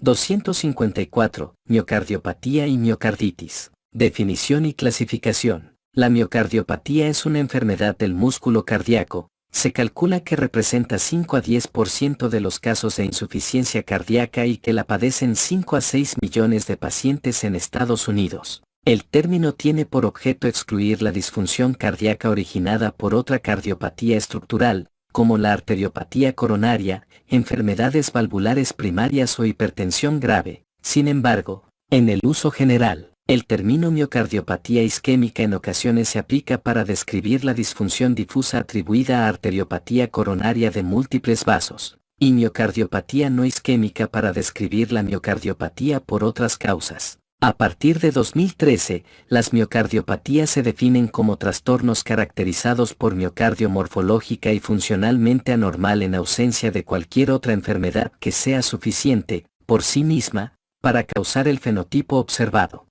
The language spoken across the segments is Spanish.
254. Miocardiopatía y miocarditis. Definición y clasificación. La miocardiopatía es una enfermedad del músculo cardíaco. Se calcula que representa 5 a 10% de los casos de insuficiencia cardíaca y que la padecen 5 a 6 millones de pacientes en Estados Unidos. El término tiene por objeto excluir la disfunción cardíaca originada por otra cardiopatía estructural, como la arteriopatía coronaria, enfermedades valvulares primarias o hipertensión grave. Sin embargo, en el uso general, el término miocardiopatía isquémica en ocasiones se aplica para describir la disfunción difusa atribuida a arteriopatía coronaria de múltiples vasos, y miocardiopatía no isquémica para describir la miocardiopatía por otras causas. A partir de 2013, las miocardiopatías se definen como trastornos caracterizados por miocardio morfológica y funcionalmente anormal en ausencia de cualquier otra enfermedad que sea suficiente, por sí misma, para causar el fenotipo observado.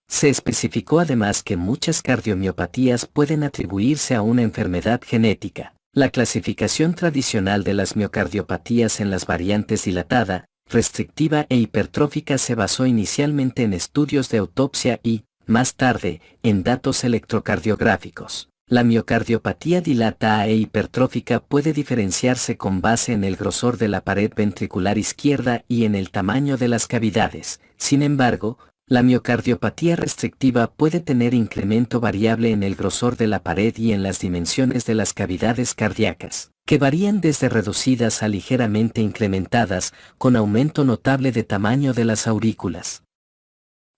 Se especificó además que muchas cardiomiopatías pueden atribuirse a una enfermedad genética. La clasificación tradicional de las miocardiopatías en las variantes dilatada, restrictiva e hipertrófica se basó inicialmente en estudios de autopsia y, más tarde, en datos electrocardiográficos. La miocardiopatía dilatada e hipertrófica puede diferenciarse con base en el grosor de la pared ventricular izquierda y en el tamaño de las cavidades. Sin embargo, la miocardiopatía restrictiva puede tener incremento variable en el grosor de la pared y en las dimensiones de las cavidades cardíacas, que varían desde reducidas a ligeramente incrementadas, con aumento notable de tamaño de las aurículas.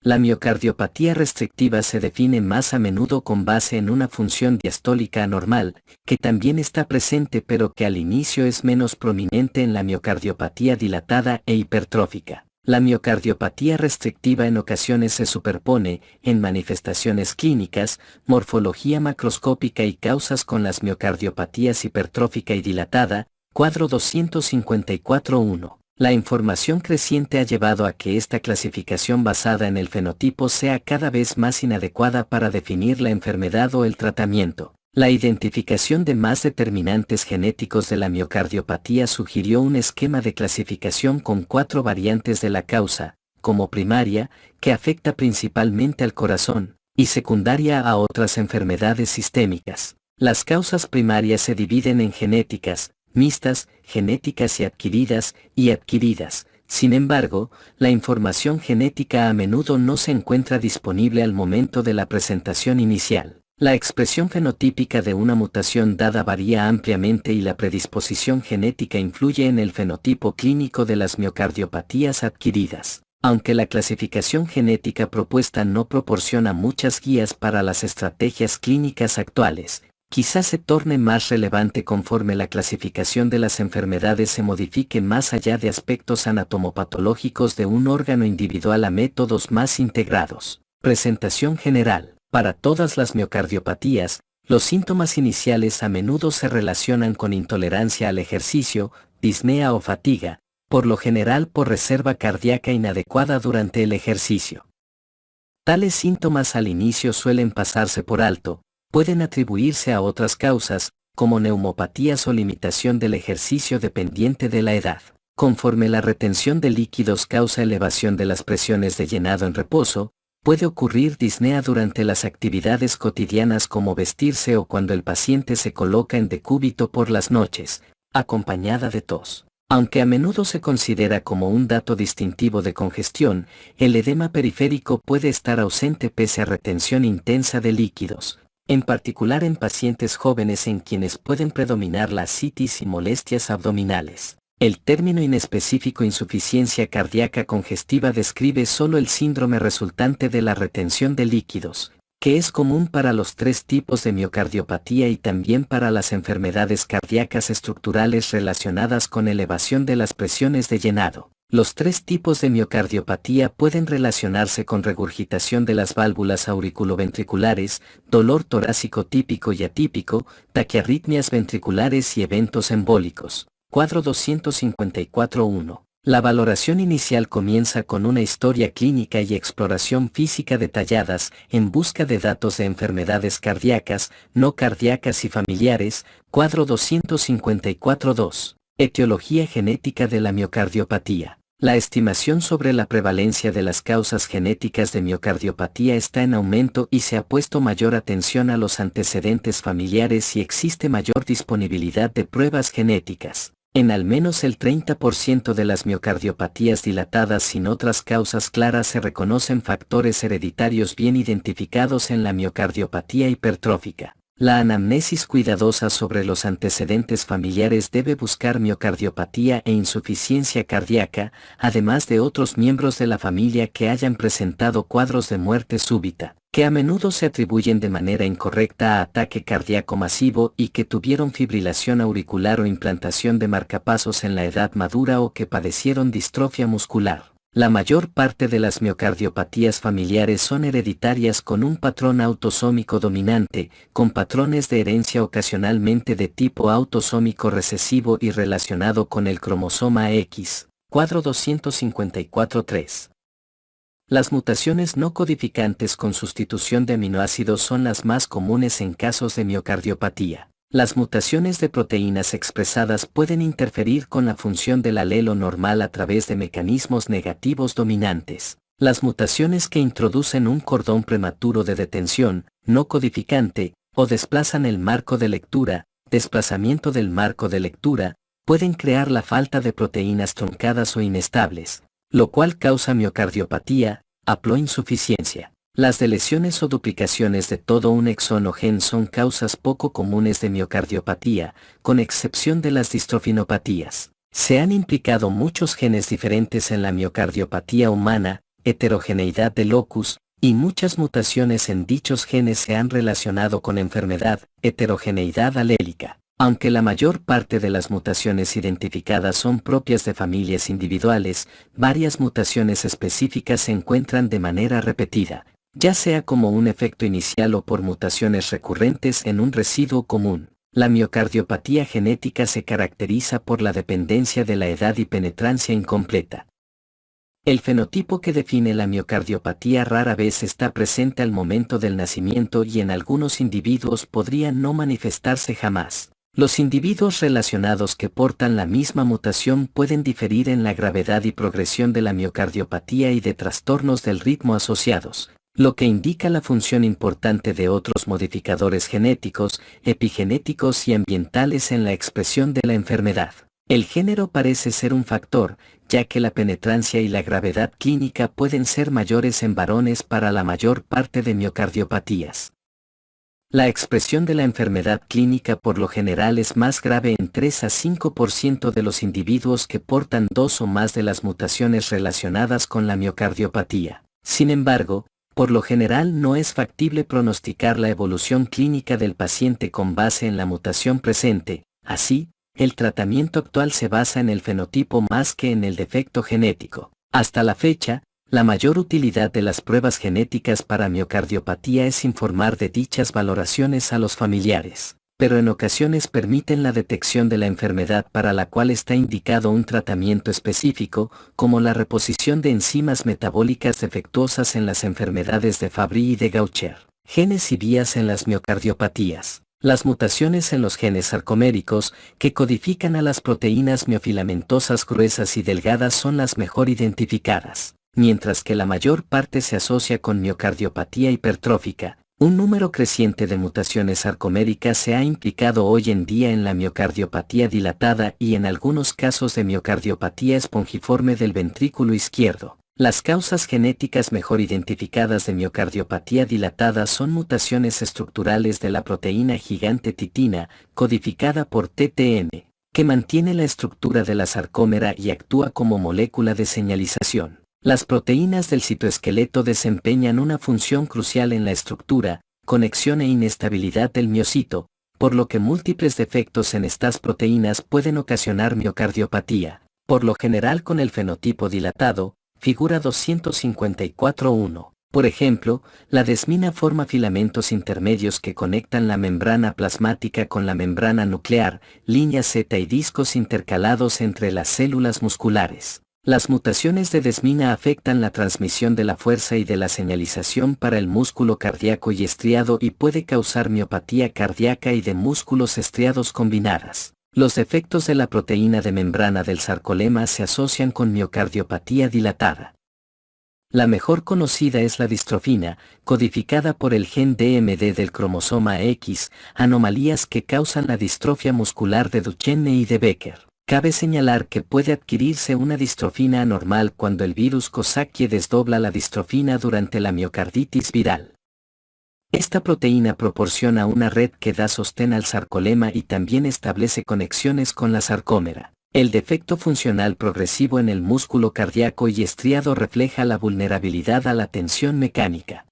La miocardiopatía restrictiva se define más a menudo con base en una función diastólica anormal, que también está presente pero que al inicio es menos prominente en la miocardiopatía dilatada e hipertrófica. La miocardiopatía restrictiva en ocasiones se superpone, en manifestaciones clínicas, morfología macroscópica y causas con las miocardiopatías hipertrófica y dilatada, cuadro 254.1. La información creciente ha llevado a que esta clasificación basada en el fenotipo sea cada vez más inadecuada para definir la enfermedad o el tratamiento. La identificación de más determinantes genéticos de la miocardiopatía sugirió un esquema de clasificación con 4 variantes de la causa, como primaria, que afecta principalmente al corazón, y secundaria a otras enfermedades sistémicas. Las causas primarias se dividen en genéticas, mixtas, genéticas y adquiridas. Sin embargo, la información genética a menudo no se encuentra disponible al momento de la presentación inicial. La expresión fenotípica de una mutación dada varía ampliamente y la predisposición genética influye en el fenotipo clínico de las miocardiopatías adquiridas. Aunque la clasificación genética propuesta no proporciona muchas guías para las estrategias clínicas actuales, quizás se torne más relevante conforme la clasificación de las enfermedades se modifique más allá de aspectos anatomopatológicos de un órgano individual a métodos más integrados. Presentación general. Para todas las miocardiopatías, los síntomas iniciales a menudo se relacionan con intolerancia al ejercicio, disnea o fatiga, por lo general por reserva cardíaca inadecuada durante el ejercicio. Tales síntomas al inicio suelen pasarse por alto, pueden atribuirse a otras causas, como neumopatías o limitación del ejercicio dependiente de la edad. Conforme la retención de líquidos causa elevación de las presiones de llenado en reposo, puede ocurrir disnea durante las actividades cotidianas como vestirse o cuando el paciente se coloca en decúbito por las noches, acompañada de tos. Aunque a menudo se considera como un dato distintivo de congestión, el edema periférico puede estar ausente pese a retención intensa de líquidos, en particular en pacientes jóvenes en quienes pueden predominar la ascitis y molestias abdominales. El término inespecífico insuficiencia cardíaca congestiva describe solo el síndrome resultante de la retención de líquidos, que es común para los 3 tipos de miocardiopatía y también para las enfermedades cardíacas estructurales relacionadas con elevación de las presiones de llenado. Los 3 tipos de miocardiopatía pueden relacionarse con regurgitación de las válvulas auriculoventriculares, dolor torácico típico y atípico, taquiarritmias ventriculares y eventos embólicos. Cuadro 254.1. La valoración inicial comienza con una historia clínica y exploración física detalladas en busca de datos de enfermedades cardíacas, no cardíacas y familiares. Cuadro 254.2. Etiología genética de la miocardiopatía. La estimación sobre la prevalencia de las causas genéticas de miocardiopatía está en aumento y se ha puesto mayor atención a los antecedentes familiares y existe mayor disponibilidad de pruebas genéticas. En al menos el 30% de las miocardiopatías dilatadas sin otras causas claras se reconocen factores hereditarios bien identificados en la miocardiopatía hipertrófica. La anamnesis cuidadosa sobre los antecedentes familiares debe buscar miocardiopatía e insuficiencia cardíaca, además de otros miembros de la familia que hayan presentado cuadros de muerte súbita, que a menudo se atribuyen de manera incorrecta a ataque cardíaco masivo y que tuvieron fibrilación auricular o implantación de marcapasos en la edad madura o que padecieron distrofia muscular. La mayor parte de las miocardiopatías familiares son hereditarias con un patrón autosómico dominante, con patrones de herencia ocasionalmente de tipo autosómico recesivo y relacionado con el cromosoma X, cuadro 254-3. Las mutaciones no codificantes con sustitución de aminoácidos son las más comunes en casos de miocardiopatía. Las mutaciones de proteínas expresadas pueden interferir con la función del alelo normal a través de mecanismos negativos dominantes. Las mutaciones que introducen un cordón prematuro de detención, no codificante, o desplazan el marco de lectura, desplazamiento del marco de lectura, pueden crear la falta de proteínas truncadas o inestables, lo cual causa miocardiopatía, haploinsuficiencia. Las deleciones o duplicaciones de todo un exón o gen son causas poco comunes de miocardiopatía, con excepción de las distrofinopatías. Se han implicado muchos genes diferentes en la miocardiopatía humana, heterogeneidad de locus, y muchas mutaciones en dichos genes se han relacionado con enfermedad, heterogeneidad alélica. Aunque la mayor parte de las mutaciones identificadas son propias de familias individuales, varias mutaciones específicas se encuentran de manera repetida, ya sea como un efecto inicial o por mutaciones recurrentes en un residuo común. La miocardiopatía genética se caracteriza por la dependencia de la edad y penetrancia incompleta. El fenotipo que define la miocardiopatía rara vez está presente al momento del nacimiento y en algunos individuos podría no manifestarse jamás. Los individuos relacionados que portan la misma mutación pueden diferir en la gravedad y progresión de la miocardiopatía y de trastornos del ritmo asociados, lo que indica la función importante de otros modificadores genéticos, epigenéticos y ambientales en la expresión de la enfermedad. El género parece ser un factor, ya que la penetrancia y la gravedad clínica pueden ser mayores en varones para la mayor parte de miocardiopatías. La expresión de la enfermedad clínica por lo general es más grave en 3 a 5% de los individuos que portan dos o más de las mutaciones relacionadas con la miocardiopatía. Sin embargo, por lo general no es factible pronosticar la evolución clínica del paciente con base en la mutación presente. Así, el tratamiento actual se basa en el fenotipo más que en el defecto genético. Hasta la fecha, la mayor utilidad de las pruebas genéticas para miocardiopatía es informar de dichas valoraciones a los familiares, pero en ocasiones permiten la detección de la enfermedad para la cual está indicado un tratamiento específico, como la reposición de enzimas metabólicas defectuosas en las enfermedades de Fabry y de Gaucher. Genes y vías en las miocardiopatías. Las mutaciones en los genes sarcoméricos, que codifican a las proteínas miofilamentosas gruesas y delgadas, son las mejor identificadas. Mientras que la mayor parte se asocia con miocardiopatía hipertrófica, un número creciente de mutaciones sarcoméricas se ha implicado hoy en día en la miocardiopatía dilatada y en algunos casos de miocardiopatía espongiforme del ventrículo izquierdo. Las causas genéticas mejor identificadas de miocardiopatía dilatada son mutaciones estructurales de la proteína gigante titina, codificada por TTM, que mantiene la estructura de la sarcómera y actúa como molécula de señalización. Las proteínas del citoesqueleto desempeñan una función crucial en la estructura, conexión e inestabilidad del miocito, por lo que múltiples defectos en estas proteínas pueden ocasionar miocardiopatía, por lo general con el fenotipo dilatado, figura 254.1. Por ejemplo, la desmina forma filamentos intermedios que conectan la membrana plasmática con la membrana nuclear, línea Z y discos intercalados entre las células musculares. Las mutaciones de desmina afectan la transmisión de la fuerza y de la señalización para el músculo cardíaco y estriado y puede causar miopatía cardíaca y de músculos estriados combinadas. Los efectos de la proteína de membrana del sarcolema se asocian con miocardiopatía dilatada. La mejor conocida es la distrofina, codificada por el gen DMD del cromosoma X, anomalías que causan la distrofia muscular de Duchenne y de Becker. Cabe señalar que puede adquirirse una distrofina anormal cuando el virus Coxsackie desdobla la distrofina durante la miocarditis viral. Esta proteína proporciona una red que da sostén al sarcolema y también establece conexiones con la sarcómera. El defecto funcional progresivo en el músculo cardíaco y estriado refleja la vulnerabilidad a la tensión mecánica.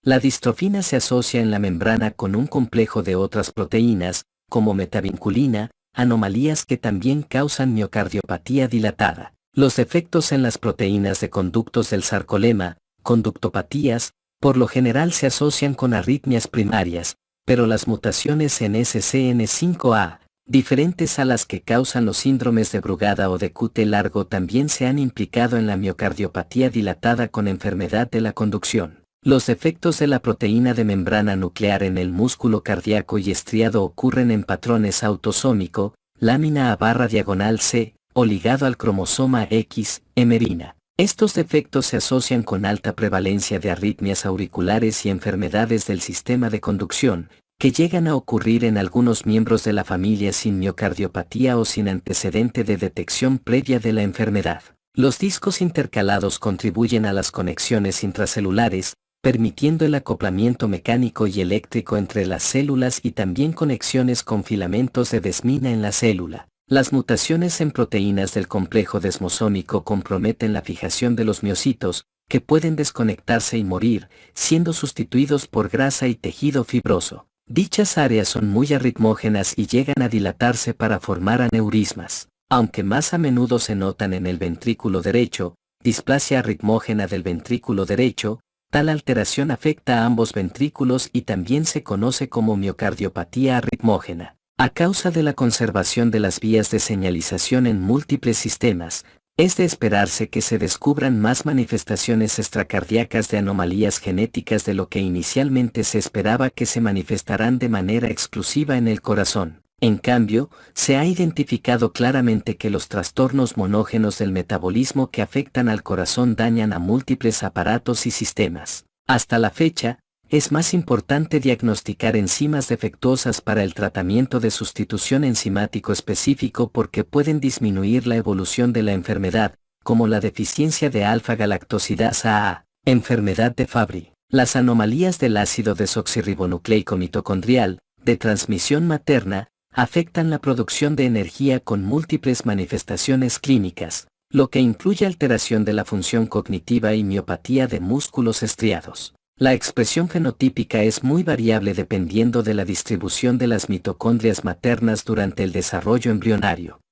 La distrofina se asocia en la membrana con un complejo de otras proteínas, como metavinculina, anomalías que también causan miocardiopatía dilatada. Los efectos en las proteínas de conductos del sarcolema, conductopatías, por lo general se asocian con arritmias primarias, pero las mutaciones en SCN5A, diferentes a las que causan los síndromes de Brugada o de QT largo, también se han implicado en la miocardiopatía dilatada con enfermedad de la conducción. Los efectos de la proteína de membrana nuclear en el músculo cardíaco y estriado ocurren en patrones autosómico, lámina A/C, o ligado al cromosoma X, hemerina. Estos defectos se asocian con alta prevalencia de arritmias auriculares y enfermedades del sistema de conducción, que llegan a ocurrir en algunos miembros de la familia sin miocardiopatía o sin antecedente de detección previa de la enfermedad. Los discos intercalados contribuyen a las conexiones intracelulares, permitiendo el acoplamiento mecánico y eléctrico entre las células y también conexiones con filamentos de desmina en la célula. Las mutaciones en proteínas del complejo desmosómico comprometen la fijación de los miocitos, que pueden desconectarse y morir, siendo sustituidos por grasa y tejido fibroso. Dichas áreas son muy arritmógenas y llegan a dilatarse para formar aneurismas. Aunque más a menudo se notan en el ventrículo derecho, displasia arritmógena del ventrículo derecho, tal alteración afecta a ambos ventrículos y también se conoce como miocardiopatía arritmógena. A causa de la conservación de las vías de señalización en múltiples sistemas, es de esperarse que se descubran más manifestaciones extracardíacas de anomalías genéticas de lo que inicialmente se esperaba que se manifestarán de manera exclusiva en el corazón. En cambio, se ha identificado claramente que los trastornos monógenos del metabolismo que afectan al corazón dañan a múltiples aparatos y sistemas. Hasta la fecha, es más importante diagnosticar enzimas defectuosas para el tratamiento de sustitución enzimático específico porque pueden disminuir la evolución de la enfermedad, como la deficiencia de alfa-galactosidasa A, enfermedad de Fabry. Las anomalías del ácido desoxirribonucleico mitocondrial, de transmisión materna, afectan la producción de energía con múltiples manifestaciones clínicas, lo que incluye alteración de la función cognitiva y miopatía de músculos estriados. La expresión fenotípica es muy variable dependiendo de la distribución de las mitocondrias maternas durante el desarrollo embrionario.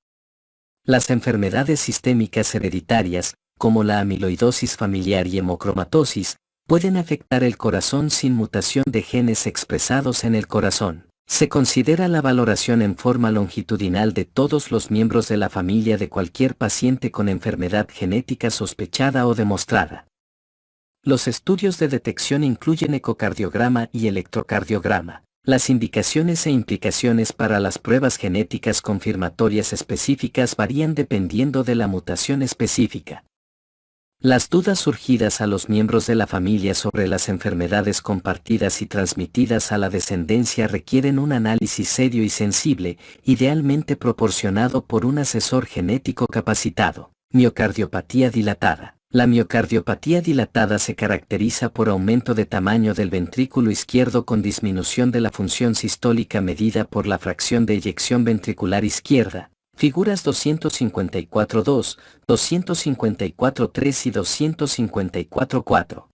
Las enfermedades sistémicas hereditarias, como la amiloidosis familiar y hemocromatosis, pueden afectar el corazón sin mutación de genes expresados en el corazón. Se considera la valoración en forma longitudinal de todos los miembros de la familia de cualquier paciente con enfermedad genética sospechada o demostrada. Los estudios de detección incluyen ecocardiograma y electrocardiograma. Las indicaciones e implicaciones para las pruebas genéticas confirmatorias específicas varían dependiendo de la mutación específica. Las dudas surgidas a los miembros de la familia sobre las enfermedades compartidas y transmitidas a la descendencia requieren un análisis serio y sensible, idealmente proporcionado por un asesor genético capacitado. Miocardiopatía dilatada. La miocardiopatía dilatada se caracteriza por aumento de tamaño del ventrículo izquierdo con disminución de la función sistólica medida por la fracción de eyección ventricular izquierda. Figuras 254.2, 254.3 y 254.4.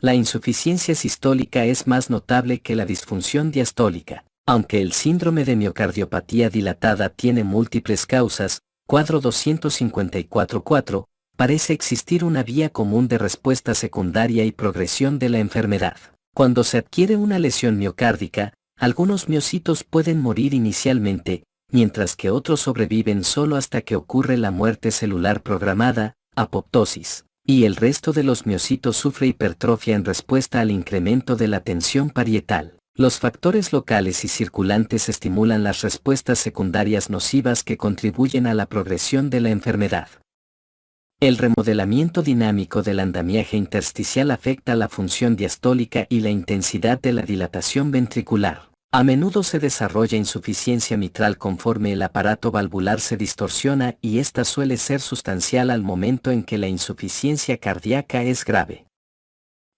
La insuficiencia sistólica es más notable que la disfunción diastólica. Aunque el síndrome de miocardiopatía dilatada tiene múltiples causas, cuadro 254.4, parece existir una vía común de respuesta secundaria y progresión de la enfermedad. Cuando se adquiere una lesión miocárdica, algunos miocitos pueden morir inicialmente, mientras que otros sobreviven solo hasta que ocurre la muerte celular programada, apoptosis, y el resto de los miocitos sufre hipertrofia en respuesta al incremento de la tensión parietal. Los factores locales y circulantes estimulan las respuestas secundarias nocivas que contribuyen a la progresión de la enfermedad. El remodelamiento dinámico del andamiaje intersticial afecta la función diastólica y la intensidad de la dilatación ventricular. A menudo se desarrolla insuficiencia mitral conforme el aparato valvular se distorsiona y esta suele ser sustancial al momento en que la insuficiencia cardíaca es grave.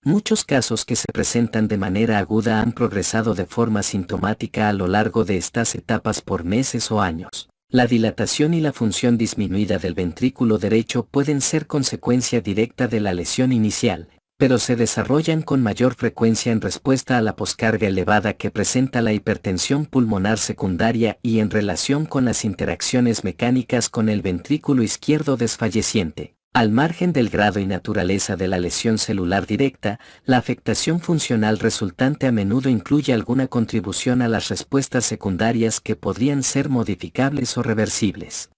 Muchos casos que se presentan de manera aguda han progresado de forma sintomática a lo largo de estas etapas por meses o años. La dilatación y la función disminuida del ventrículo derecho pueden ser consecuencia directa de la lesión inicial, pero se desarrollan con mayor frecuencia en respuesta a la poscarga elevada que presenta la hipertensión pulmonar secundaria y en relación con las interacciones mecánicas con el ventrículo izquierdo desfalleciente. Al margen del grado y naturaleza de la lesión celular directa, la afectación funcional resultante a menudo incluye alguna contribución a las respuestas secundarias que podrían ser modificables o reversibles.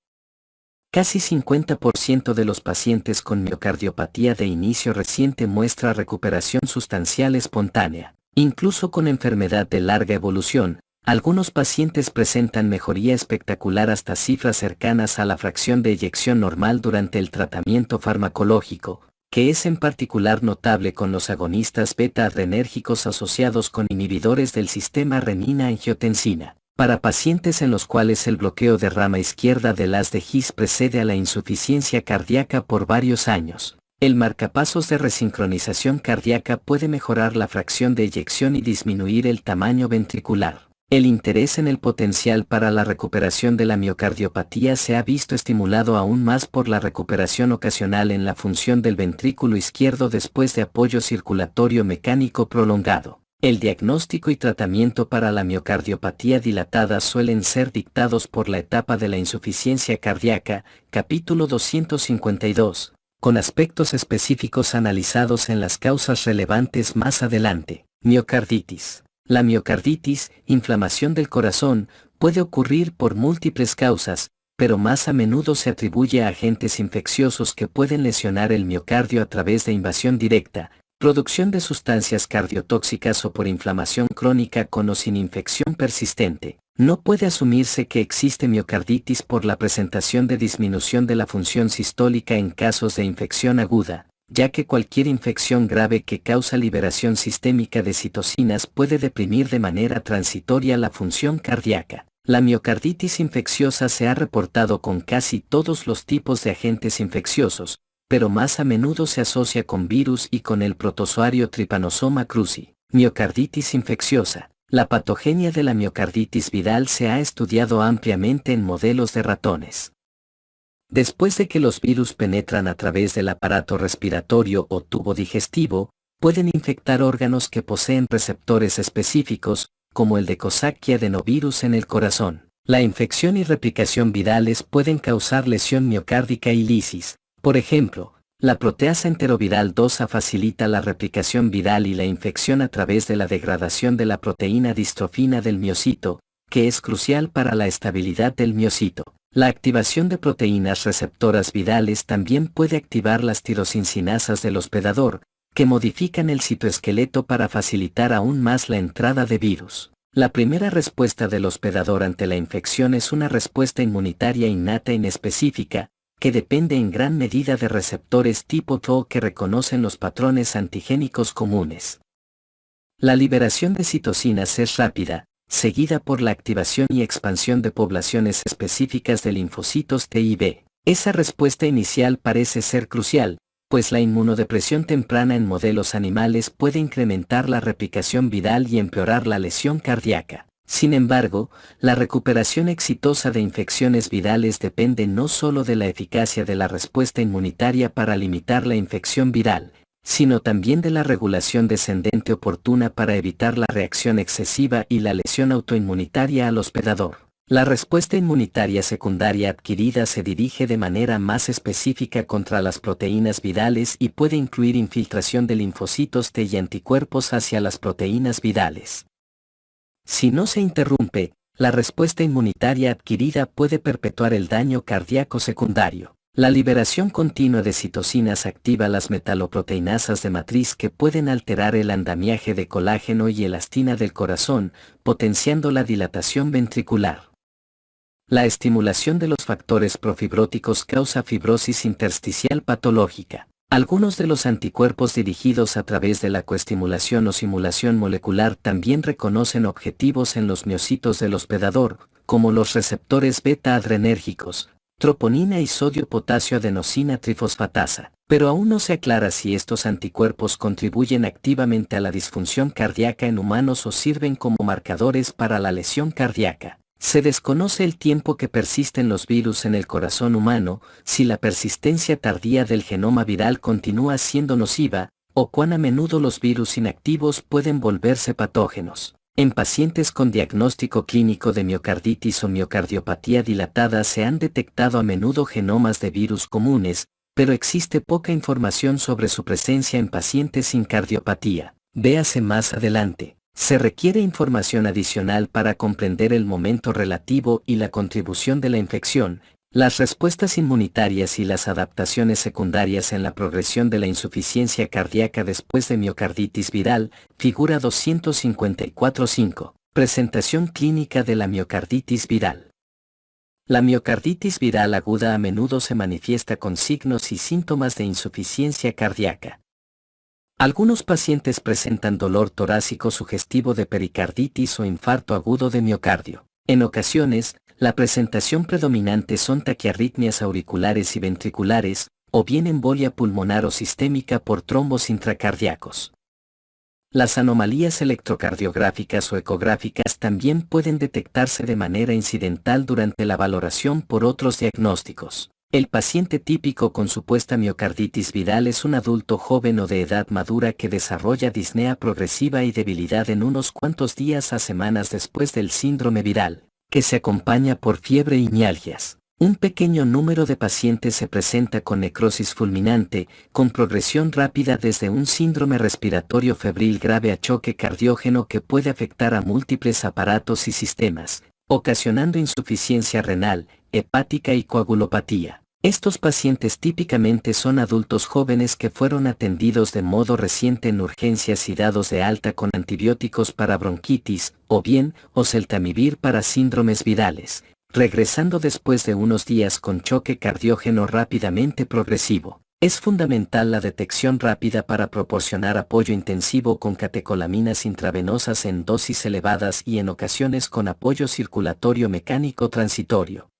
Casi 50% de los pacientes con miocardiopatía de inicio reciente muestra recuperación sustancial espontánea. Incluso con enfermedad de larga evolución, algunos pacientes presentan mejoría espectacular hasta cifras cercanas a la fracción de eyección normal durante el tratamiento farmacológico, que es en particular notable con los agonistas beta-adrenérgicos asociados con inhibidores del sistema renina-angiotensina. Para pacientes en los cuales el bloqueo de rama izquierda del haz de His precede a la insuficiencia cardíaca por varios años, el marcapasos de resincronización cardíaca puede mejorar la fracción de eyección y disminuir el tamaño ventricular. El interés en el potencial para la recuperación de la miocardiopatía se ha visto estimulado aún más por la recuperación ocasional en la función del ventrículo izquierdo después de apoyo circulatorio mecánico prolongado. El diagnóstico y tratamiento para la miocardiopatía dilatada suelen ser dictados por la etapa de la insuficiencia cardíaca, capítulo 252, con aspectos específicos analizados en las causas relevantes más adelante. Miocarditis. La miocarditis, inflamación del corazón, puede ocurrir por múltiples causas, pero más a menudo se atribuye a agentes infecciosos que pueden lesionar el miocardio a través de invasión directa, producción de sustancias cardiotóxicas o por inflamación crónica con o sin infección persistente. No puede asumirse que existe miocarditis por la presentación de disminución de la función sistólica en casos de infección aguda, ya que cualquier infección grave que causa liberación sistémica de citocinas puede deprimir de manera transitoria la función cardíaca. La miocarditis infecciosa se ha reportado con casi todos los tipos de agentes infecciosos, pero más a menudo se asocia con virus y con el protozoario Trypanosoma cruzi. Miocarditis infecciosa. La patogenia de la miocarditis viral se ha estudiado ampliamente en modelos de ratones. Después de que los virus penetran a través del aparato respiratorio o tubo digestivo, pueden infectar órganos que poseen receptores específicos, como el de Coxsackie adenovirus en el corazón. La infección y replicación virales pueden causar lesión miocárdica y lisis. Por ejemplo, la proteasa enteroviral 2A facilita la replicación viral y la infección a través de la degradación de la proteína distrofina del miocito, que es crucial para la estabilidad del miocito. La activación de proteínas receptoras virales también puede activar las tirosincinasas del hospedador, que modifican el citoesqueleto para facilitar aún más la entrada de virus. La primera respuesta del hospedador ante la infección es una respuesta inmunitaria innata inespecífica, que depende en gran medida de receptores tipo TRO que reconocen los patrones antigénicos comunes. La liberación de citocinas es rápida, seguida por la activación y expansión de poblaciones específicas de linfocitos T y B. Esa respuesta inicial parece ser crucial, pues la inmunodepresión temprana en modelos animales puede incrementar la replicación viral y empeorar la lesión cardíaca. Sin embargo, la recuperación exitosa de infecciones virales depende no solo de la eficacia de la respuesta inmunitaria para limitar la infección viral, sino también de la regulación descendente oportuna para evitar la reacción excesiva y la lesión autoinmunitaria al hospedador. La respuesta inmunitaria secundaria adquirida se dirige de manera más específica contra las proteínas virales y puede incluir infiltración de linfocitos T y anticuerpos hacia las proteínas virales. Si no se interrumpe, la respuesta inmunitaria adquirida puede perpetuar el daño cardíaco secundario. La liberación continua de citocinas activa las metaloproteinasas de matriz que pueden alterar el andamiaje de colágeno y elastina del corazón, potenciando la dilatación ventricular. La estimulación de los factores profibróticos causa fibrosis intersticial patológica. Algunos de los anticuerpos dirigidos a través de la coestimulación o simulación molecular también reconocen objetivos en los miocitos del hospedador, como los receptores beta-adrenérgicos, troponina y sodio-potasio adenosina trifosfatasa, pero aún no se aclara si estos anticuerpos contribuyen activamente a la disfunción cardíaca en humanos o sirven como marcadores para la lesión cardíaca. Se desconoce el tiempo que persisten los virus en el corazón humano, si la persistencia tardía del genoma viral continúa siendo nociva, o cuán a menudo los virus inactivos pueden volverse patógenos. En pacientes con diagnóstico clínico de miocarditis o miocardiopatía dilatada se han detectado a menudo genomas de virus comunes, pero existe poca información sobre su presencia en pacientes sin cardiopatía. Véase más adelante. Se requiere información adicional para comprender el momento relativo y la contribución de la infección, las respuestas inmunitarias y las adaptaciones secundarias en la progresión de la insuficiencia cardíaca después de miocarditis viral, figura 254.5. Presentación clínica de la miocarditis viral. La miocarditis viral aguda a menudo se manifiesta con signos y síntomas de insuficiencia cardíaca. Algunos pacientes presentan dolor torácico sugestivo de pericarditis o infarto agudo de miocardio. En ocasiones, la presentación predominante son taquiarritmias auriculares y ventriculares, o bien embolia pulmonar o sistémica por trombos intracardíacos. Las anomalías electrocardiográficas o ecográficas también pueden detectarse de manera incidental durante la valoración por otros diagnósticos. El paciente típico con supuesta miocarditis viral es un adulto joven o de edad madura que desarrolla disnea progresiva y debilidad en unos cuantos días a semanas después del síndrome viral, que se acompaña por fiebre y mialgias. Un pequeño número de pacientes se presenta con necrosis fulminante, con progresión rápida desde un síndrome respiratorio febril grave a choque cardiógeno que puede afectar a múltiples aparatos y sistemas, ocasionando insuficiencia renal, hepática y coagulopatía. Estos pacientes típicamente son adultos jóvenes que fueron atendidos de modo reciente en urgencias y dados de alta con antibióticos para bronquitis, o bien oseltamivir para síndromes virales, regresando después de unos días con choque cardiógeno rápidamente progresivo. Es fundamental la detección rápida para proporcionar apoyo intensivo con catecolaminas intravenosas en dosis elevadas y en ocasiones con apoyo circulatorio mecánico transitorio.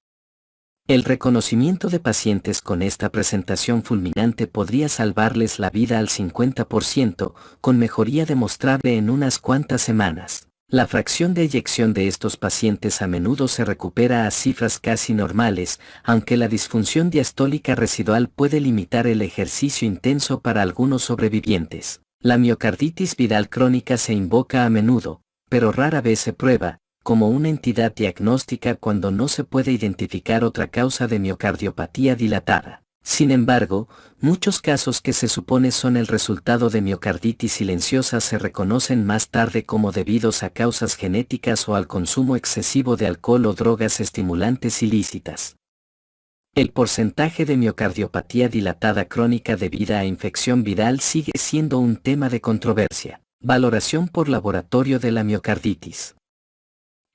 El reconocimiento de pacientes con esta presentación fulminante podría salvarles la vida al 50%, con mejoría demostrable en unas cuantas semanas. La fracción de eyección de estos pacientes a menudo se recupera a cifras casi normales, aunque la disfunción diastólica residual puede limitar el ejercicio intenso para algunos sobrevivientes. La miocarditis viral crónica se invoca a menudo, pero rara vez se prueba, como una entidad diagnóstica cuando no se puede identificar otra causa de miocardiopatía dilatada. Sin embargo, muchos casos que se supone son el resultado de miocarditis silenciosa se reconocen más tarde como debidos a causas genéticas o al consumo excesivo de alcohol o drogas estimulantes ilícitas. El porcentaje de miocardiopatía dilatada crónica debida a infección viral sigue siendo un tema de controversia. Valoración por laboratorio de la miocarditis.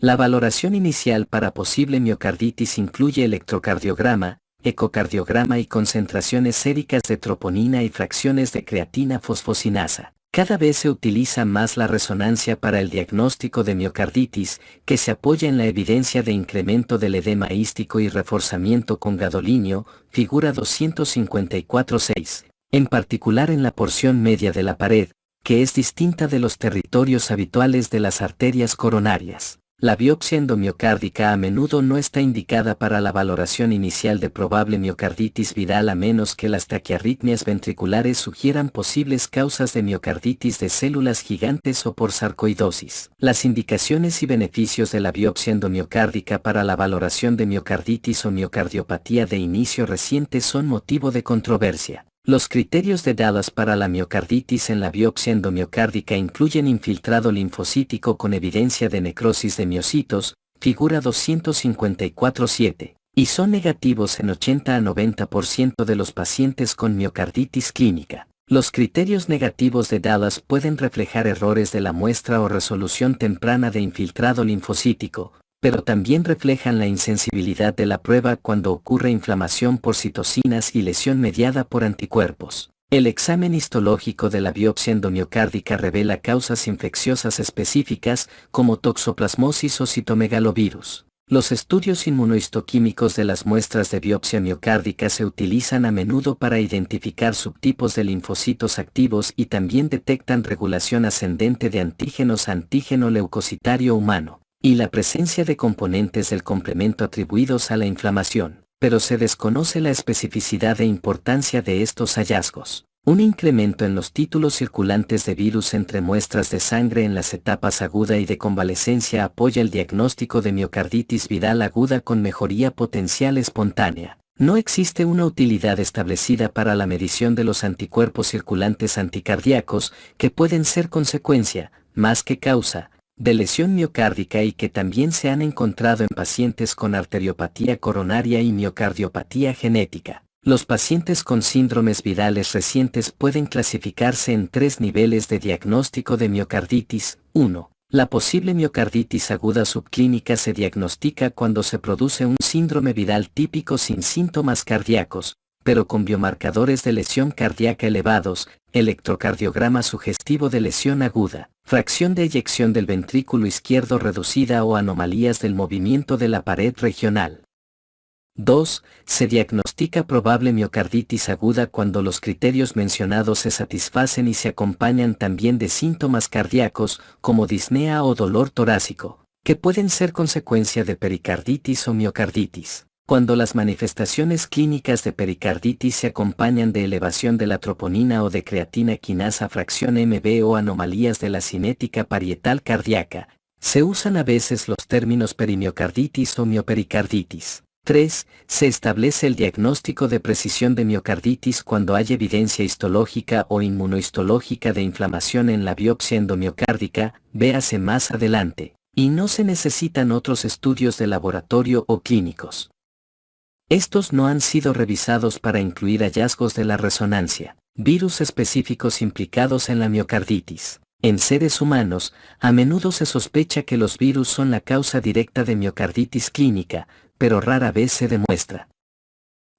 La valoración inicial para posible miocarditis incluye electrocardiograma, ecocardiograma y concentraciones séricas de troponina y fracciones de creatina fosfocinasa. Cada vez se utiliza más la resonancia para el diagnóstico de miocarditis, que se apoya en la evidencia de incremento del edema ístico y reforzamiento con gadolinio, figura 254.6, en particular en la porción media de la pared, que es distinta de los territorios habituales de las arterias coronarias. La biopsia endomiocárdica a menudo no está indicada para la valoración inicial de probable miocarditis viral a menos que las taquiarritmias ventriculares sugieran posibles causas de miocarditis de células gigantes o por sarcoidosis. Las indicaciones y beneficios de la biopsia endomiocárdica para la valoración de miocarditis o miocardiopatía de inicio reciente son motivo de controversia. Los criterios de Dallas para la miocarditis en la biopsia endomiocárdica incluyen infiltrado linfocítico con evidencia de necrosis de miocitos, figura 254.7, y son negativos en 80 a 90% de los pacientes con miocarditis clínica. Los criterios negativos de Dallas pueden reflejar errores de la muestra o resolución temprana de infiltrado linfocítico, pero también reflejan la insensibilidad de la prueba cuando ocurre inflamación por citocinas y lesión mediada por anticuerpos. El examen histológico de la biopsia endomiocárdica revela causas infecciosas específicas como toxoplasmosis o citomegalovirus. Los estudios inmunohistoquímicos de las muestras de biopsia miocárdica se utilizan a menudo para identificar subtipos de linfocitos activos y también detectan regulación ascendente de antígenos a antígeno leucocitario humano, y la presencia de componentes del complemento atribuidos a la inflamación, pero se desconoce la especificidad e importancia de estos hallazgos. Un incremento en los títulos circulantes de virus entre muestras de sangre en las etapas aguda y de convalecencia apoya el diagnóstico de miocarditis viral aguda con mejoría potencial espontánea. No existe una utilidad establecida para la medición de los anticuerpos circulantes anticardíacos que pueden ser consecuencia, más que causa, de lesión miocárdica y que también se han encontrado en pacientes con arteriopatía coronaria y miocardiopatía genética. Los pacientes con síndromes virales recientes pueden clasificarse en 3 niveles de diagnóstico de miocarditis. 1. La posible miocarditis aguda subclínica se diagnostica cuando se produce un síndrome viral típico sin síntomas cardíacos, pero con biomarcadores de lesión cardíaca elevados, electrocardiograma sugestivo de lesión aguda, fracción de eyección del ventrículo izquierdo reducida o anomalías del movimiento de la pared regional. 2. Se diagnostica probable miocarditis aguda cuando los criterios mencionados se satisfacen y se acompañan también de síntomas cardíacos, como disnea o dolor torácico, que pueden ser consecuencia de pericarditis o miocarditis. Cuando las manifestaciones clínicas de pericarditis se acompañan de elevación de la troponina o de creatina quinasa fracción MB o anomalías de la cinética parietal cardíaca, se usan a veces los términos perimiocarditis o miopericarditis. 3. Se establece el diagnóstico de precisión de miocarditis cuando hay evidencia histológica o inmunohistológica de inflamación en la biopsia endomiocárdica, véase más adelante, y no se necesitan otros estudios de laboratorio o clínicos. Estos no han sido revisados para incluir hallazgos de la resonancia, virus específicos implicados en la miocarditis. En seres humanos, a menudo se sospecha que los virus son la causa directa de miocarditis clínica, pero rara vez se demuestra.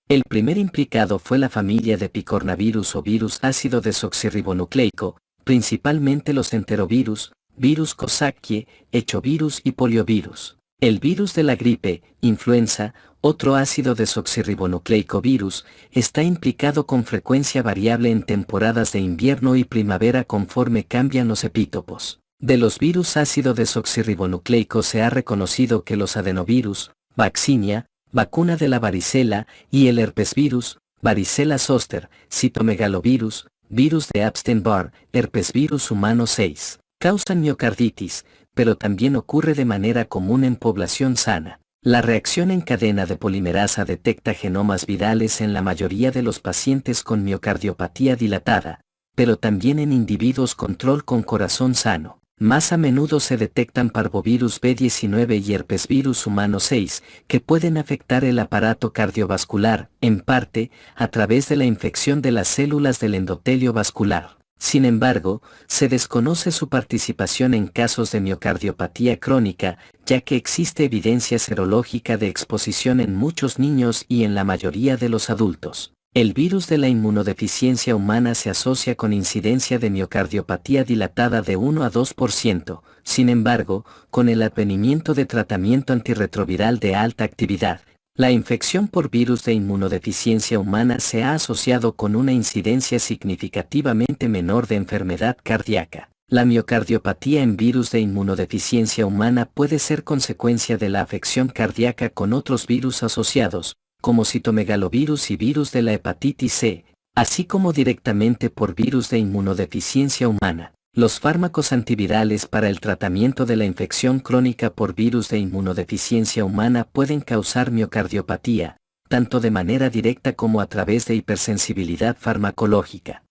El primer implicado fue la familia de picornavirus o virus ácido desoxirribonucleico, principalmente los enterovirus, virus Coxsackie, hechovirus y poliovirus. El virus de la gripe, influenza, otro ácido desoxirribonucleico virus, está implicado con frecuencia variable en temporadas de invierno y primavera conforme cambian los epítopos. De los virus ácido desoxirribonucleico se ha reconocido que los adenovirus, vaccinia, vacuna de la varicela, y el herpesvirus, varicela zoster, citomegalovirus, virus de Epstein-Barr, herpesvirus humano 6, causan miocarditis, pero también ocurre de manera común en población sana. La reacción en cadena de polimerasa detecta genomas virales en la mayoría de los pacientes con miocardiopatía dilatada, pero también en individuos control con corazón sano. Más a menudo se detectan parvovirus B19 y herpesvirus humano 6, que pueden afectar el aparato cardiovascular, en parte, a través de la infección de las células del endotelio vascular. Sin embargo, se desconoce su participación en casos de miocardiopatía crónica, ya que existe evidencia serológica de exposición en muchos niños y en la mayoría de los adultos. El virus de la inmunodeficiencia humana se asocia con incidencia de miocardiopatía dilatada de 1 a 2%, sin embargo, con el advenimiento de tratamiento antirretroviral de alta actividad, la infección por virus de inmunodeficiencia humana se ha asociado con una incidencia significativamente menor de enfermedad cardíaca. La miocardiopatía en virus de inmunodeficiencia humana puede ser consecuencia de la afección cardíaca con otros virus asociados, como citomegalovirus y virus de la hepatitis C, así como directamente por virus de inmunodeficiencia humana. Los fármacos antivirales para el tratamiento de la infección crónica por virus de inmunodeficiencia humana pueden causar miocardiopatía, tanto de manera directa como a través de hipersensibilidad farmacológica.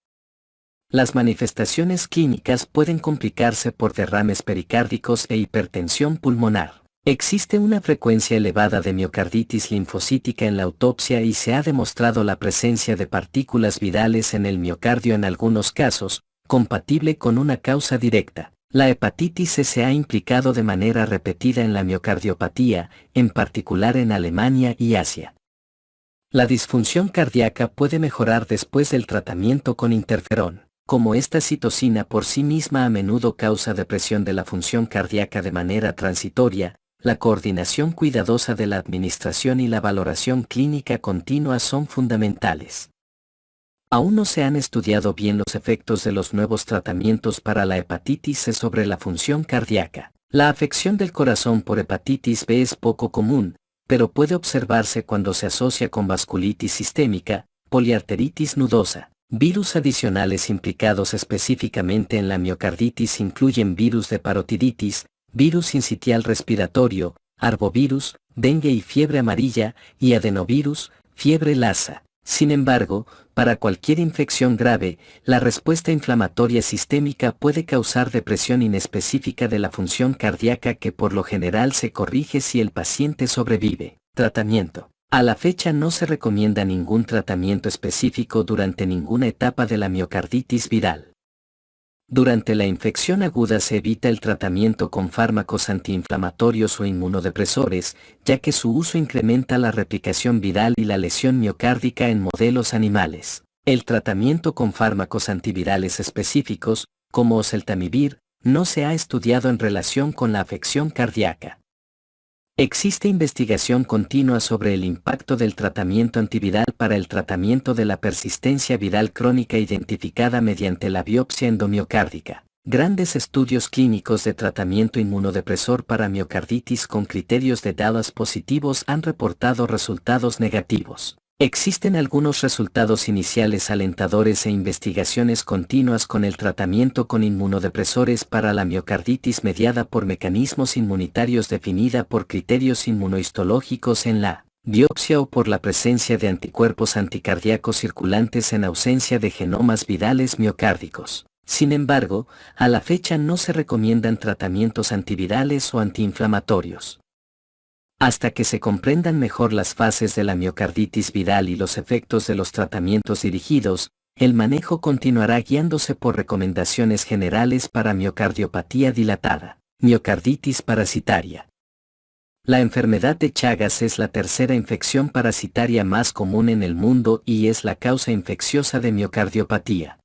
Las manifestaciones clínicas pueden complicarse por derrames pericárdicos e hipertensión pulmonar. Existe una frecuencia elevada de miocarditis linfocítica en la autopsia y se ha demostrado la presencia de partículas virales en el miocardio en algunos casos, compatible con una causa directa. La hepatitis C se ha implicado de manera repetida en la miocardiopatía, en particular en Alemania y Asia. La disfunción cardíaca puede mejorar después del tratamiento con interferón. Como esta citocina por sí misma a menudo causa depresión de la función cardíaca de manera transitoria, la coordinación cuidadosa de la administración y la valoración clínica continua son fundamentales. Aún no se han estudiado bien los efectos de los nuevos tratamientos para la hepatitis C sobre la función cardíaca. La afección del corazón por hepatitis B es poco común, pero puede observarse cuando se asocia con vasculitis sistémica, poliarteritis nudosa. Virus adicionales implicados específicamente en la miocarditis incluyen virus de parotiditis, virus sincitial respiratorio, arbovirus, dengue y fiebre amarilla, y adenovirus, fiebre Lassa. Sin embargo, para cualquier infección grave, la respuesta inflamatoria sistémica puede causar depresión inespecífica de la función cardíaca que por lo general se corrige si el paciente sobrevive. Tratamiento. A la fecha no se recomienda ningún tratamiento específico durante ninguna etapa de la miocarditis viral. Durante la infección aguda se evita el tratamiento con fármacos antiinflamatorios o inmunodepresores, ya que su uso incrementa la replicación viral y la lesión miocárdica en modelos animales. El tratamiento con fármacos antivirales específicos, como oseltamivir, no se ha estudiado en relación con la afección cardíaca. Existe investigación continua sobre el impacto del tratamiento antiviral para el tratamiento de la persistencia viral crónica identificada mediante la biopsia endomiocárdica. Grandes estudios clínicos de tratamiento inmunodepresor para miocarditis con criterios de Dallas positivos han reportado resultados negativos. Existen algunos resultados iniciales alentadores e investigaciones continuas con el tratamiento con inmunodepresores para la miocarditis mediada por mecanismos inmunitarios definida por criterios inmunohistológicos en la biopsia o por la presencia de anticuerpos anticardíacos circulantes en ausencia de genomas virales miocárdicos. Sin embargo, a la fecha no se recomiendan tratamientos antivirales o antiinflamatorios. Hasta que se comprendan mejor las fases de la miocarditis viral y los efectos de los tratamientos dirigidos, el manejo continuará guiándose por recomendaciones generales para miocardiopatía dilatada, miocarditis parasitaria. La enfermedad de Chagas es la tercera infección parasitaria más común en el mundo y es la causa infecciosa de miocardiopatía.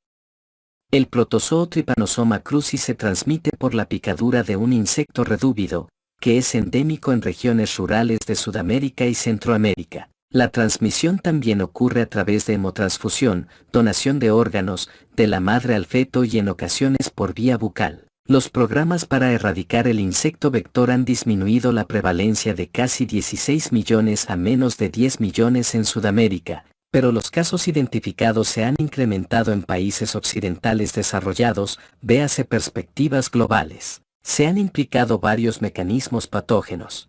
El protozoo Trypanosoma cruzi se transmite por la picadura de un insecto redúvido, que es endémico en regiones rurales de Sudamérica y Centroamérica. La transmisión también ocurre a través de hemotransfusión, donación de órganos, de la madre al feto y en ocasiones por vía bucal. Los programas para erradicar el insecto vector han disminuido la prevalencia de casi 16 millones a menos de 10 millones en Sudamérica, pero los casos identificados se han incrementado en países occidentales desarrollados, véase perspectivas globales. Se han implicado varios mecanismos patógenos.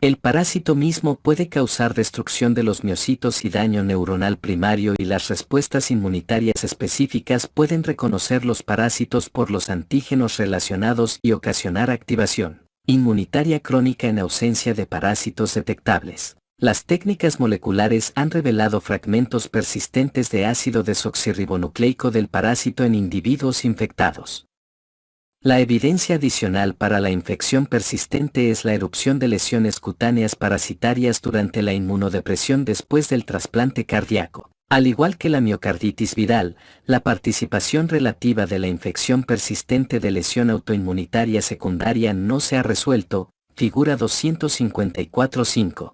El parásito mismo puede causar destrucción de los miocitos y daño neuronal primario y las respuestas inmunitarias específicas pueden reconocer los parásitos por los antígenos relacionados y ocasionar activación inmunitaria crónica en ausencia de parásitos detectables. Las técnicas moleculares han revelado fragmentos persistentes de ácido desoxirribonucleico del parásito en individuos infectados. La evidencia adicional para la infección persistente es la erupción de lesiones cutáneas parasitarias durante la inmunodepresión después del trasplante cardíaco. Al igual que la miocarditis viral, la participación relativa de la infección persistente de lesión autoinmunitaria secundaria no se ha resuelto, figura 254.5.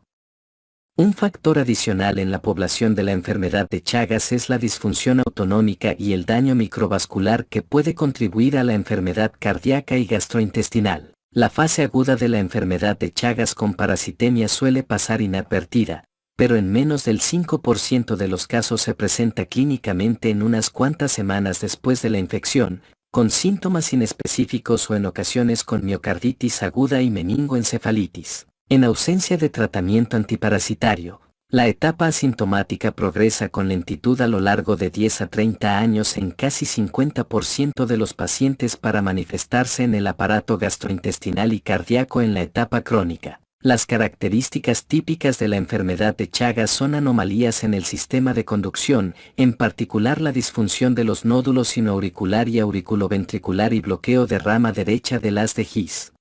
Un factor adicional en la población de la enfermedad de Chagas es la disfunción autonómica y el daño microvascular que puede contribuir a la enfermedad cardíaca y gastrointestinal. La fase aguda de la enfermedad de Chagas con parasitemia suele pasar inadvertida, pero en menos del 5% de los casos se presenta clínicamente en unas cuantas semanas después de la infección, con síntomas inespecíficos o en ocasiones con miocarditis aguda y meningoencefalitis. En ausencia de tratamiento antiparasitario, La etapa asintomática progresa con lentitud a lo largo de 10 a 30 años en casi 50% de los pacientes para manifestarse en el aparato gastrointestinal y cardíaco en la etapa crónica. Las características típicas de la enfermedad de Chagas son anomalías en el sistema de conducción, en particular la disfunción de los nódulos sinoauricular y auriculoventricular y bloqueo de rama derecha del haz de His.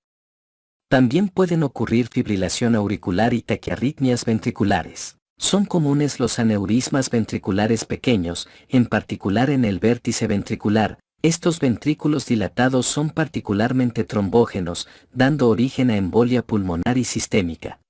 También pueden ocurrir fibrilación auricular y taquiarritmias ventriculares. Son comunes los aneurismas ventriculares pequeños, en particular en el vértice ventricular. Estos ventrículos dilatados son particularmente trombógenos, dando origen a embolia pulmonar y sistémica.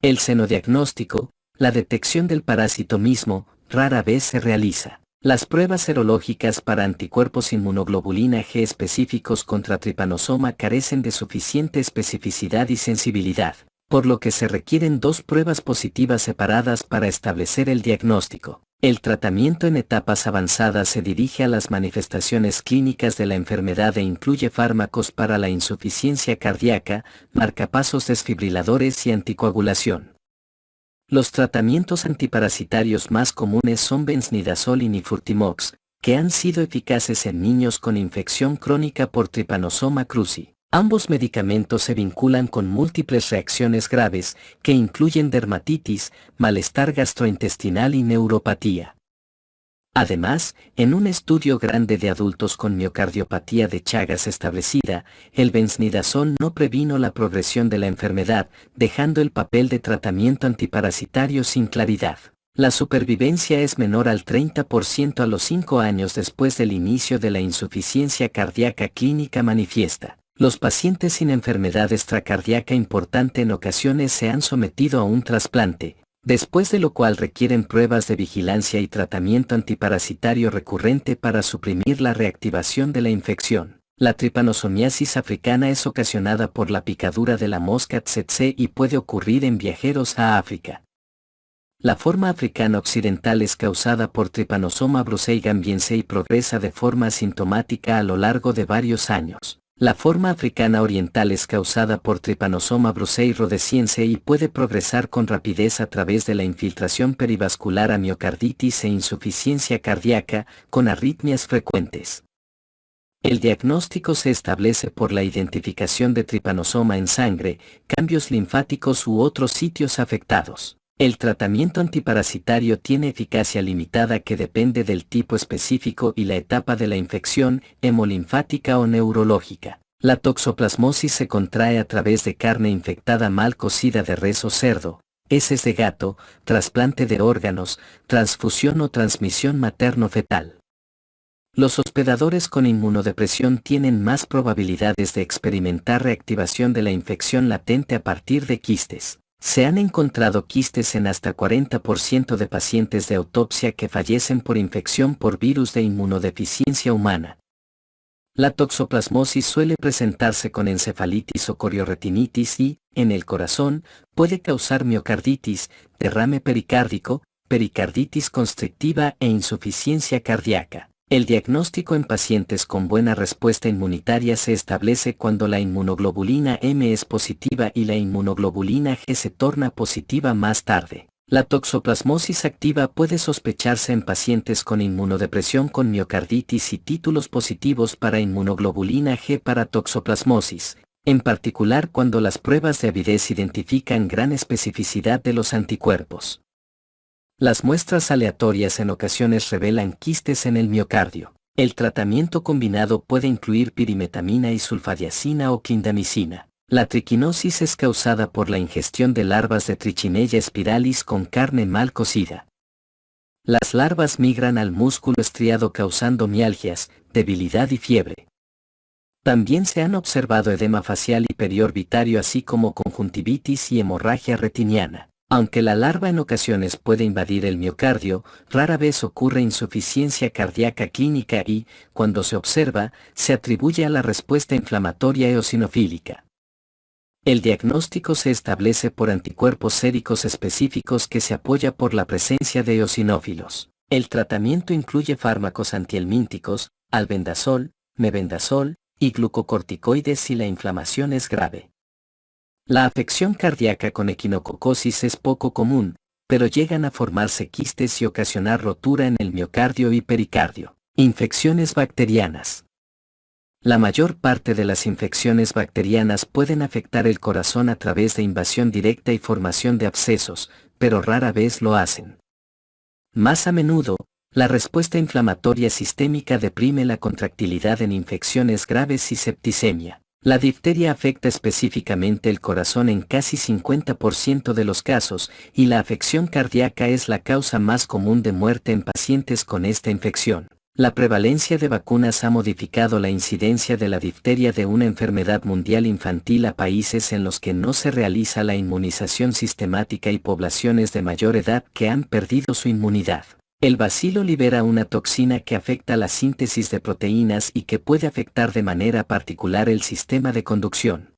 El senodiagnóstico, la detección del parásito mismo, rara vez se realiza. Las pruebas serológicas para anticuerpos inmunoglobulina G específicos contra tripanosoma carecen de suficiente especificidad y sensibilidad, por lo que se requieren dos pruebas positivas separadas para establecer el diagnóstico. El tratamiento en etapas avanzadas se dirige a las manifestaciones clínicas de la enfermedad e incluye fármacos para la insuficiencia cardíaca, marcapasos desfibriladores y anticoagulación. Los tratamientos antiparasitarios más comunes son benznidazol y nifurtimox, que han sido eficaces en niños con infección crónica por Trypanosoma cruzi. Ambos medicamentos se vinculan con múltiples reacciones graves, que incluyen dermatitis, malestar gastrointestinal y neuropatía. Además, en un estudio grande de adultos con miocardiopatía de Chagas establecida, el benznidazol no previno la progresión de la enfermedad, dejando el papel de tratamiento antiparasitario sin claridad. La supervivencia es menor al 30% a los 5 años después del inicio de la insuficiencia cardíaca clínica manifiesta. Los pacientes sin enfermedad extracardíaca importante en ocasiones se han sometido a un trasplante, después de lo cual requieren pruebas de vigilancia y tratamiento antiparasitario recurrente para suprimir la reactivación de la infección. La tripanosomiasis africana es ocasionada por la picadura de la mosca tsetse y puede ocurrir en viajeros a África. La forma africana occidental es causada por Trypanosoma brucei-gambiense y progresa de forma asintomática a lo largo de varios años. La forma africana oriental es causada por Trypanosoma brucei-rhodesiense y puede progresar con rapidez a través de la infiltración perivascular a miocarditis e insuficiencia cardíaca, con arritmias frecuentes. El diagnóstico se establece por la identificación de tripanosoma en sangre, cambios linfáticos u otros sitios afectados. El tratamiento antiparasitario tiene eficacia limitada que depende del tipo específico y la etapa de la infección, hemolinfática o neurológica. La toxoplasmosis se contrae a través de carne infectada mal cocida de res o cerdo, heces de gato, trasplante de órganos, transfusión o transmisión materno-fetal. Los hospedadores con inmunodepresión tienen más probabilidades de experimentar reactivación de la infección latente a partir de quistes. Se han encontrado quistes en hasta 40% de pacientes de autopsia que fallecen por infección por virus de inmunodeficiencia humana. La toxoplasmosis suele presentarse con encefalitis o corioretinitis y, en el corazón, puede causar miocarditis, derrame pericárdico, pericarditis constrictiva e insuficiencia cardíaca. El diagnóstico en pacientes con buena respuesta inmunitaria se establece cuando la inmunoglobulina M es positiva y la inmunoglobulina G se torna positiva más tarde. La toxoplasmosis activa puede sospecharse en pacientes con inmunodepresión con miocarditis y títulos positivos para inmunoglobulina G para toxoplasmosis, en particular cuando las pruebas de avidez identifican gran especificidad de los anticuerpos. Las muestras aleatorias en ocasiones revelan quistes en el miocardio. El tratamiento combinado puede incluir pirimetamina y sulfadiazina o clindamicina. La triquinosis es causada por la ingestión de larvas de Trichinella spiralis con carne mal cocida. Las larvas migran al músculo estriado causando mialgias, debilidad y fiebre. También se han observado edema facial y periorbitario así como conjuntivitis y hemorragia retiniana. Aunque la larva en ocasiones puede invadir el miocardio, rara vez ocurre insuficiencia cardíaca clínica y, cuando se observa, se atribuye a la respuesta inflamatoria eosinofílica. El diagnóstico se establece por anticuerpos séricos específicos que se apoya por la presencia de eosinófilos. El tratamiento incluye fármacos antihelmínticos, albendazol, mebendazol y glucocorticoides si la inflamación es grave. La afección cardíaca con equinococosis es poco común, pero llegan a formarse quistes y ocasionar rotura en el miocardio y pericardio. Infecciones bacterianas. La mayor parte de las infecciones bacterianas pueden afectar el corazón a través de invasión directa y formación de abscesos, pero rara vez lo hacen. Más a menudo, la respuesta inflamatoria sistémica deprime la contractilidad en infecciones graves y septicemia. La difteria afecta específicamente el corazón en casi 50% de los casos, y la afección cardíaca es la causa más común de muerte en pacientes con esta infección. La prevalencia de vacunas ha modificado la incidencia de la difteria de una enfermedad mundial infantil a países en los que no se realiza la inmunización sistemática y poblaciones de mayor edad que han perdido su inmunidad. El bacilo libera una toxina que afecta la síntesis de proteínas y que puede afectar de manera particular el sistema de conducción.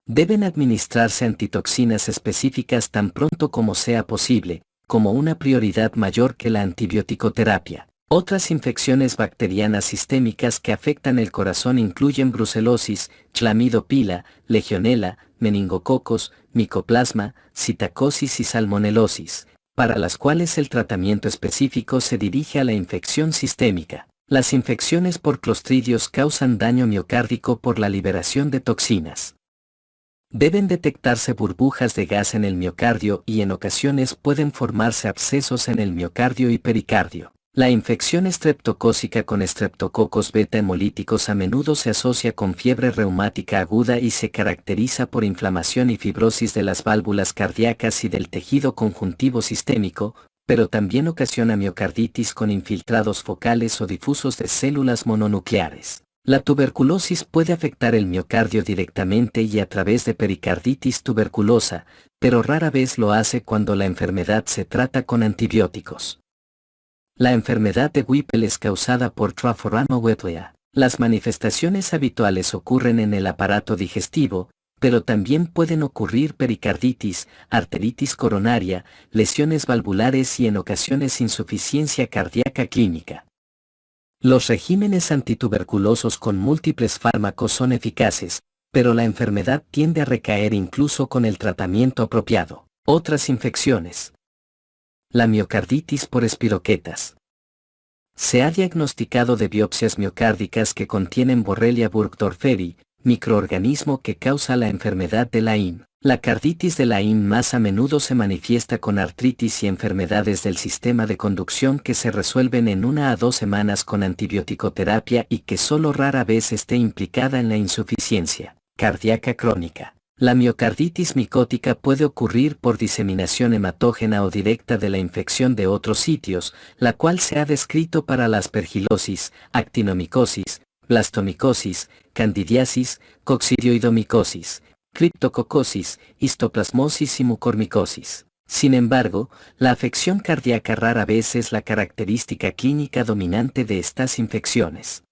Deben administrarse antitoxinas específicas tan pronto como sea posible, como una prioridad mayor que la antibiótico-terapia. Otras infecciones bacterianas sistémicas que afectan el corazón incluyen brucelosis, chlamidopila, legionela, meningococos, micoplasma, citacosis y salmonelosis, para las cuales el tratamiento específico se dirige a la infección sistémica. Las infecciones por clostridios causan daño miocárdico por la liberación de toxinas. Deben detectarse burbujas de gas en el miocardio y en ocasiones pueden formarse abscesos en el miocardio y pericardio. La infección estreptocócica con estreptococos beta hemolíticos a menudo se asocia con fiebre reumática aguda y se caracteriza por inflamación y fibrosis de las válvulas cardíacas y del tejido conjuntivo sistémico, pero también ocasiona miocarditis con infiltrados focales o difusos de células mononucleares. La tuberculosis puede afectar el miocardio directamente y a través de pericarditis tuberculosa, pero rara vez lo hace cuando la enfermedad se trata con antibióticos. La enfermedad de Whipple es causada por Traforama weblea. Las manifestaciones habituales ocurren en el aparato digestivo, pero también pueden ocurrir pericarditis, arteritis coronaria, lesiones valvulares y en ocasiones insuficiencia cardíaca clínica. Los regímenes antituberculosos con múltiples fármacos son eficaces, pero la enfermedad tiende a recaer incluso con el tratamiento apropiado. Otras infecciones. La miocarditis por espiroquetas. Se ha diagnosticado de biopsias miocárdicas que contienen Borrelia burgdorferi, microorganismo que causa la enfermedad de Lyme. La carditis de Lyme más a menudo se manifiesta con artritis y enfermedades del sistema de conducción que se resuelven en 1 a 2 semanas con antibiótico-terapia y que solo rara vez esté implicada en la insuficiencia cardíaca crónica. La miocarditis micótica puede ocurrir por diseminación hematógena o directa de la infección de otros sitios, la cual se ha descrito para la aspergilosis, actinomicosis, blastomicosis, candidiasis, coccidioidomicosis, criptococosis, histoplasmosis y mucormicosis. Sin embargo, la afección cardíaca rara vez es la característica clínica dominante de estas infecciones.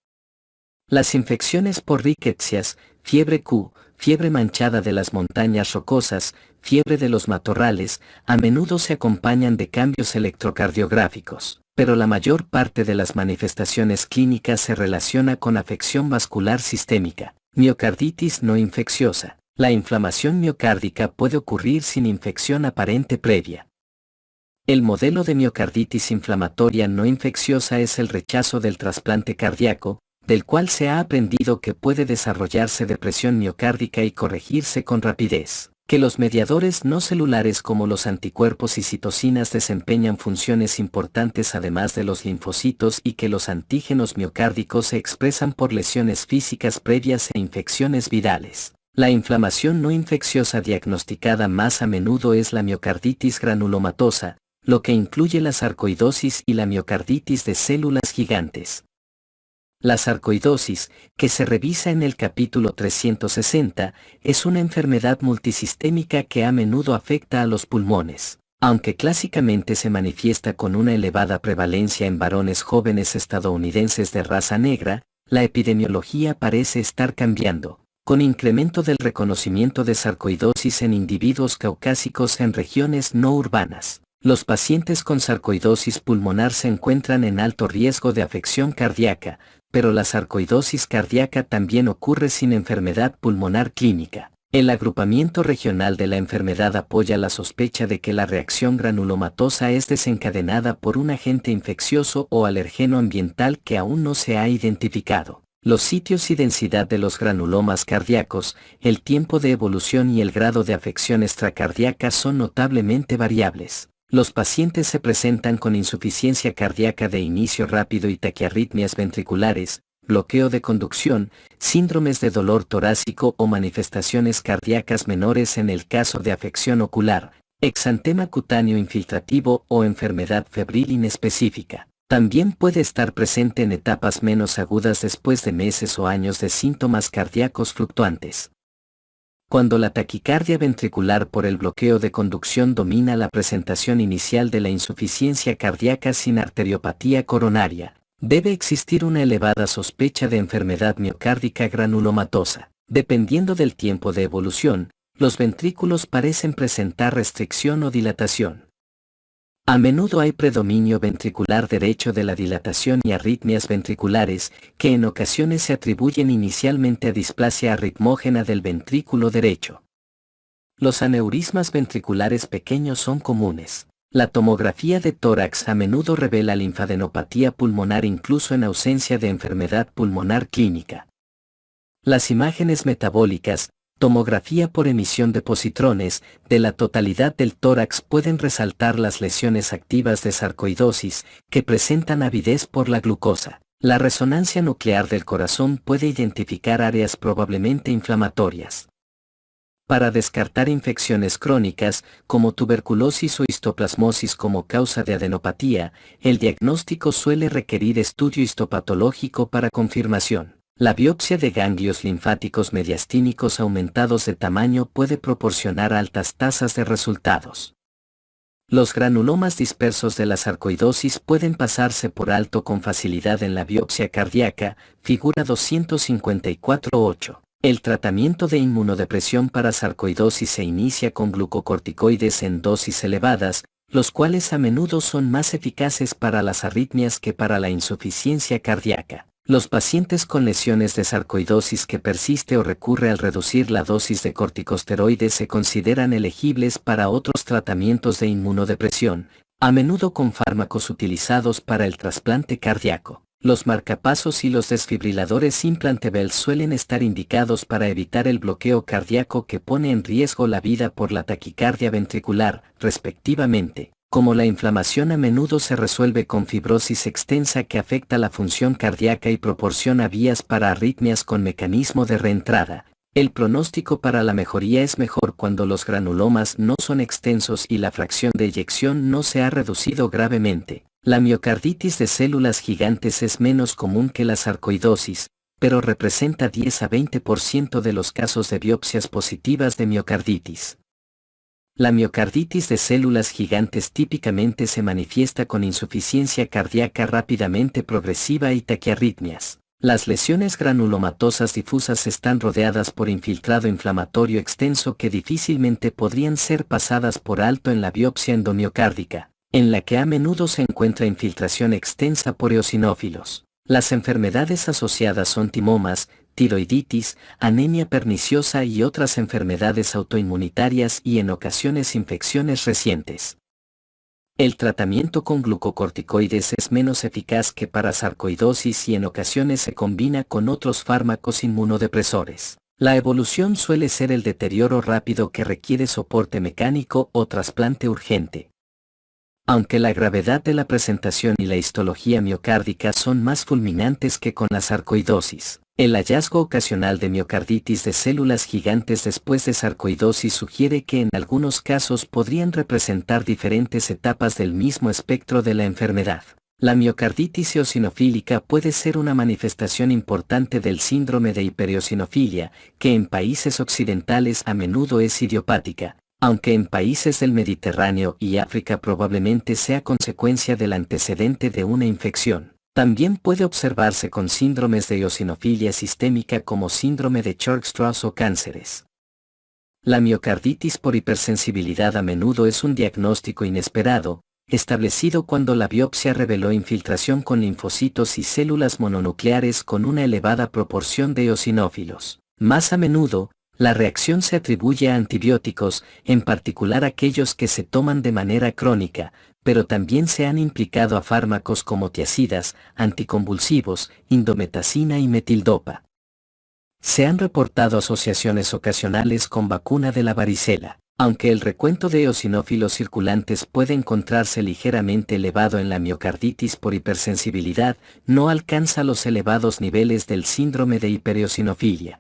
Las infecciones por rickettsias, fiebre Q, fiebre manchada de las montañas rocosas, fiebre de los matorrales, a menudo se acompañan de cambios electrocardiográficos, pero la mayor parte de las manifestaciones clínicas se relaciona con afección vascular sistémica, miocarditis no infecciosa. La inflamación miocárdica puede ocurrir sin infección aparente previa. El modelo de miocarditis inflamatoria no infecciosa es el rechazo del trasplante cardíaco, del cual se ha aprendido que puede desarrollarse depresión miocárdica y corregirse con rapidez, que los mediadores no celulares como los anticuerpos y citocinas desempeñan funciones importantes además de los linfocitos y que los antígenos miocárdicos se expresan por lesiones físicas previas e infecciones virales. La inflamación no infecciosa diagnosticada más a menudo es la miocarditis granulomatosa, lo que incluye la sarcoidosis y la miocarditis de células gigantes. La sarcoidosis, que se revisa en el capítulo 360, es una enfermedad multisistémica que a menudo afecta a los pulmones. Aunque clásicamente se manifiesta con una elevada prevalencia en varones jóvenes estadounidenses de raza negra, la epidemiología parece estar cambiando, con incremento del reconocimiento de sarcoidosis en individuos caucásicos en regiones no urbanas. Los pacientes con sarcoidosis pulmonar se encuentran en alto riesgo de afección cardíaca, pero la sarcoidosis cardíaca también ocurre sin enfermedad pulmonar clínica. El agrupamiento regional de la enfermedad apoya la sospecha de que la reacción granulomatosa es desencadenada por un agente infeccioso o alergeno ambiental que aún no se ha identificado. Los sitios y densidad de los granulomas cardíacos, el tiempo de evolución y el grado de afección extracardíaca son notablemente variables. Los pacientes se presentan con insuficiencia cardíaca de inicio rápido y taquiarritmias ventriculares, bloqueo de conducción, síndromes de dolor torácico o manifestaciones cardíacas menores en el caso de afección ocular, exantema cutáneo infiltrativo o enfermedad febril inespecífica. También puede estar presente en etapas menos agudas después de meses o años de síntomas cardíacos fluctuantes. Cuando la taquicardia ventricular por el bloqueo de conducción domina la presentación inicial de la insuficiencia cardíaca sin arteriopatía coronaria, debe existir una elevada sospecha de enfermedad miocárdica granulomatosa. Dependiendo del tiempo de evolución, los ventrículos parecen presentar restricción o dilatación. A menudo hay predominio ventricular derecho de la dilatación y arritmias ventriculares, que en ocasiones se atribuyen inicialmente a displasia arritmógena del ventrículo derecho. Los aneurismas ventriculares pequeños son comunes. La tomografía de tórax a menudo revela linfadenopatía pulmonar incluso en ausencia de enfermedad pulmonar clínica. Las imágenes metabólicas, tomografía por emisión de positrones, de la totalidad del tórax pueden resaltar las lesiones activas de sarcoidosis, que presentan avidez por la glucosa. La resonancia nuclear del corazón puede identificar áreas probablemente inflamatorias. Para descartar infecciones crónicas, como tuberculosis o histoplasmosis como causa de adenopatía, el diagnóstico suele requerir estudio histopatológico para confirmación. La biopsia de ganglios linfáticos mediastínicos aumentados de tamaño puede proporcionar altas tasas de resultados. Los granulomas dispersos de la sarcoidosis pueden pasarse por alto con facilidad en la biopsia cardíaca, figura 254.8. El tratamiento de inmunodepresión para sarcoidosis se inicia con glucocorticoides en dosis elevadas, los cuales a menudo son más eficaces para las arritmias que para la insuficiencia cardíaca. Los pacientes con lesiones de sarcoidosis que persiste o recurre al reducir la dosis de corticosteroides se consideran elegibles para otros tratamientos de inmunodepresión, a menudo con fármacos utilizados para el trasplante cardíaco. Los marcapasos y los desfibriladores implantable suelen estar indicados para evitar el bloqueo cardíaco que pone en riesgo la vida por la taquicardia ventricular, respectivamente. Como la inflamación a menudo se resuelve con fibrosis extensa que afecta la función cardíaca y proporciona vías para arritmias con mecanismo de reentrada, el pronóstico para la mejoría es mejor cuando los granulomas no son extensos y la fracción de eyección no se ha reducido gravemente. La miocarditis de células gigantes es menos común que la sarcoidosis, pero representa 10 a 20% de los casos de biopsias positivas de miocarditis. La miocarditis de células gigantes típicamente se manifiesta con insuficiencia cardíaca rápidamente progresiva y taquiarritmias. Las lesiones granulomatosas difusas están rodeadas por infiltrado inflamatorio extenso que difícilmente podrían ser pasadas por alto en la biopsia endomiocárdica, en la que a menudo se encuentra infiltración extensa por eosinófilos. Las enfermedades asociadas son timomas, tiroiditis, anemia perniciosa y otras enfermedades autoinmunitarias y en ocasiones infecciones recientes. El tratamiento con glucocorticoides es menos eficaz que para sarcoidosis y en ocasiones se combina con otros fármacos inmunodepresores. La evolución suele ser el deterioro rápido que requiere soporte mecánico o trasplante urgente. Aunque la gravedad de la presentación y la histología miocárdica son más fulminantes que con la sarcoidosis, el hallazgo ocasional de miocarditis de células gigantes después de sarcoidosis sugiere que en algunos casos podrían representar diferentes etapas del mismo espectro de la enfermedad. La miocarditis eosinofílica puede ser una manifestación importante del síndrome de hipereosinofilia, que en países occidentales a menudo es idiopática, aunque en países del Mediterráneo y África probablemente sea consecuencia del antecedente de una infección. También puede observarse con síndromes de eosinofilia sistémica como síndrome de Churg-Strauss o cánceres. La miocarditis por hipersensibilidad a menudo es un diagnóstico inesperado, establecido cuando la biopsia reveló infiltración con linfocitos y células mononucleares con una elevada proporción de eosinófilos. Más a menudo, La reacción se atribuye a antibióticos, en particular aquellos que se toman de manera crónica, pero también se han implicado a fármacos como tiazidas, anticonvulsivos, indometacina y metildopa. Se han reportado asociaciones ocasionales con vacuna de la varicela. Aunque el recuento de eosinófilos circulantes puede encontrarse ligeramente elevado en la miocarditis por hipersensibilidad, no alcanza los elevados niveles del síndrome de hipereosinofilia.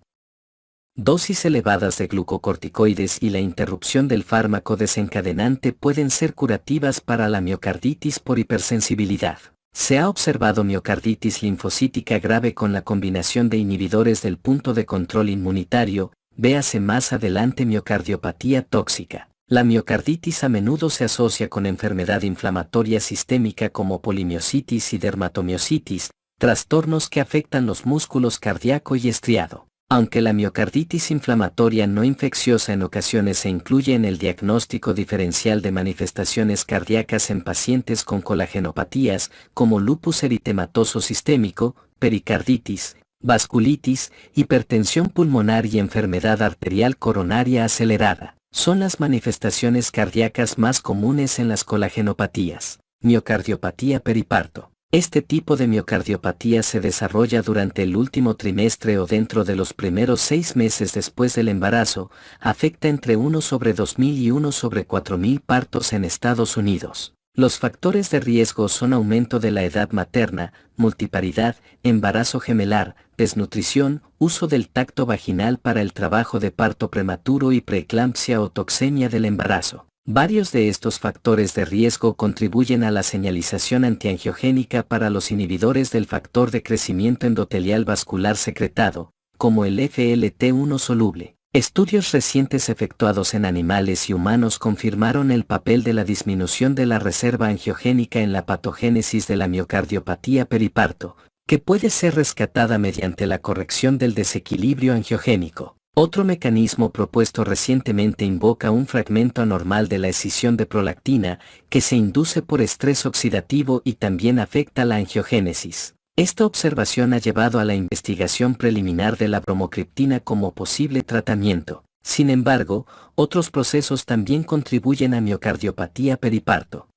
Dosis elevadas de glucocorticoides y la interrupción del fármaco desencadenante pueden ser curativas para la miocarditis por hipersensibilidad. Se ha observado miocarditis linfocítica grave con la combinación de inhibidores del punto de control inmunitario, véase más adelante miocardiopatía tóxica. La miocarditis a menudo se asocia con enfermedad inflamatoria sistémica como polimiositis y dermatomiositis, trastornos que afectan los músculos cardíaco y estriado. Aunque la miocarditis inflamatoria no infecciosa en ocasiones se incluye en el diagnóstico diferencial de manifestaciones cardíacas en pacientes con colagenopatías, como lupus eritematoso sistémico, pericarditis, vasculitis, hipertensión pulmonar y enfermedad arterial coronaria acelerada, son las manifestaciones cardíacas más comunes en las colagenopatías. Miocardiopatía periparto. Este tipo de miocardiopatía se desarrolla durante el último trimestre o dentro de los primeros 6 meses después del embarazo, afecta entre 1 sobre 2.000 y 1 sobre 4.000 partos en Estados Unidos. Los factores de riesgo son aumento de la edad materna, multiparidad, embarazo gemelar, desnutrición, uso del tacto vaginal para el trabajo de parto prematuro y preeclampsia o toxemia del embarazo. Varios de estos factores de riesgo contribuyen a la señalización antiangiogénica para los inhibidores del factor de crecimiento endotelial vascular secretado, como el FLT1 soluble. Estudios recientes efectuados en animales y humanos confirmaron el papel de la disminución de la reserva angiogénica en la patogénesis de la miocardiopatía periparto, que puede ser rescatada mediante la corrección del desequilibrio angiogénico. Otro mecanismo propuesto recientemente invoca un fragmento anormal de la escisión de prolactina, que se induce por estrés oxidativo y también afecta la angiogénesis. Esta observación ha llevado a la investigación preliminar de la bromocriptina como posible tratamiento. Sin embargo, otros procesos también contribuyen a miocardiopatía periparto.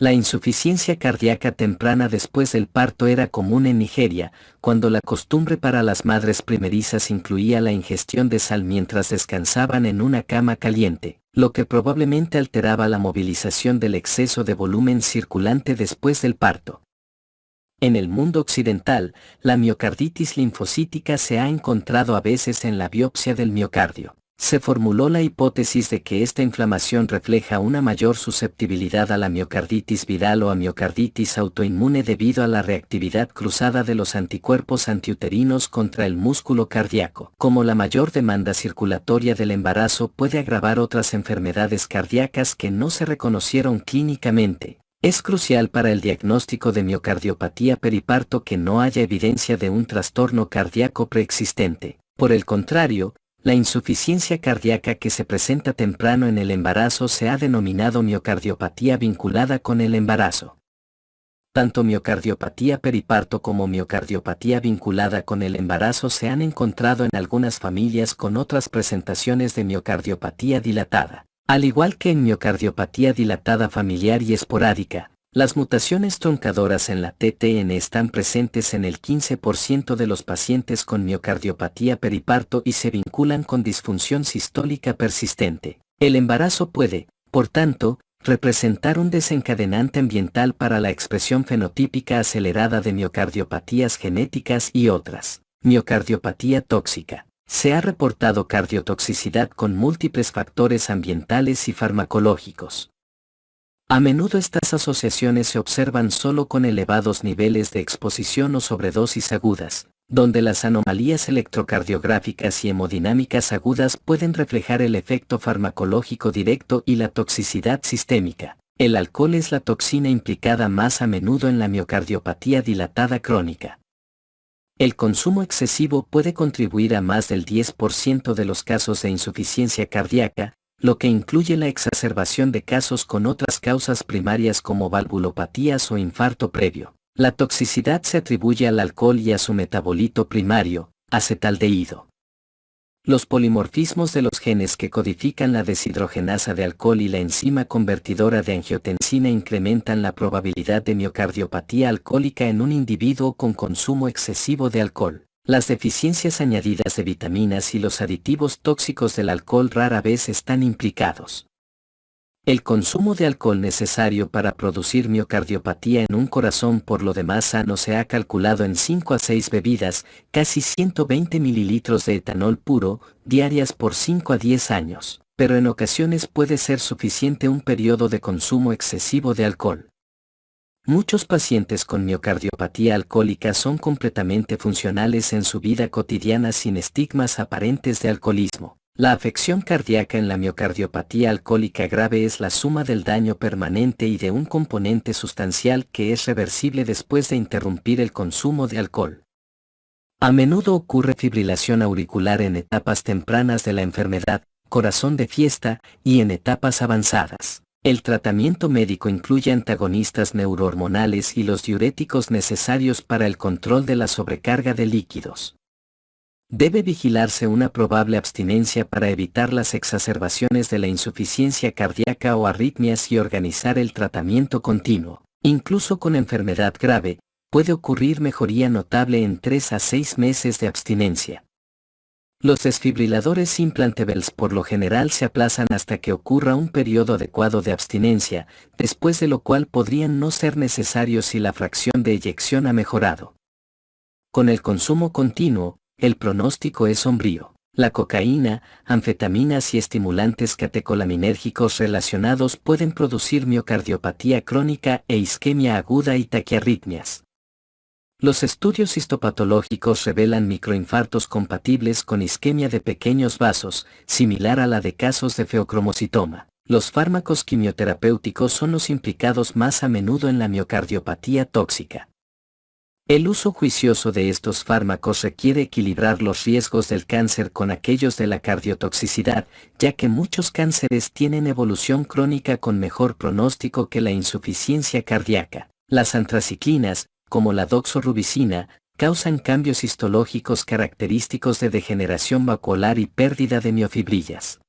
La insuficiencia cardíaca temprana después del parto era común en Nigeria, cuando la costumbre para las madres primerizas incluía la ingestión de sal mientras descansaban en una cama caliente, lo que probablemente alteraba la movilización del exceso de volumen circulante después del parto. En el mundo occidental, la miocarditis linfocítica se ha encontrado a veces en la biopsia del miocardio. Se formuló la hipótesis de que esta inflamación refleja una mayor susceptibilidad a la miocarditis viral o a miocarditis autoinmune debido a la reactividad cruzada de los anticuerpos antiuterinos contra el músculo cardíaco. Como la mayor demanda circulatoria del embarazo puede agravar otras enfermedades cardíacas que no se reconocieron clínicamente, es crucial para el diagnóstico de miocardiopatía periparto que no haya evidencia de un trastorno cardíaco preexistente. Por el contrario, la insuficiencia cardíaca que se presenta temprano en el embarazo se ha denominado miocardiopatía vinculada con el embarazo. Tanto miocardiopatía periparto como miocardiopatía vinculada con el embarazo se han encontrado en algunas familias con otras presentaciones de miocardiopatía dilatada. Al igual que en miocardiopatía dilatada familiar y esporádica, las mutaciones truncadoras en la TTN están presentes en el 15% de los pacientes con miocardiopatía periparto y se vinculan con disfunción sistólica persistente. El embarazo puede, por tanto, representar un desencadenante ambiental para la expresión fenotípica acelerada de miocardiopatías genéticas y otras. Miocardiopatía tóxica. Se ha reportado cardiotoxicidad con múltiples factores ambientales y farmacológicos. A menudo estas asociaciones se observan solo con elevados niveles de exposición o sobredosis agudas, donde las anomalías electrocardiográficas y hemodinámicas agudas pueden reflejar el efecto farmacológico directo y la toxicidad sistémica. El alcohol es la toxina implicada más a menudo en la miocardiopatía dilatada crónica. El consumo excesivo puede contribuir a más del 10% de los casos de insuficiencia cardíaca, lo que incluye la exacerbación de casos con otras causas primarias como valvulopatías o infarto previo. La toxicidad se atribuye al alcohol y a su metabolito primario, acetaldehído. Los polimorfismos de los genes que codifican la deshidrogenasa de alcohol y la enzima convertidora de angiotensina incrementan la probabilidad de miocardiopatía alcohólica en un individuo con consumo excesivo de alcohol. Las deficiencias añadidas de vitaminas y los aditivos tóxicos del alcohol rara vez están implicados. El consumo de alcohol necesario para producir miocardiopatía en un corazón por lo demás sano se ha calculado en 5 a 6 bebidas, casi 120 mililitros de etanol puro, diarias por 5 a 10 años, pero en ocasiones puede ser suficiente un periodo de consumo excesivo de alcohol. Muchos pacientes con miocardiopatía alcohólica son completamente funcionales en su vida cotidiana sin estigmas aparentes de alcoholismo. La afección cardíaca en la miocardiopatía alcohólica grave es la suma del daño permanente y de un componente sustancial que es reversible después de interrumpir el consumo de alcohol. A menudo ocurre fibrilación auricular en etapas tempranas de la enfermedad, corazón de fiesta, y en etapas avanzadas. El tratamiento médico incluye antagonistas neurohormonales y los diuréticos necesarios para el control de la sobrecarga de líquidos. Debe vigilarse una probable abstinencia para evitar las exacerbaciones de la insuficiencia cardíaca o arritmias y organizar el tratamiento continuo. Incluso con enfermedad grave, puede ocurrir mejoría notable en 3 a 6 meses de abstinencia. Los desfibriladores implantables por lo general se aplazan hasta que ocurra un periodo adecuado de abstinencia, después de lo cual podrían no ser necesarios si la fracción de eyección ha mejorado. Con el consumo continuo, el pronóstico es sombrío. La cocaína, anfetaminas y estimulantes catecolaminérgicos relacionados pueden producir miocardiopatía crónica e isquemia aguda y taquiarritmias. Los estudios histopatológicos revelan microinfartos compatibles con isquemia de pequeños vasos, similar a la de casos de feocromocitoma. Los fármacos quimioterapéuticos son los implicados más a menudo en la miocardiopatía tóxica. El uso juicioso de estos fármacos requiere equilibrar los riesgos del cáncer con aquellos de la cardiotoxicidad, ya que muchos cánceres tienen evolución crónica con mejor pronóstico que la insuficiencia cardíaca. Las antraciclinas, como la doxorubicina, causan cambios histológicos característicos de degeneración vacuolar y pérdida de miofibrillas.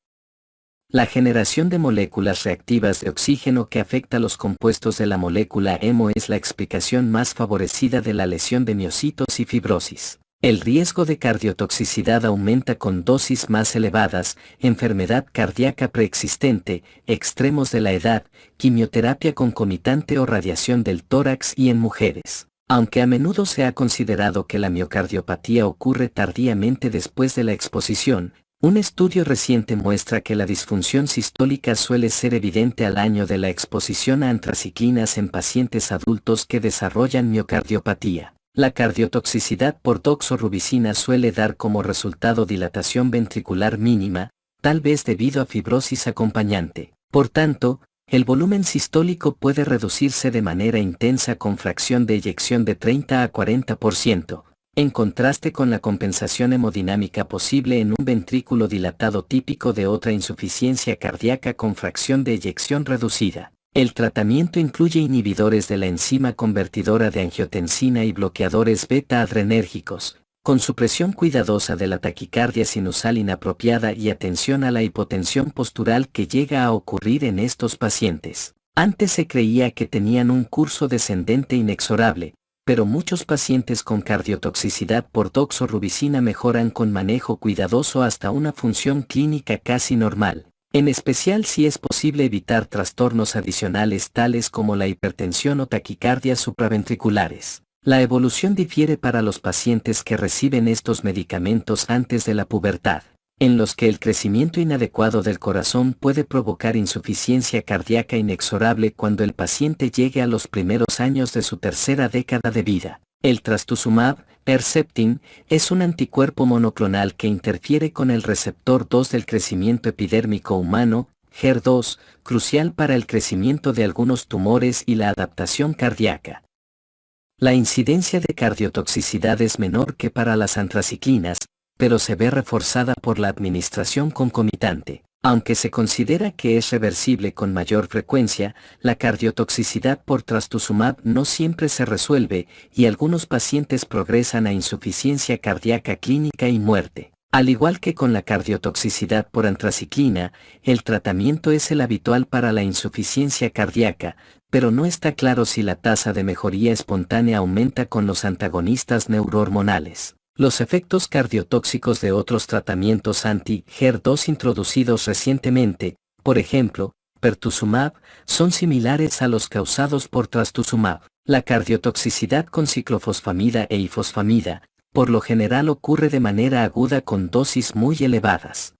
La generación de moléculas reactivas de oxígeno que afecta los compuestos de la molécula hemo es la explicación más favorecida de la lesión de miocitos y fibrosis. El riesgo de cardiotoxicidad aumenta con dosis más elevadas, enfermedad cardíaca preexistente, extremos de la edad, quimioterapia concomitante o radiación del tórax y en mujeres. Aunque a menudo se ha considerado que la miocardiopatía ocurre tardíamente después de la exposición, un estudio reciente muestra que la disfunción sistólica suele ser evidente al año de la exposición a antraciclinas en pacientes adultos que desarrollan miocardiopatía. La cardiotoxicidad por doxorubicina suele dar como resultado dilatación ventricular mínima, tal vez debido a fibrosis acompañante. Por tanto, el volumen sistólico puede reducirse de manera intensa con fracción de eyección de 30 a 40%. En contraste con la compensación hemodinámica posible en un ventrículo dilatado típico de otra insuficiencia cardíaca con fracción de eyección reducida. El tratamiento incluye inhibidores de la enzima convertidora de angiotensina y bloqueadores beta-adrenérgicos, con supresión cuidadosa de la taquicardia sinusal inapropiada y atención a la hipotensión postural que llega a ocurrir en estos pacientes. Antes se creía que tenían un curso descendente inexorable, pero muchos pacientes con cardiotoxicidad por doxorubicina mejoran con manejo cuidadoso hasta una función clínica casi normal, en especial si es posible evitar trastornos adicionales tales como la hipertensión o taquicardias supraventriculares. La evolución difiere para los pacientes que reciben estos medicamentos antes de la pubertad, en los que el crecimiento inadecuado del corazón puede provocar insuficiencia cardíaca inexorable cuando el paciente llegue a los primeros años de su tercera década de vida. El trastuzumab, Herceptin, es un anticuerpo monoclonal que interfiere con el receptor 2 del crecimiento epidérmico humano, HER2, crucial para el crecimiento de algunos tumores y la adaptación cardíaca. La incidencia de cardiotoxicidad es menor que para las antraciclinas, pero se ve reforzada por la administración concomitante. Aunque se considera que es reversible con mayor frecuencia, la cardiotoxicidad por trastuzumab no siempre se resuelve y algunos pacientes progresan a insuficiencia cardíaca clínica y muerte. Al igual que con la cardiotoxicidad por antraciclina, el tratamiento es el habitual para la insuficiencia cardíaca, pero no está claro si la tasa de mejoría espontánea aumenta con los antagonistas neurohormonales. Los efectos cardiotóxicos de otros tratamientos anti-HER2 introducidos recientemente, por ejemplo, pertuzumab, son similares a los causados por trastuzumab. La cardiotoxicidad con ciclofosfamida e ifosfamida, por lo general ocurre de manera aguda con dosis muy elevadas.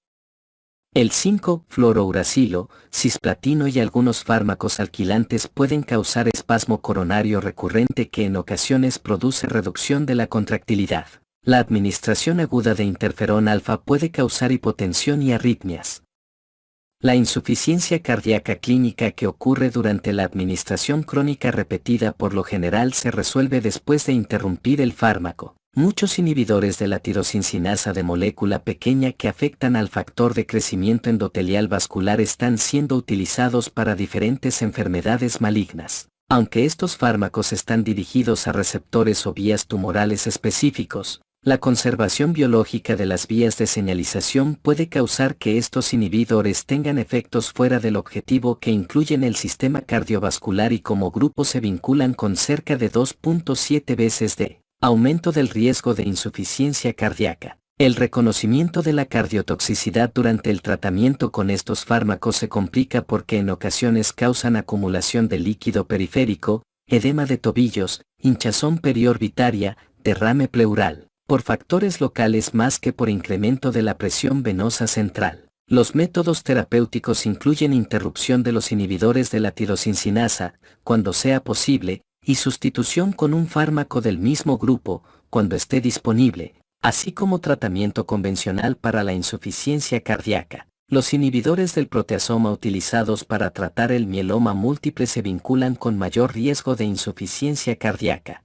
El 5-fluorouracilo, cisplatino y algunos fármacos alquilantes pueden causar espasmo coronario recurrente que en ocasiones produce reducción de la contractilidad. La administración aguda de interferón alfa puede causar hipotensión y arritmias. La insuficiencia cardíaca clínica que ocurre durante la administración crónica repetida por lo general se resuelve después de interrumpir el fármaco. Muchos inhibidores de la tirosincinasa de molécula pequeña que afectan al factor de crecimiento endotelial vascular están siendo utilizados para diferentes enfermedades malignas. Aunque estos fármacos están dirigidos a receptores o vías tumorales específicos, la conservación biológica de las vías de señalización puede causar que estos inhibidores tengan efectos fuera del objetivo que incluyen el sistema cardiovascular y como grupo se vinculan con cerca de 2.7 veces de aumento del riesgo de insuficiencia cardíaca. El reconocimiento de la cardiotoxicidad durante el tratamiento con estos fármacos se complica porque en ocasiones causan acumulación de líquido periférico, edema de tobillos, hinchazón periorbitaria, derrame pleural, por factores locales más que por incremento de la presión venosa central. Los métodos terapéuticos incluyen interrupción de los inhibidores de la tirosincinasa, cuando sea posible, y sustitución con un fármaco del mismo grupo, cuando esté disponible, así como tratamiento convencional para la insuficiencia cardíaca. Los inhibidores del proteasoma utilizados para tratar el mieloma múltiple se vinculan con mayor riesgo de insuficiencia cardíaca.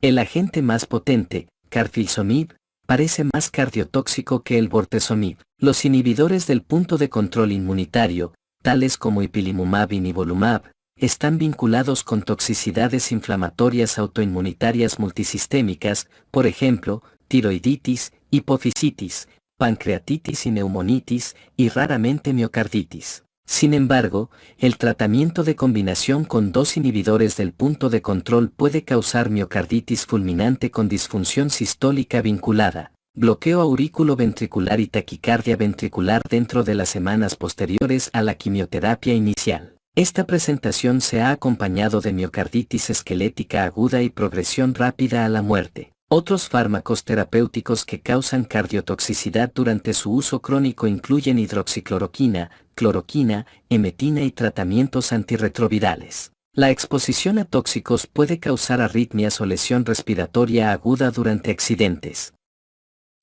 El agente más potente, carfilzomib, parece más cardiotóxico que el bortezomib. Los inhibidores del punto de control inmunitario, tales como ipilimumab y nivolumab, están vinculados con toxicidades inflamatorias autoinmunitarias multisistémicas, por ejemplo, tiroiditis, hipofisitis, pancreatitis y neumonitis, y raramente miocarditis. Sin embargo, el tratamiento de combinación con dos inhibidores del punto de control puede causar miocarditis fulminante con disfunción sistólica vinculada, bloqueo auriculoventricular y taquicardia ventricular dentro de las semanas posteriores a la quimioterapia inicial. Esta presentación se ha acompañado de miocarditis esquelética aguda y progresión rápida a la muerte. Otros fármacos terapéuticos que causan cardiotoxicidad durante su uso crónico incluyen hidroxicloroquina, cloroquina, emetina y tratamientos antirretrovirales. La exposición a tóxicos puede causar arritmias o lesión respiratoria aguda durante accidentes.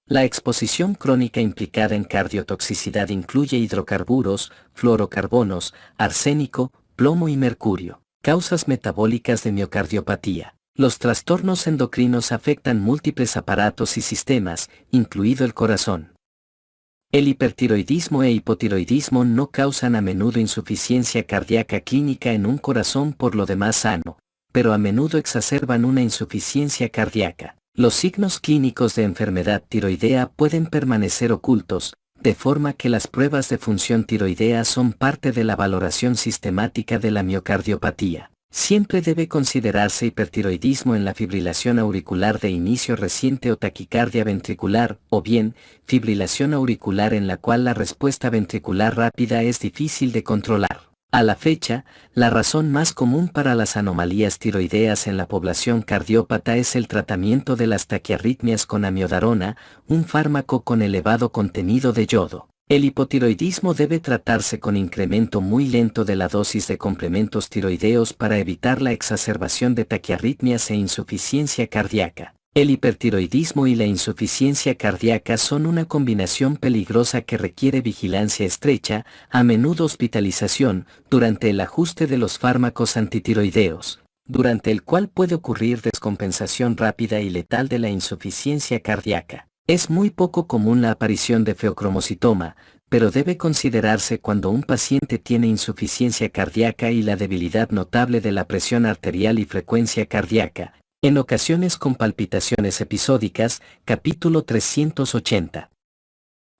La exposición crónica implicada en cardiotoxicidad incluye hidrocarburos, fluorocarbonos, arsénico, plomo y mercurio. Causas metabólicas de miocardiopatía. Los trastornos endocrinos afectan múltiples aparatos y sistemas, incluido el corazón. El hipertiroidismo e hipotiroidismo no causan a menudo insuficiencia cardíaca clínica en un corazón por lo demás sano, pero a menudo exacerban una insuficiencia cardíaca. Los signos clínicos de enfermedad tiroidea pueden permanecer ocultos, de forma que las pruebas de función tiroidea son parte de la valoración sistemática de la miocardiopatía. Siempre debe considerarse hipertiroidismo en la fibrilación auricular de inicio reciente o taquicardia ventricular, o bien, fibrilación auricular en la cual la respuesta ventricular rápida es difícil de controlar. A la fecha, la razón más común para las anomalías tiroideas en la población cardiópata es el tratamiento de las taquiarritmias con amiodarona, un fármaco con elevado contenido de yodo. El hipotiroidismo debe tratarse con incremento muy lento de la dosis de complementos tiroideos para evitar la exacerbación de taquiarritmias e insuficiencia cardíaca. El hipertiroidismo y la insuficiencia cardíaca son una combinación peligrosa que requiere vigilancia estrecha, a menudo hospitalización, durante el ajuste de los fármacos antitiroideos, durante el cual puede ocurrir descompensación rápida y letal de la insuficiencia cardíaca. Es muy poco común la aparición de feocromocitoma, pero debe considerarse cuando un paciente tiene insuficiencia cardíaca y la debilidad notable de la presión arterial y frecuencia cardíaca, en ocasiones con palpitaciones episódicas, capítulo 380.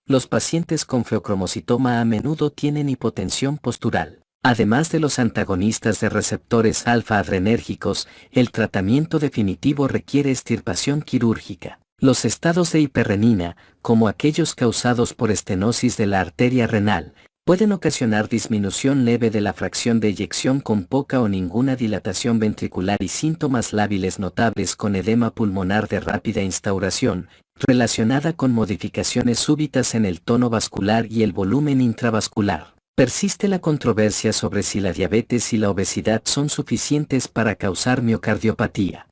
Los pacientes con feocromocitoma a menudo tienen hipotensión postural. Además de los antagonistas de receptores alfa-adrenérgicos, el tratamiento definitivo requiere extirpación quirúrgica. Los estados de hiperrenina, como aquellos causados por estenosis de la arteria renal, pueden ocasionar disminución leve de la fracción de eyección con poca o ninguna dilatación ventricular y síntomas lábiles notables con edema pulmonar de rápida instauración, relacionada con modificaciones súbitas en el tono vascular y el volumen intravascular. Persiste la controversia sobre si la diabetes y la obesidad son suficientes para causar miocardiopatía.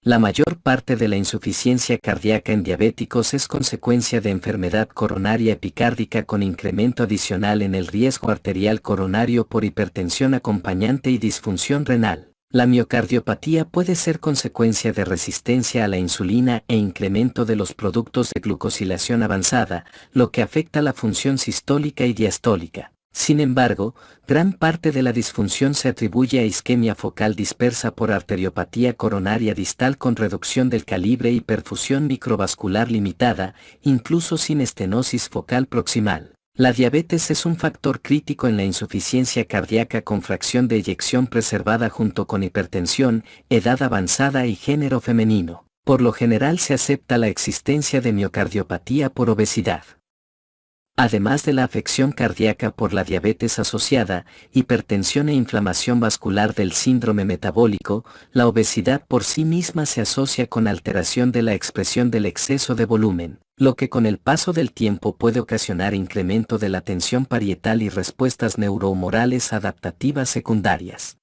La mayor parte de la insuficiencia cardíaca en diabéticos es consecuencia de enfermedad coronaria epicárdica con incremento adicional en el riesgo arterial coronario por hipertensión acompañante y disfunción renal. La miocardiopatía puede ser consecuencia de resistencia a la insulina e incremento de los productos de glucosilación avanzada, lo que afecta la función sistólica y diastólica. Sin embargo, gran parte de la disfunción se atribuye a isquemia focal dispersa por arteriopatía coronaria distal con reducción del calibre y perfusión microvascular limitada, incluso sin estenosis focal proximal. La diabetes es un factor crítico en la insuficiencia cardíaca con fracción de eyección preservada junto con hipertensión, edad avanzada y género femenino. Por lo general se acepta la existencia de miocardiopatía por obesidad. Además de la afección cardíaca por la diabetes asociada, hipertensión e inflamación vascular del síndrome metabólico, la obesidad por sí misma se asocia con alteración de la expresión del exceso de volumen, lo que con el paso del tiempo puede ocasionar incremento de la tensión parietal y respuestas neurohumorales adaptativas secundarias.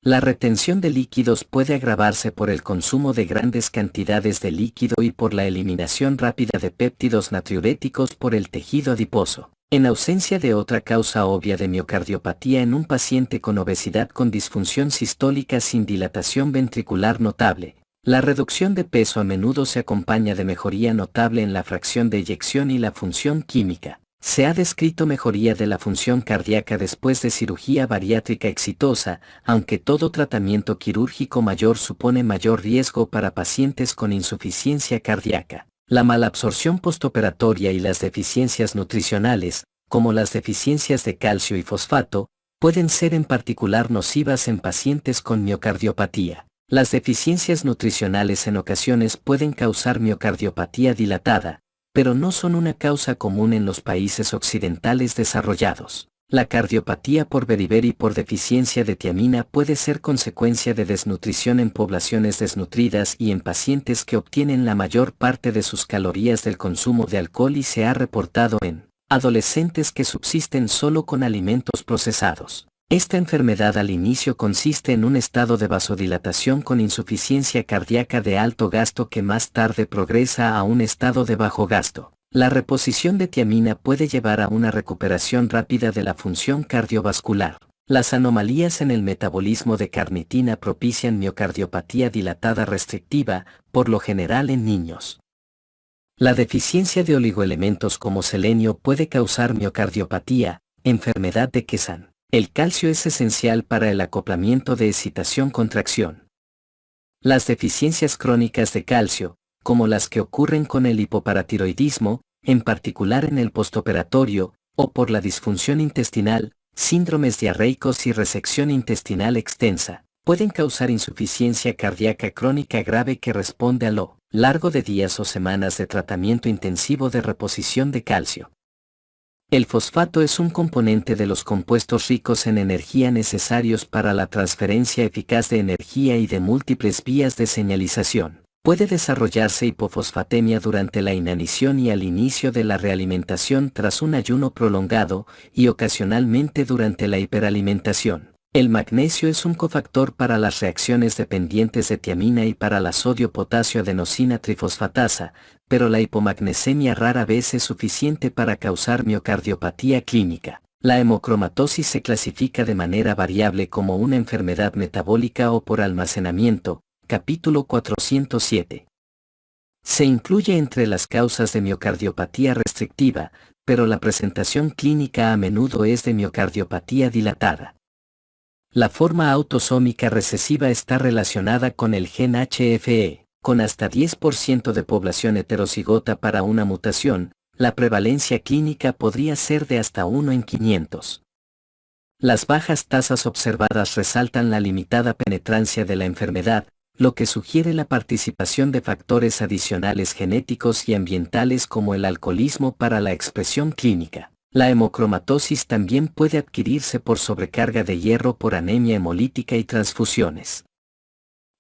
La retención de líquidos puede agravarse por el consumo de grandes cantidades de líquido y por la eliminación rápida de péptidos natriuréticos por el tejido adiposo. En ausencia de otra causa obvia de miocardiopatía en un paciente con obesidad con disfunción sistólica sin dilatación ventricular notable, la reducción de peso a menudo se acompaña de mejoría notable en la fracción de eyección y la función química. Se ha descrito mejoría de la función cardíaca después de cirugía bariátrica exitosa, aunque todo tratamiento quirúrgico mayor supone mayor riesgo para pacientes con insuficiencia cardíaca. La malabsorción postoperatoria y las deficiencias nutricionales, como las deficiencias de calcio y fosfato, pueden ser en particular nocivas en pacientes con miocardiopatía. Las deficiencias nutricionales en ocasiones pueden causar miocardiopatía dilatada, pero no son una causa común en los países occidentales desarrollados. La cardiopatía por beriberi por deficiencia de tiamina puede ser consecuencia de desnutrición en poblaciones desnutridas y en pacientes que obtienen la mayor parte de sus calorías del consumo de alcohol y se ha reportado en adolescentes que subsisten solo con alimentos procesados. Esta enfermedad al inicio consiste en un estado de vasodilatación con insuficiencia cardíaca de alto gasto que más tarde progresa a un estado de bajo gasto. La reposición de tiamina puede llevar a una recuperación rápida de la función cardiovascular. Las anomalías en el metabolismo de carnitina propician miocardiopatía dilatada restrictiva, por lo general en niños. La deficiencia de oligoelementos como selenio puede causar miocardiopatía, enfermedad de Keshan. El calcio es esencial para el acoplamiento de excitación-contracción. Las deficiencias crónicas de calcio, como las que ocurren con el hipoparatiroidismo, en particular en el postoperatorio, o por la disfunción intestinal, síndromes diarreicos y resección intestinal extensa, pueden causar insuficiencia cardíaca crónica grave que responde a lo largo de días o semanas de tratamiento intensivo de reposición de calcio. El fosfato es un componente de los compuestos ricos en energía necesarios para la transferencia eficaz de energía y de múltiples vías de señalización. Puede desarrollarse hipofosfatemia durante la inanición y al inicio de la realimentación tras un ayuno prolongado, y ocasionalmente durante la hiperalimentación. El magnesio es un cofactor para las reacciones dependientes de tiamina y para la sodio-potasio-adenosina trifosfatasa, pero la hipomagnesemia rara vez es suficiente para causar miocardiopatía clínica. La hemocromatosis se clasifica de manera variable como una enfermedad metabólica o por almacenamiento, capítulo 407. Se incluye entre las causas de miocardiopatía restrictiva, pero la presentación clínica a menudo es de miocardiopatía dilatada. La forma autosómica recesiva está relacionada con el gen HFE, con hasta 10% de población heterocigota para una mutación, la prevalencia clínica podría ser de hasta 1 en 500. Las bajas tasas observadas resaltan la limitada penetrancia de la enfermedad, lo que sugiere la participación de factores adicionales genéticos y ambientales como el alcoholismo para la expresión clínica. La hemocromatosis también puede adquirirse por sobrecarga de hierro por anemia hemolítica y transfusiones.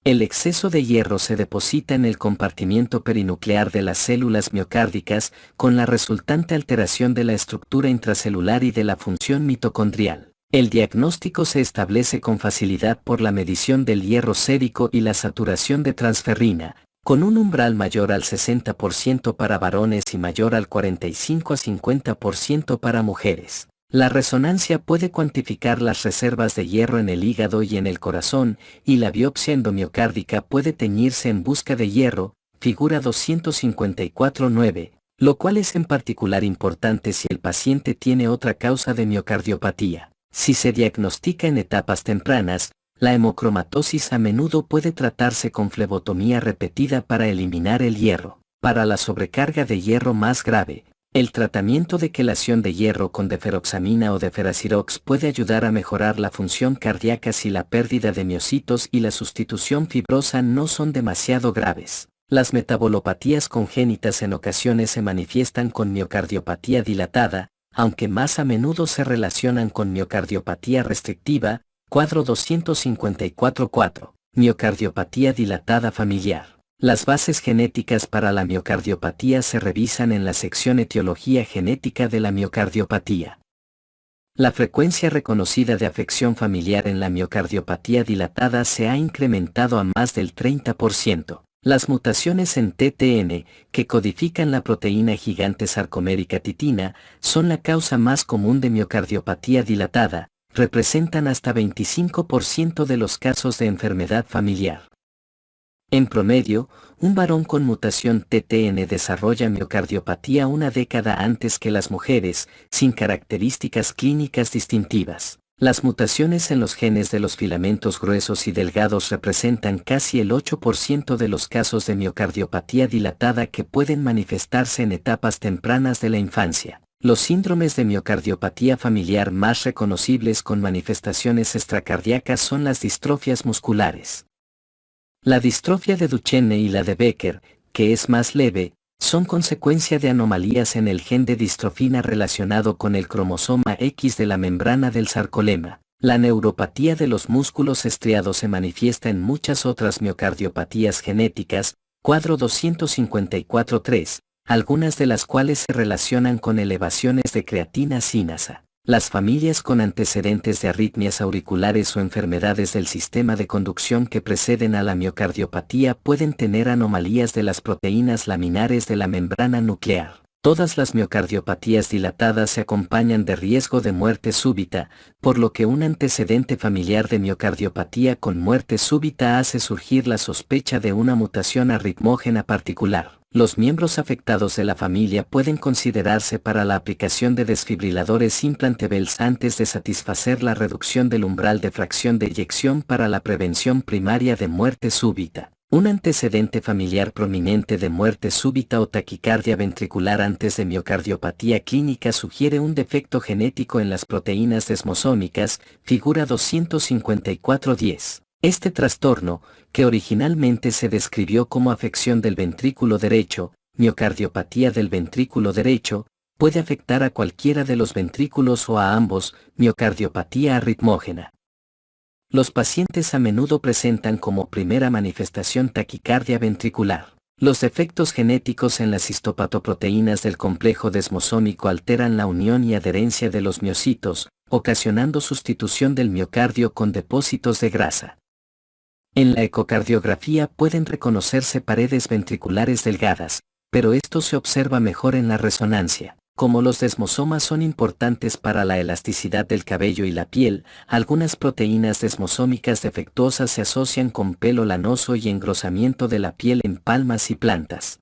El exceso de hierro se deposita en el compartimiento perinuclear de las células miocárdicas, con la resultante alteración de la estructura intracelular y de la función mitocondrial. El diagnóstico se establece con facilidad por la medición del hierro sérico y la saturación de transferrina, con un umbral mayor al 60% para varones y mayor al 45 a 50% para mujeres. La resonancia puede cuantificar las reservas de hierro en el hígado y en el corazón, y la biopsia endomiocárdica puede teñirse en busca de hierro, figura 254-9, lo cual es en particular importante si el paciente tiene otra causa de miocardiopatía. Si se diagnostica en etapas tempranas, la hemocromatosis a menudo puede tratarse con flebotomía repetida para eliminar el hierro. Para la sobrecarga de hierro más grave, el tratamiento de quelación de hierro con deferoxamina o deferacirox puede ayudar a mejorar la función cardíaca si la pérdida de miocitos y la sustitución fibrosa no son demasiado graves. Las metabolopatías congénitas en ocasiones se manifiestan con miocardiopatía dilatada, aunque más a menudo se relacionan con miocardiopatía restrictiva, cuadro 254-4, miocardiopatía dilatada familiar. Las bases genéticas para la miocardiopatía se revisan en la sección Etiología genética de la miocardiopatía. La frecuencia reconocida de afección familiar en la miocardiopatía dilatada se ha incrementado a más del 30%. Las mutaciones en TTN, que codifican la proteína gigante sarcomérica titina, son la causa más común de miocardiopatía dilatada, representan hasta 25% de los casos de enfermedad familiar. En promedio, un varón con mutación TTN desarrolla miocardiopatía una década antes que las mujeres, sin características clínicas distintivas. Las mutaciones en los genes de los filamentos gruesos y delgados representan casi el 8% de los casos de miocardiopatía dilatada que pueden manifestarse en etapas tempranas de la infancia. Los síndromes de miocardiopatía familiar más reconocibles con manifestaciones extracardíacas son las distrofias musculares. La distrofia de Duchenne y la de Becker, que es más leve, son consecuencia de anomalías en el gen de distrofina relacionado con el cromosoma X de la membrana del sarcolema. La neuropatía de los músculos estriados se manifiesta en muchas otras miocardiopatías genéticas, cuadro 254-3, algunas de las cuales se relacionan con elevaciones de creatina sinasa. Las familias con antecedentes de arritmias auriculares o enfermedades del sistema de conducción que preceden a la miocardiopatía pueden tener anomalías de las proteínas laminares de la membrana nuclear. Todas las miocardiopatías dilatadas se acompañan de riesgo de muerte súbita, por lo que un antecedente familiar de miocardiopatía con muerte súbita hace surgir la sospecha de una mutación arritmógena particular. Los miembros afectados de la familia pueden considerarse para la aplicación de desfibriladores implantables antes de satisfacer la reducción del umbral de fracción de eyección para la prevención primaria de muerte súbita. Un antecedente familiar prominente de muerte súbita o taquicardia ventricular antes de miocardiopatía clínica sugiere un defecto genético en las proteínas desmosómicas, figura 254-10. Este trastorno, que originalmente se describió como afección del ventrículo derecho, miocardiopatía del ventrículo derecho, puede afectar a cualquiera de los ventrículos o a ambos, miocardiopatía arritmógena. Los pacientes a menudo presentan como primera manifestación taquicardia ventricular. Los defectos genéticos en las histopatoproteínas del complejo desmosómico alteran la unión y adherencia de los miocitos, ocasionando sustitución del miocardio con depósitos de grasa. En la ecocardiografía pueden reconocerse paredes ventriculares delgadas, pero esto se observa mejor en la resonancia. Como los desmosomas son importantes para la elasticidad del cabello y la piel, algunas proteínas desmosómicas defectuosas se asocian con pelo lanoso y engrosamiento de la piel en palmas y plantas.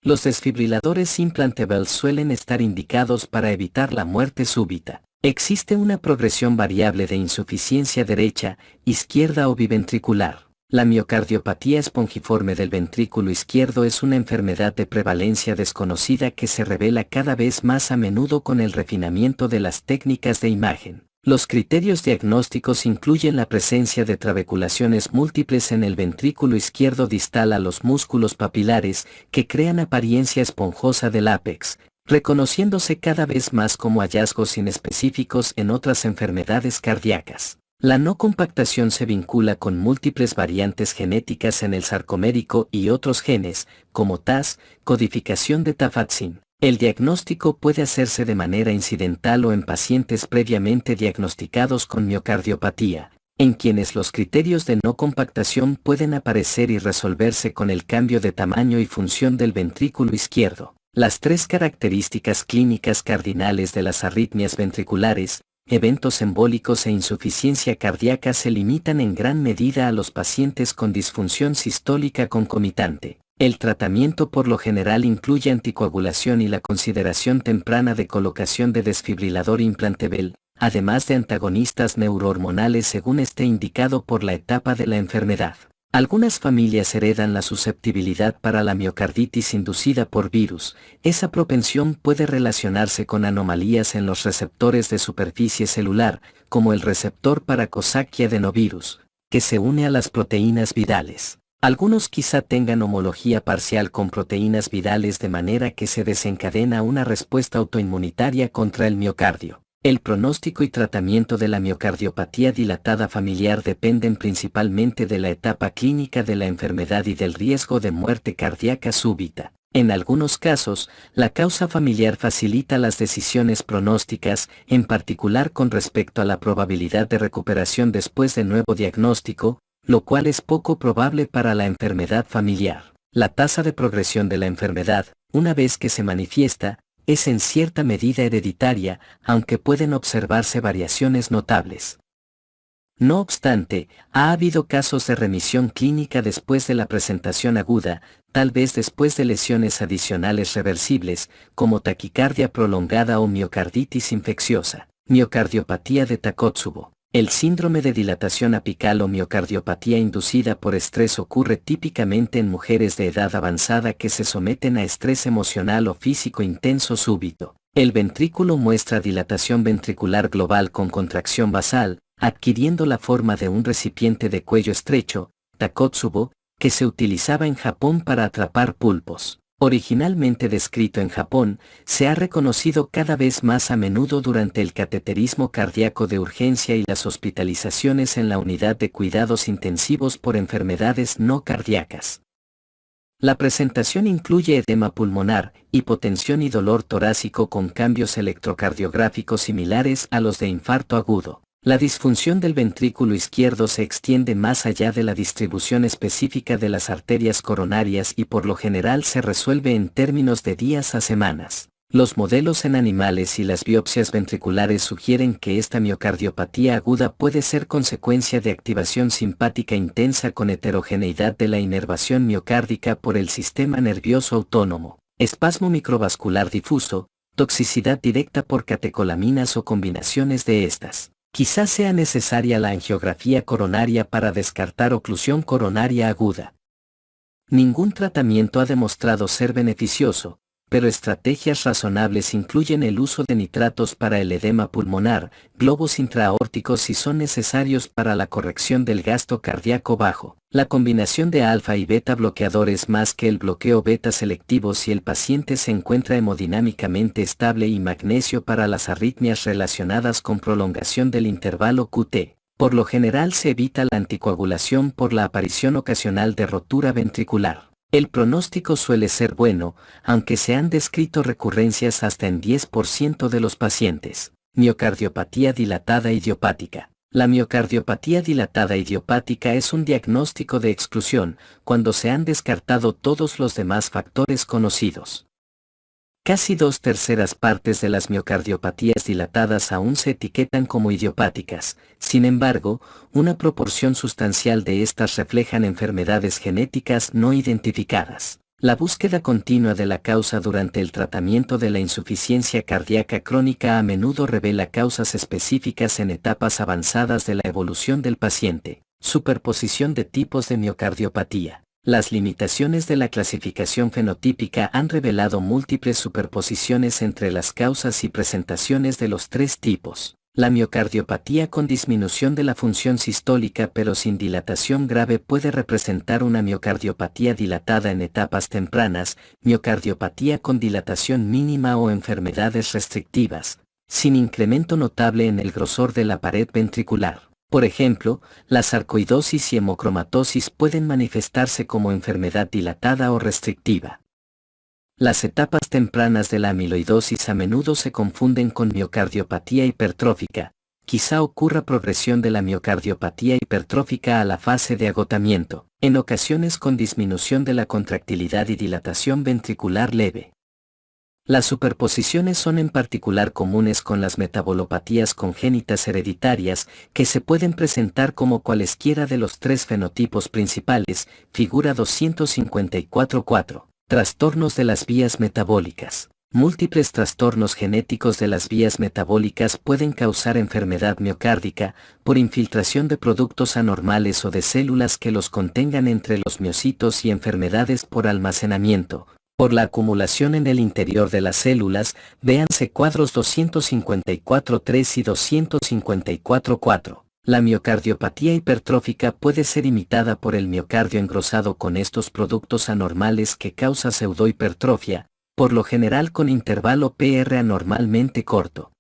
Los desfibriladores implantables suelen estar indicados para evitar la muerte súbita. Existe una progresión variable de insuficiencia derecha, izquierda o biventricular. La miocardiopatía espongiforme del ventrículo izquierdo es una enfermedad de prevalencia desconocida que se revela cada vez más a menudo con el refinamiento de las técnicas de imagen. Los criterios diagnósticos incluyen la presencia de trabeculaciones múltiples en el ventrículo izquierdo distal a los músculos papilares, que crean apariencia esponjosa del ápex, reconociéndose cada vez más como hallazgos inespecíficos en otras enfermedades cardíacas. La no compactación se vincula con múltiples variantes genéticas en el sarcomérico y otros genes, como TAS, codificación de tafazin. El diagnóstico puede hacerse de manera incidental o en pacientes previamente diagnosticados con miocardiopatía, en quienes los criterios de no compactación pueden aparecer y resolverse con el cambio de tamaño y función del ventrículo izquierdo. Las tres características clínicas cardinales de las arritmias ventriculares, eventos embólicos e insuficiencia cardíaca, se limitan en gran medida a los pacientes con disfunción sistólica concomitante. El tratamiento por lo general incluye anticoagulación y la consideración temprana de colocación de desfibrilador implantable, además de antagonistas neurohormonales según esté indicado por la etapa de la enfermedad. Algunas familias heredan la susceptibilidad para la miocarditis inducida por virus. Esa propensión puede relacionarse con anomalías en los receptores de superficie celular, como el receptor para Coxsackie adenovirus, que se une a las proteínas virales. Algunos quizá tengan homología parcial con proteínas virales, de manera que se desencadena una respuesta autoinmunitaria contra el miocardio. El pronóstico y tratamiento de la miocardiopatía dilatada familiar dependen principalmente de la etapa clínica de la enfermedad y del riesgo de muerte cardíaca súbita. En algunos casos, la causa familiar facilita las decisiones pronósticas, en particular con respecto a la probabilidad de recuperación después de nuevo diagnóstico, lo cual es poco probable para la enfermedad familiar. La tasa de progresión de la enfermedad, una vez que se manifiesta, es en cierta medida hereditaria, aunque pueden observarse variaciones notables. No obstante, ha habido casos de remisión clínica después de la presentación aguda, tal vez después de lesiones adicionales reversibles, como taquicardia prolongada o miocarditis infecciosa. Miocardiopatía de Takotsubo. El síndrome de dilatación apical o miocardiopatía inducida por estrés ocurre típicamente en mujeres de edad avanzada que se someten a estrés emocional o físico intenso súbito. El ventrículo muestra dilatación ventricular global con contracción basal, adquiriendo la forma de un recipiente de cuello estrecho, Takotsubo, que se utilizaba en Japón para atrapar pulpos. Originalmente descrito en Japón, se ha reconocido cada vez más a menudo durante el cateterismo cardíaco de urgencia y las hospitalizaciones en la unidad de cuidados intensivos por enfermedades no cardíacas. La presentación incluye edema pulmonar, hipotensión y dolor torácico con cambios electrocardiográficos similares a los de infarto agudo. La disfunción del ventrículo izquierdo se extiende más allá de la distribución específica de las arterias coronarias y por lo general se resuelve en términos de días a semanas. Los modelos en animales y las biopsias ventriculares sugieren que esta miocardiopatía aguda puede ser consecuencia de activación simpática intensa con heterogeneidad de la inervación miocárdica por el sistema nervioso autónomo, espasmo microvascular difuso, toxicidad directa por catecolaminas o combinaciones de estas. Quizás sea necesaria la angiografía coronaria para descartar oclusión coronaria aguda. Ningún tratamiento ha demostrado ser beneficioso, pero estrategias razonables incluyen el uso de nitratos para el edema pulmonar, globos intraaórticos si son necesarios para la corrección del gasto cardíaco bajo, la combinación de alfa y beta bloqueadores más que el bloqueo beta selectivo si el paciente se encuentra hemodinámicamente estable y magnesio para las arritmias relacionadas con prolongación del intervalo QT. Por lo general se evita la anticoagulación por la aparición ocasional de rotura ventricular. El pronóstico suele ser bueno, aunque se han descrito recurrencias hasta en 10% de los pacientes. Miocardiopatía dilatada idiopática. La miocardiopatía dilatada idiopática es un diagnóstico de exclusión, cuando se han descartado todos los demás factores conocidos. Casi 2/3 partes de las miocardiopatías dilatadas aún se etiquetan como idiopáticas. Sin embargo, una proporción sustancial de estas reflejan enfermedades genéticas no identificadas. La búsqueda continua de la causa durante el tratamiento de la insuficiencia cardíaca crónica a menudo revela causas específicas en etapas avanzadas de la evolución del paciente. Superposición de tipos de miocardiopatía. Las limitaciones de la clasificación fenotípica han revelado múltiples superposiciones entre las causas y presentaciones de los tres tipos. La miocardiopatía con disminución de la función sistólica pero sin dilatación grave puede representar una miocardiopatía dilatada en etapas tempranas, miocardiopatía con dilatación mínima o enfermedades restrictivas, sin incremento notable en el grosor de la pared ventricular. Por ejemplo, la sarcoidosis y hemocromatosis pueden manifestarse como enfermedad dilatada o restrictiva. Las etapas tempranas de la amiloidosis a menudo se confunden con miocardiopatía hipertrófica. Quizá ocurra progresión de la miocardiopatía hipertrófica a la fase de agotamiento, en ocasiones con disminución de la contractilidad y dilatación ventricular leve. Las superposiciones son en particular comunes con las metabolopatías congénitas hereditarias, que se pueden presentar como cualesquiera de los tres fenotipos principales, figura 254.4. Trastornos de las vías metabólicas. Múltiples trastornos genéticos de las vías metabólicas pueden causar enfermedad miocárdica, por infiltración de productos anormales o de células que los contengan entre los miocitos y enfermedades por almacenamiento. Por la acumulación en el interior de las células, véanse cuadros 254.3 y 254.4. La miocardiopatía hipertrófica puede ser imitada por el miocardio engrosado con estos productos anormales que causa pseudohipertrofia, por lo general con intervalo PR anormalmente corto.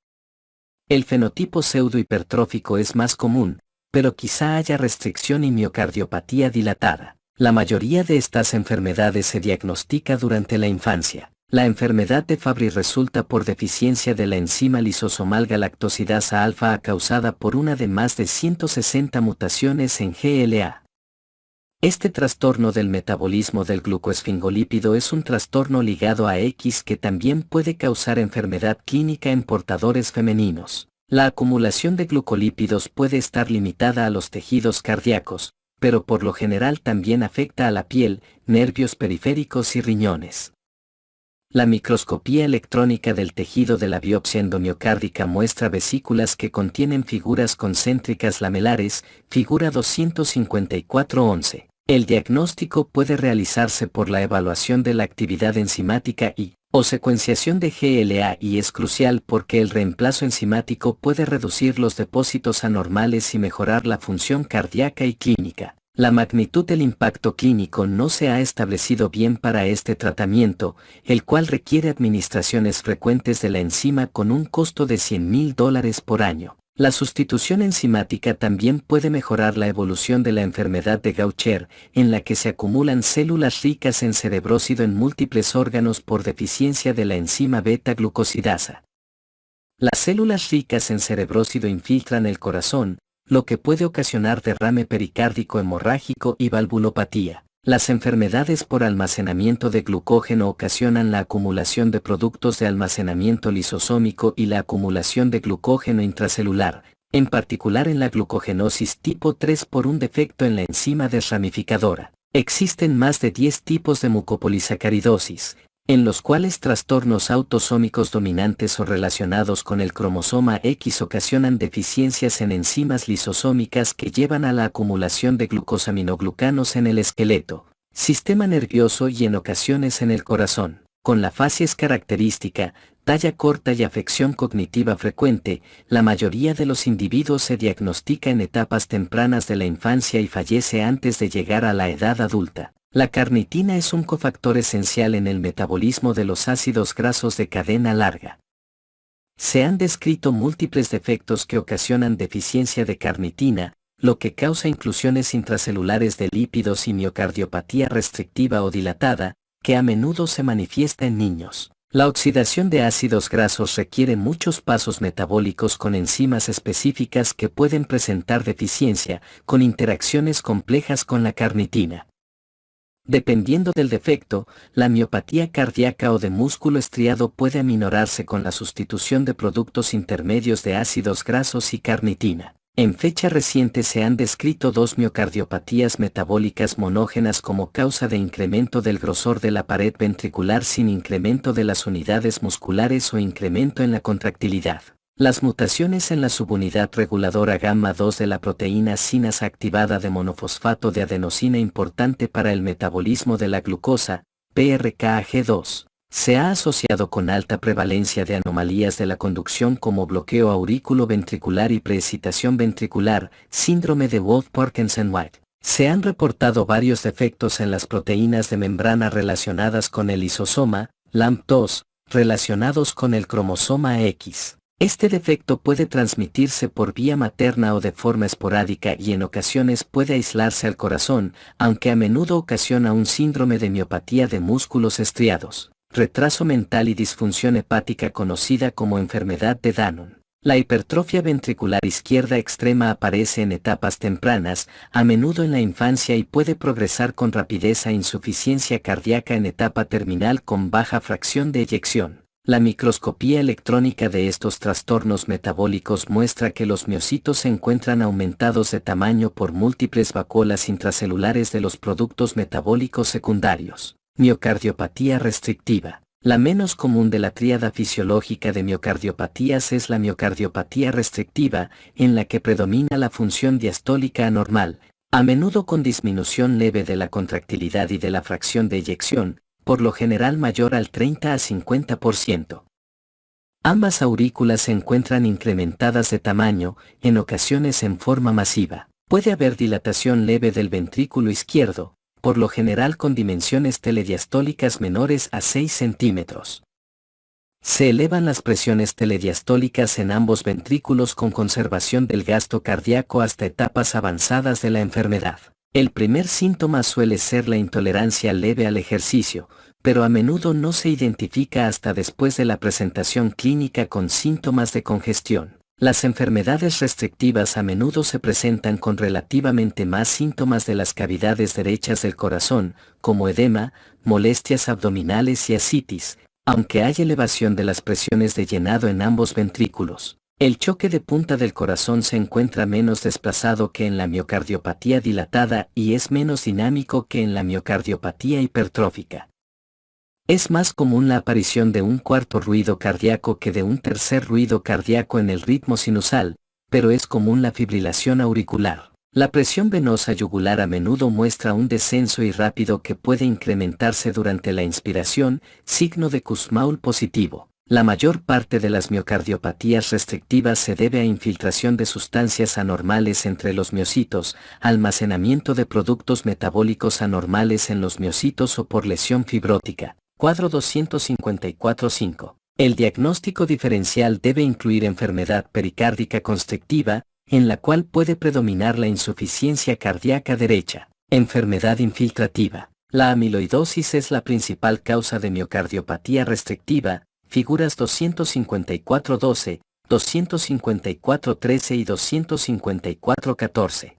El fenotipo pseudohipertrófico es más común, pero quizá haya restricción y miocardiopatía dilatada. La mayoría de estas enfermedades se diagnostica durante la infancia. La enfermedad de Fabry resulta por deficiencia de la enzima lisosomal galactosidasa alfa causada por una de más de 160 mutaciones en GLA. Este trastorno del metabolismo del glucoesfingolípido es un trastorno ligado a X que también puede causar enfermedad clínica en portadores femeninos. La acumulación de glucolípidos puede estar limitada a los tejidos cardíacos, pero por lo general también afecta a la piel, nervios periféricos y riñones. La microscopía electrónica del tejido de la biopsia endomiocárdica muestra vesículas que contienen figuras concéntricas lamelares, figura 254.11. El diagnóstico puede realizarse por la evaluación de la actividad enzimática o secuenciación de GLA y es crucial porque el reemplazo enzimático puede reducir los depósitos anormales y mejorar la función cardíaca y clínica. La magnitud del impacto clínico no se ha establecido bien para este tratamiento, el cual requiere administraciones frecuentes de la enzima con un costo de $100,000 por año. La sustitución enzimática también puede mejorar la evolución de la enfermedad de Gaucher, en la que se acumulan células ricas en cerebrócido en múltiples órganos por deficiencia de la enzima beta-glucosidasa. Las células ricas en cerebrócido infiltran el corazón, lo que puede ocasionar derrame pericárdico hemorrágico y valvulopatía. Las enfermedades por almacenamiento de glucógeno ocasionan la acumulación de productos de almacenamiento lisosómico y la acumulación de glucógeno intracelular, en particular en la glucogenosis tipo 3 por un defecto en la enzima desramificadora. Existen más de 10 tipos de mucopolisacaridosis, en los cuales trastornos autosómicos dominantes o relacionados con el cromosoma X ocasionan deficiencias en enzimas lisosómicas que llevan a la acumulación de glucosaminoglucanos en el esqueleto, sistema nervioso y en ocasiones en el corazón. Con la facies característica, talla corta y afección cognitiva frecuente, la mayoría de los individuos se diagnostica en etapas tempranas de la infancia y fallece antes de llegar a la edad adulta. La carnitina es un cofactor esencial en el metabolismo de los ácidos grasos de cadena larga. Se han descrito múltiples defectos que ocasionan deficiencia de carnitina, lo que causa inclusiones intracelulares de lípidos y miocardiopatía restrictiva o dilatada, que a menudo se manifiesta en niños. La oxidación de ácidos grasos requiere muchos pasos metabólicos con enzimas específicas que pueden presentar deficiencia, con interacciones complejas con la carnitina. Dependiendo del defecto, la miopatía cardíaca o de músculo estriado puede aminorarse con la sustitución de productos intermedios de ácidos grasos y carnitina. En fecha reciente se han descrito dos miocardiopatías metabólicas monógenas como causa de incremento del grosor de la pared ventricular sin incremento de las unidades musculares o incremento en la contractilidad. Las mutaciones en la subunidad reguladora gamma 2 de la proteína sinasa activada de monofosfato de adenosina importante para el metabolismo de la glucosa, PRKAG2, se ha asociado con alta prevalencia de anomalías de la conducción como bloqueo aurículo-ventricular y preexcitación ventricular, síndrome de Wolff-Parkinson-White. Se han reportado varios defectos en las proteínas de membrana relacionadas con el lisosoma, LAMP2, relacionados con el cromosoma X. Este defecto puede transmitirse por vía materna o de forma esporádica y en ocasiones puede aislarse al corazón, aunque a menudo ocasiona un síndrome de miopatía de músculos estriados, retraso mental y disfunción hepática conocida como enfermedad de Danon. La hipertrofia ventricular izquierda extrema aparece en etapas tempranas, a menudo en la infancia y puede progresar con rapidez a insuficiencia cardíaca en etapa terminal con baja fracción de eyección. La microscopía electrónica de estos trastornos metabólicos muestra que los miocitos se encuentran aumentados de tamaño por múltiples vacuolas intracelulares de los productos metabólicos secundarios. Miocardiopatía restrictiva. La menos común de la tríada fisiológica de miocardiopatías es la miocardiopatía restrictiva, en la que predomina la función diastólica anormal, a menudo con disminución leve de la contractilidad y de la fracción de eyección, por lo general mayor al 30 a 50%. Ambas aurículas se encuentran incrementadas de tamaño, en ocasiones en forma masiva. Puede haber dilatación leve del ventrículo izquierdo, por lo general con dimensiones telediastólicas menores a 6 centímetros. Se elevan las presiones telediastólicas en ambos ventrículos con conservación del gasto cardíaco hasta etapas avanzadas de la enfermedad. El primer síntoma suele ser la intolerancia leve al ejercicio, pero a menudo no se identifica hasta después de la presentación clínica con síntomas de congestión. Las enfermedades restrictivas a menudo se presentan con relativamente más síntomas de las cavidades derechas del corazón, como edema, molestias abdominales y ascitis, aunque hay elevación de las presiones de llenado en ambos ventrículos. El choque de punta del corazón se encuentra menos desplazado que en la miocardiopatía dilatada y es menos dinámico que en la miocardiopatía hipertrófica. Es más común la aparición de un cuarto ruido cardíaco que de un tercer ruido cardíaco en el ritmo sinusal, pero es común la fibrilación auricular. La presión venosa yugular a menudo muestra un descenso y rápido que puede incrementarse durante la inspiración, signo de Kussmaul positivo. La mayor parte de las miocardiopatías restrictivas se debe a infiltración de sustancias anormales entre los miocitos, almacenamiento de productos metabólicos anormales en los miocitos o por lesión fibrótica. Cuadro 254-5. El diagnóstico diferencial debe incluir enfermedad pericárdica constrictiva, en la cual puede predominar la insuficiencia cardíaca derecha. Enfermedad infiltrativa. La amiloidosis es la principal causa de miocardiopatía restrictiva, figuras 254-12, 254-13 y 254-14.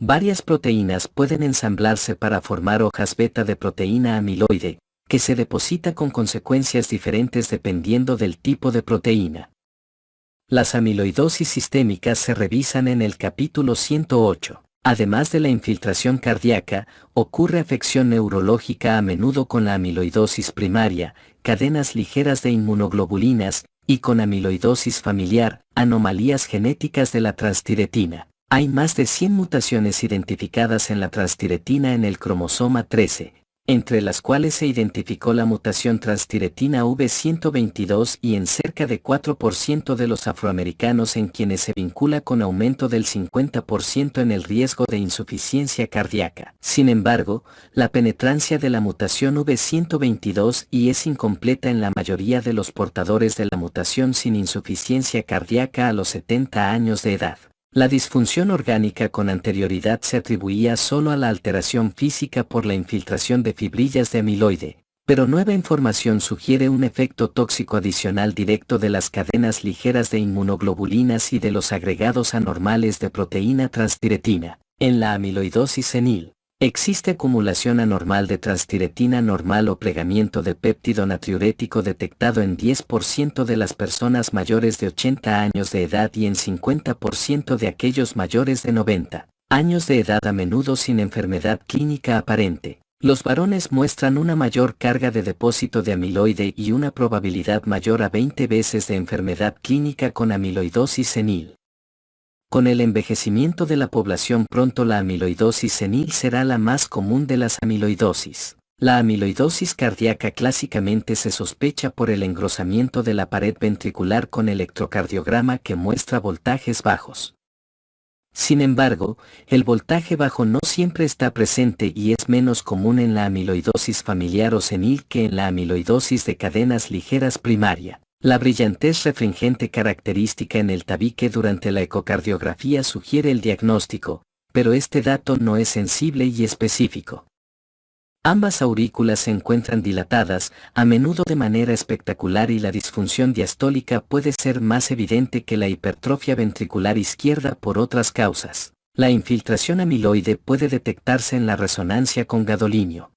Varias proteínas pueden ensamblarse para formar hojas beta de proteína amiloide, que se deposita con consecuencias diferentes dependiendo del tipo de proteína. Las amiloidosis sistémicas se revisan en el capítulo 108. Además de la infiltración cardíaca, ocurre afección neurológica a menudo con la amiloidosis primaria, cadenas ligeras de inmunoglobulinas, y con amiloidosis familiar, anomalías genéticas de la transtiretina. Hay más de 100 mutaciones identificadas en la transtiretina en el cromosoma 13, entre las cuales se identificó la mutación transtiretina V122 y en cerca de 4% de los afroamericanos en quienes se vincula con aumento del 50% en el riesgo de insuficiencia cardíaca. Sin embargo, la penetrancia de la mutación V122 y es incompleta en la mayoría de los portadores de la mutación sin insuficiencia cardíaca a los 70 años de edad. La disfunción orgánica con anterioridad se atribuía solo a la alteración física por la infiltración de fibrillas de amiloide, pero nueva información sugiere un efecto tóxico adicional directo de las cadenas ligeras de inmunoglobulinas y de los agregados anormales de proteína transtiretina. En la amiloidosis senil, existe acumulación anormal de transtiretina normal o plegamiento de péptido natriurético detectado en 10% de las personas mayores de 80 años de edad y en 50% de aquellos mayores de 90 años de edad a menudo sin enfermedad clínica aparente. Los varones muestran una mayor carga de depósito de amiloide y una probabilidad mayor a 20 veces de enfermedad clínica con amiloidosis senil. Con el envejecimiento de la población pronto la amiloidosis senil será la más común de las amiloidosis. La amiloidosis cardíaca clásicamente se sospecha por el engrosamiento de la pared ventricular con electrocardiograma que muestra voltajes bajos. Sin embargo, el voltaje bajo no siempre está presente y es menos común en la amiloidosis familiar o senil que en la amiloidosis de cadenas ligeras primaria. La brillantez refringente característica en el tabique durante la ecocardiografía sugiere el diagnóstico, pero este dato no es sensible y específico. Ambas aurículas se encuentran dilatadas, a menudo de manera espectacular, y la disfunción diastólica puede ser más evidente que la hipertrofia ventricular izquierda por otras causas. La infiltración amiloide puede detectarse en la resonancia con gadolinio.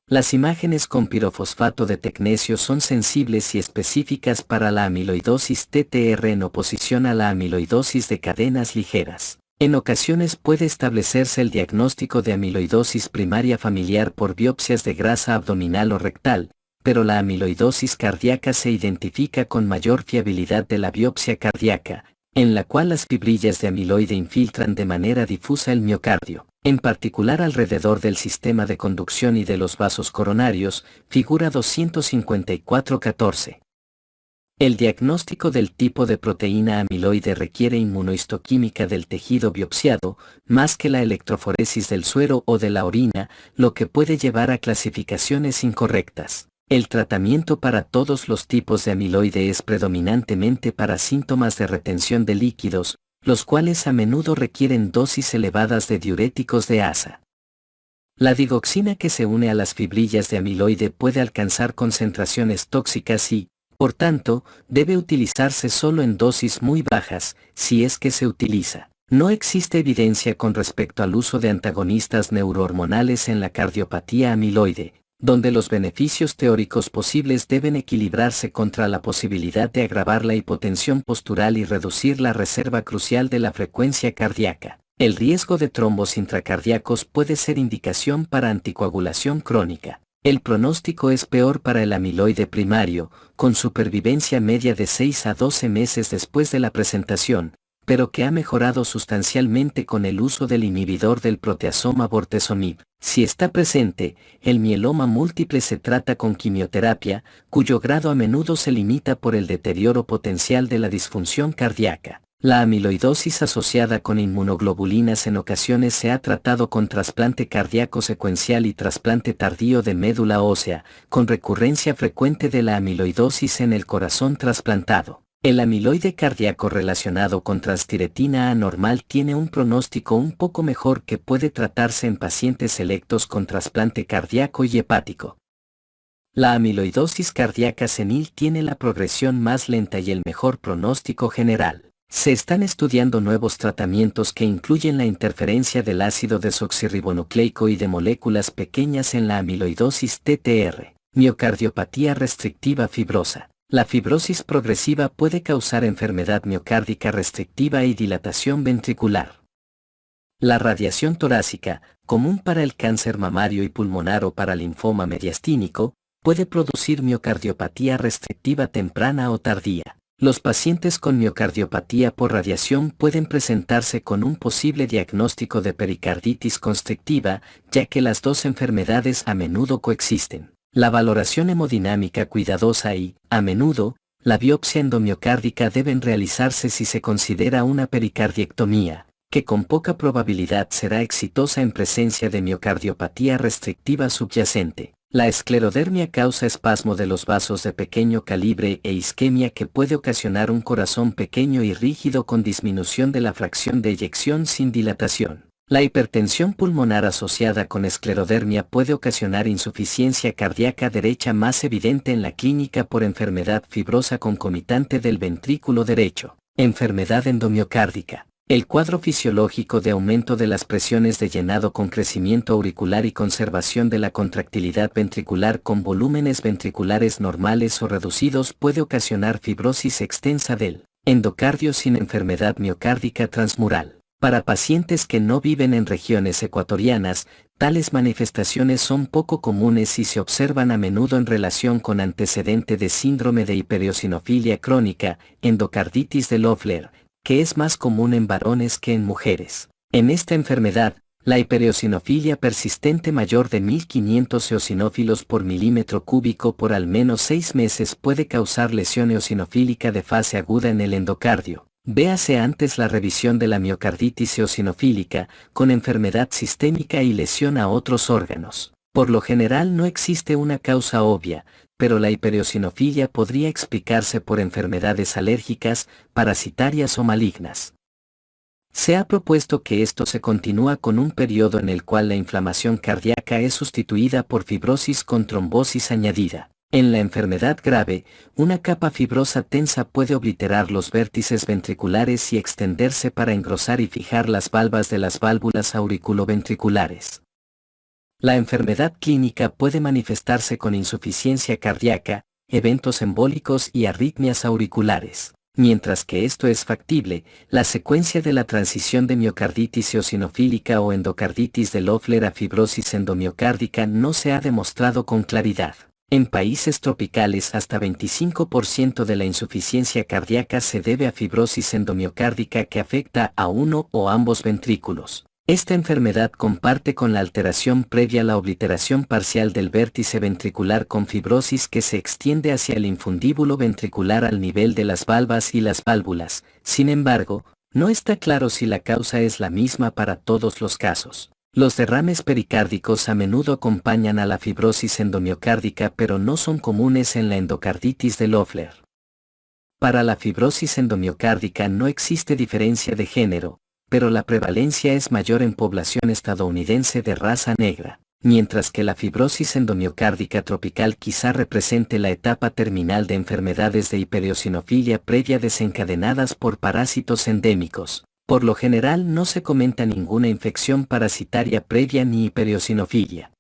Las imágenes con pirofosfato de tecnecio son sensibles y específicas para la amiloidosis TTR en oposición a la amiloidosis de cadenas ligeras. En ocasiones puede establecerse el diagnóstico de amiloidosis primaria familiar por biopsias de grasa abdominal o rectal, pero la amiloidosis cardíaca se identifica con mayor fiabilidad de la biopsia cardíaca, en la cual las fibrillas de amiloide infiltran de manera difusa el miocardio, en particular alrededor del sistema de conducción y de los vasos coronarios, figura 254-14. El diagnóstico del tipo de proteína amiloide requiere inmunohistoquímica del tejido biopsiado, más que la electroforesis del suero o de la orina, lo que puede llevar a clasificaciones incorrectas. El tratamiento para todos los tipos de amiloide es predominantemente para síntomas de retención de líquidos, los cuales a menudo requieren dosis elevadas de diuréticos de asa. La digoxina que se une a las fibrillas de amiloide puede alcanzar concentraciones tóxicas y, por tanto, debe utilizarse solo en dosis muy bajas, si es que se utiliza. No existe evidencia con respecto al uso de antagonistas neurohormonales en la cardiopatía amiloide, donde los beneficios teóricos posibles deben equilibrarse contra la posibilidad de agravar la hipotensión postural y reducir la reserva crucial de la frecuencia cardíaca. El riesgo de trombos intracardíacos puede ser indicación para anticoagulación crónica. El pronóstico es peor para el amiloide primario, con supervivencia media de 6 a 12 meses después de la presentación, pero que ha mejorado sustancialmente con el uso del inhibidor del proteasoma bortezomib. Si está presente, el mieloma múltiple se trata con quimioterapia, cuyo grado a menudo se limita por el deterioro potencial de la disfunción cardíaca. La amiloidosis asociada con inmunoglobulinas en ocasiones se ha tratado con trasplante cardíaco secuencial y trasplante tardío de médula ósea, con recurrencia frecuente de la amiloidosis en el corazón trasplantado. El amiloide cardíaco relacionado con transtiretina anormal tiene un pronóstico un poco mejor que puede tratarse en pacientes selectos con trasplante cardíaco y hepático. La amiloidosis cardíaca senil tiene la progresión más lenta y el mejor pronóstico general. Se están estudiando nuevos tratamientos que incluyen la interferencia del ácido desoxirribonucleico y de moléculas pequeñas en la amiloidosis TTR. Miocardiopatía restrictiva fibrosa. La fibrosis progresiva puede causar enfermedad miocárdica restrictiva y dilatación ventricular. La radiación torácica, común para el cáncer mamario y pulmonar o para linfoma mediastínico, puede producir miocardiopatía restrictiva temprana o tardía. Los pacientes con miocardiopatía por radiación pueden presentarse con un posible diagnóstico de pericarditis constrictiva, ya que las dos enfermedades a menudo coexisten. La valoración hemodinámica cuidadosa y, a menudo, la biopsia endomiocárdica deben realizarse si se considera una pericardiectomía, que con poca probabilidad será exitosa en presencia de miocardiopatía restrictiva subyacente. La esclerodermia causa espasmo de los vasos de pequeño calibre e isquemia que puede ocasionar un corazón pequeño y rígido con disminución de la fracción de eyección sin dilatación. La hipertensión pulmonar asociada con esclerodermia puede ocasionar insuficiencia cardíaca derecha más evidente en la clínica por enfermedad fibrosa concomitante del ventrículo derecho. Enfermedad endomiocárdica. El cuadro fisiológico de aumento de las presiones de llenado con crecimiento auricular y conservación de la contractilidad ventricular con volúmenes ventriculares normales o reducidos puede ocasionar fibrosis extensa del endocardio sin enfermedad miocárdica transmural. Para pacientes que no viven en regiones ecuatorianas, Tales manifestaciones son poco comunes y se observan a menudo en relación con antecedente de síndrome de hipereosinofilia crónica, endocarditis de Loeffler, que es más común en varones que en mujeres. En esta enfermedad, la hipereosinofilia persistente mayor de 1500 eosinófilos por milímetro cúbico por al menos 6 meses puede causar lesión eosinofílica de fase aguda en el endocardio. Véase antes la revisión de la miocarditis eosinofílica, con enfermedad sistémica y lesión a otros órganos. Por lo general no existe una causa obvia, pero la hipereosinofilia podría explicarse por enfermedades alérgicas, parasitarias o malignas. Se ha propuesto que esto se continúa con un periodo en el cual la inflamación cardíaca es sustituida por fibrosis con trombosis añadida. En la enfermedad grave, una capa fibrosa tensa puede obliterar los vértices ventriculares y extenderse para engrosar y fijar las valvas de las válvulas auriculoventriculares. La enfermedad clínica puede manifestarse con insuficiencia cardíaca, eventos embólicos y arritmias auriculares. Mientras que esto es factible, la secuencia de la transición de miocarditis eosinofílica o endocarditis de Loeffler a fibrosis endomiocárdica no se ha demostrado con claridad. En países tropicales hasta 25% de la insuficiencia cardíaca se debe a fibrosis endomiocárdica que afecta a uno o ambos ventrículos. Esta enfermedad comparte con la alteración previa a la obliteración parcial del vértice ventricular con fibrosis que se extiende hacia el infundíbulo ventricular al nivel de las valvas y las válvulas. Sin embargo, no está claro si la causa es la misma para todos los casos. Los derrames pericárdicos a menudo acompañan a la fibrosis endomiocárdica pero no son comunes en la endocarditis de Loeffler. Para la fibrosis endomiocárdica no existe diferencia de género, pero la prevalencia es mayor en población estadounidense de raza negra, mientras que la fibrosis endomiocárdica tropical quizá represente la etapa terminal de enfermedades de hipereosinofilia previa desencadenadas por parásitos endémicos. Por lo general no se comenta ninguna infección parasitaria previa ni hipereosinofilia.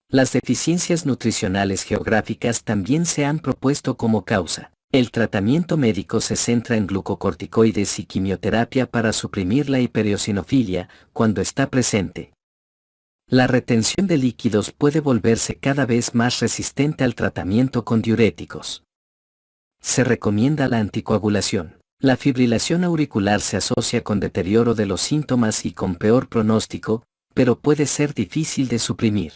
Las deficiencias nutricionales geográficas también se han propuesto como causa. El tratamiento médico se centra en glucocorticoides y quimioterapia para suprimir la hipereosinofilia cuando está presente. La retención de líquidos puede volverse cada vez más resistente al tratamiento con diuréticos. Se recomienda la anticoagulación. La fibrilación auricular se asocia con deterioro de los síntomas y con peor pronóstico, pero puede ser difícil de suprimir.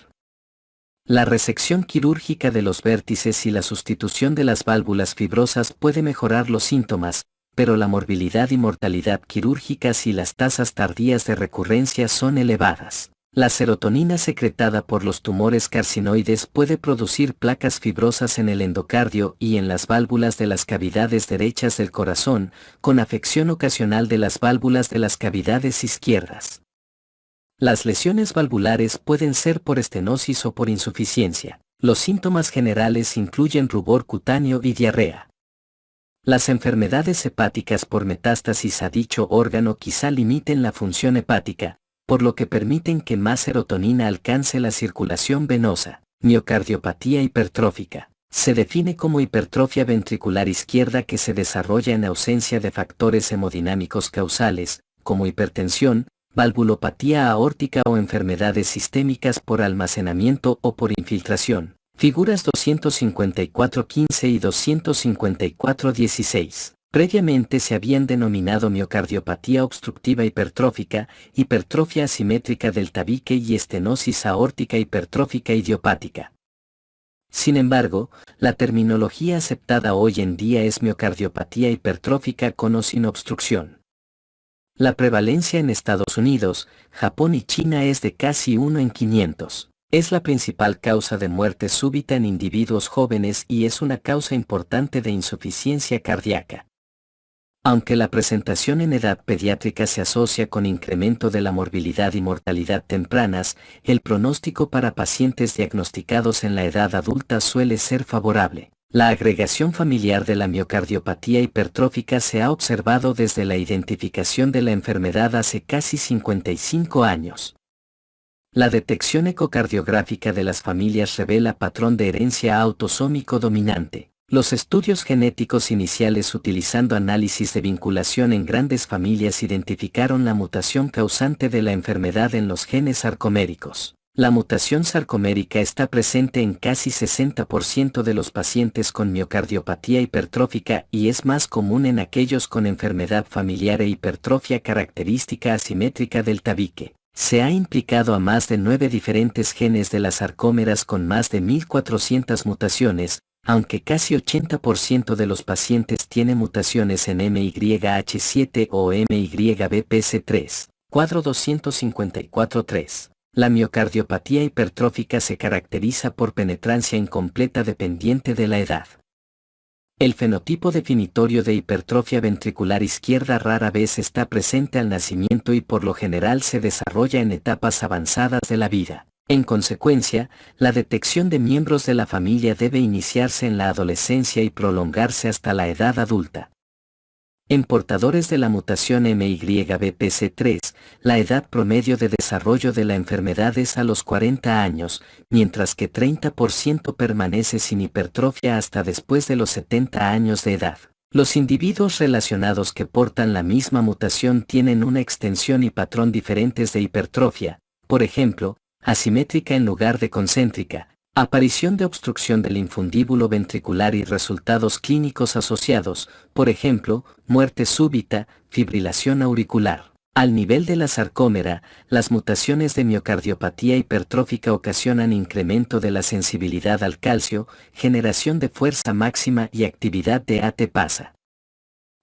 La resección quirúrgica de los vértices y la sustitución de las válvulas fibrosas puede mejorar los síntomas, pero la morbilidad y mortalidad quirúrgicas y las tasas tardías de recurrencia son elevadas. La serotonina secretada por los tumores carcinoides puede producir placas fibrosas en el endocardio y en las válvulas de las cavidades derechas del corazón, con afección ocasional de las válvulas de las cavidades izquierdas. Las lesiones valvulares pueden ser por estenosis o por insuficiencia. Los síntomas generales incluyen rubor cutáneo y diarrea. Las enfermedades hepáticas por metástasis a dicho órgano quizá limiten la función hepática, por lo que permiten que más serotonina alcance la circulación venosa. Miocardiopatía hipertrófica. Se define como hipertrofia ventricular izquierda que se desarrolla en ausencia de factores hemodinámicos causales, como hipertensión, valvulopatía aórtica o enfermedades sistémicas por almacenamiento o por infiltración. Figuras 254.15 y 254.16. Previamente se habían denominado miocardiopatía obstructiva hipertrófica, hipertrofia asimétrica del tabique y estenosis aórtica hipertrófica idiopática. Sin embargo, la terminología aceptada hoy en día es miocardiopatía hipertrófica con o sin obstrucción. La prevalencia en Estados Unidos, Japón y China es de casi 1 en 500. Es la principal causa de muerte súbita en individuos jóvenes y es una causa importante de insuficiencia cardíaca. Aunque la presentación en edad pediátrica se asocia con incremento de la morbilidad y mortalidad tempranas, el pronóstico para pacientes diagnosticados en la edad adulta suele ser favorable. La agregación familiar de la miocardiopatía hipertrófica se ha observado desde la identificación de la enfermedad hace casi 55 años. La detección ecocardiográfica de las familias revela patrón de herencia autosómico dominante. Los estudios genéticos iniciales utilizando análisis de vinculación en grandes familias identificaron la mutación causante de la enfermedad en los genes sarcoméricos. La mutación sarcomérica está presente en casi 60% de los pacientes con miocardiopatía hipertrófica y es más común en aquellos con enfermedad familiar e hipertrofia característica asimétrica del tabique. Se ha implicado a más de 9 diferentes genes de las sarcómeras con más de 1.400 mutaciones, aunque casi 80% de los pacientes tiene mutaciones en MYH7 o MYBPC3, cuadro 254.3. La miocardiopatía hipertrófica se caracteriza por penetrancia incompleta dependiente de la edad. El fenotipo definitorio de hipertrofia ventricular izquierda rara vez está presente al nacimiento y por lo general se desarrolla en etapas avanzadas de la vida. En consecuencia, la detección de miembros de la familia debe iniciarse en la adolescencia y prolongarse hasta la edad adulta. En portadores de la mutación MYBPC3, la edad promedio de desarrollo de la enfermedad es a los 40 años, mientras que 30% permanece sin hipertrofia hasta después de los 70 años de edad. Los individuos relacionados que portan la misma mutación tienen una extensión y patrón diferentes de hipertrofia, por ejemplo, asimétrica en lugar de concéntrica, aparición de obstrucción del infundíbulo ventricular y resultados clínicos asociados, por ejemplo, muerte súbita, fibrilación auricular. Al nivel de la sarcómera, las mutaciones de miocardiopatía hipertrófica ocasionan incremento de la sensibilidad al calcio, generación de fuerza máxima y actividad de AT-pasa.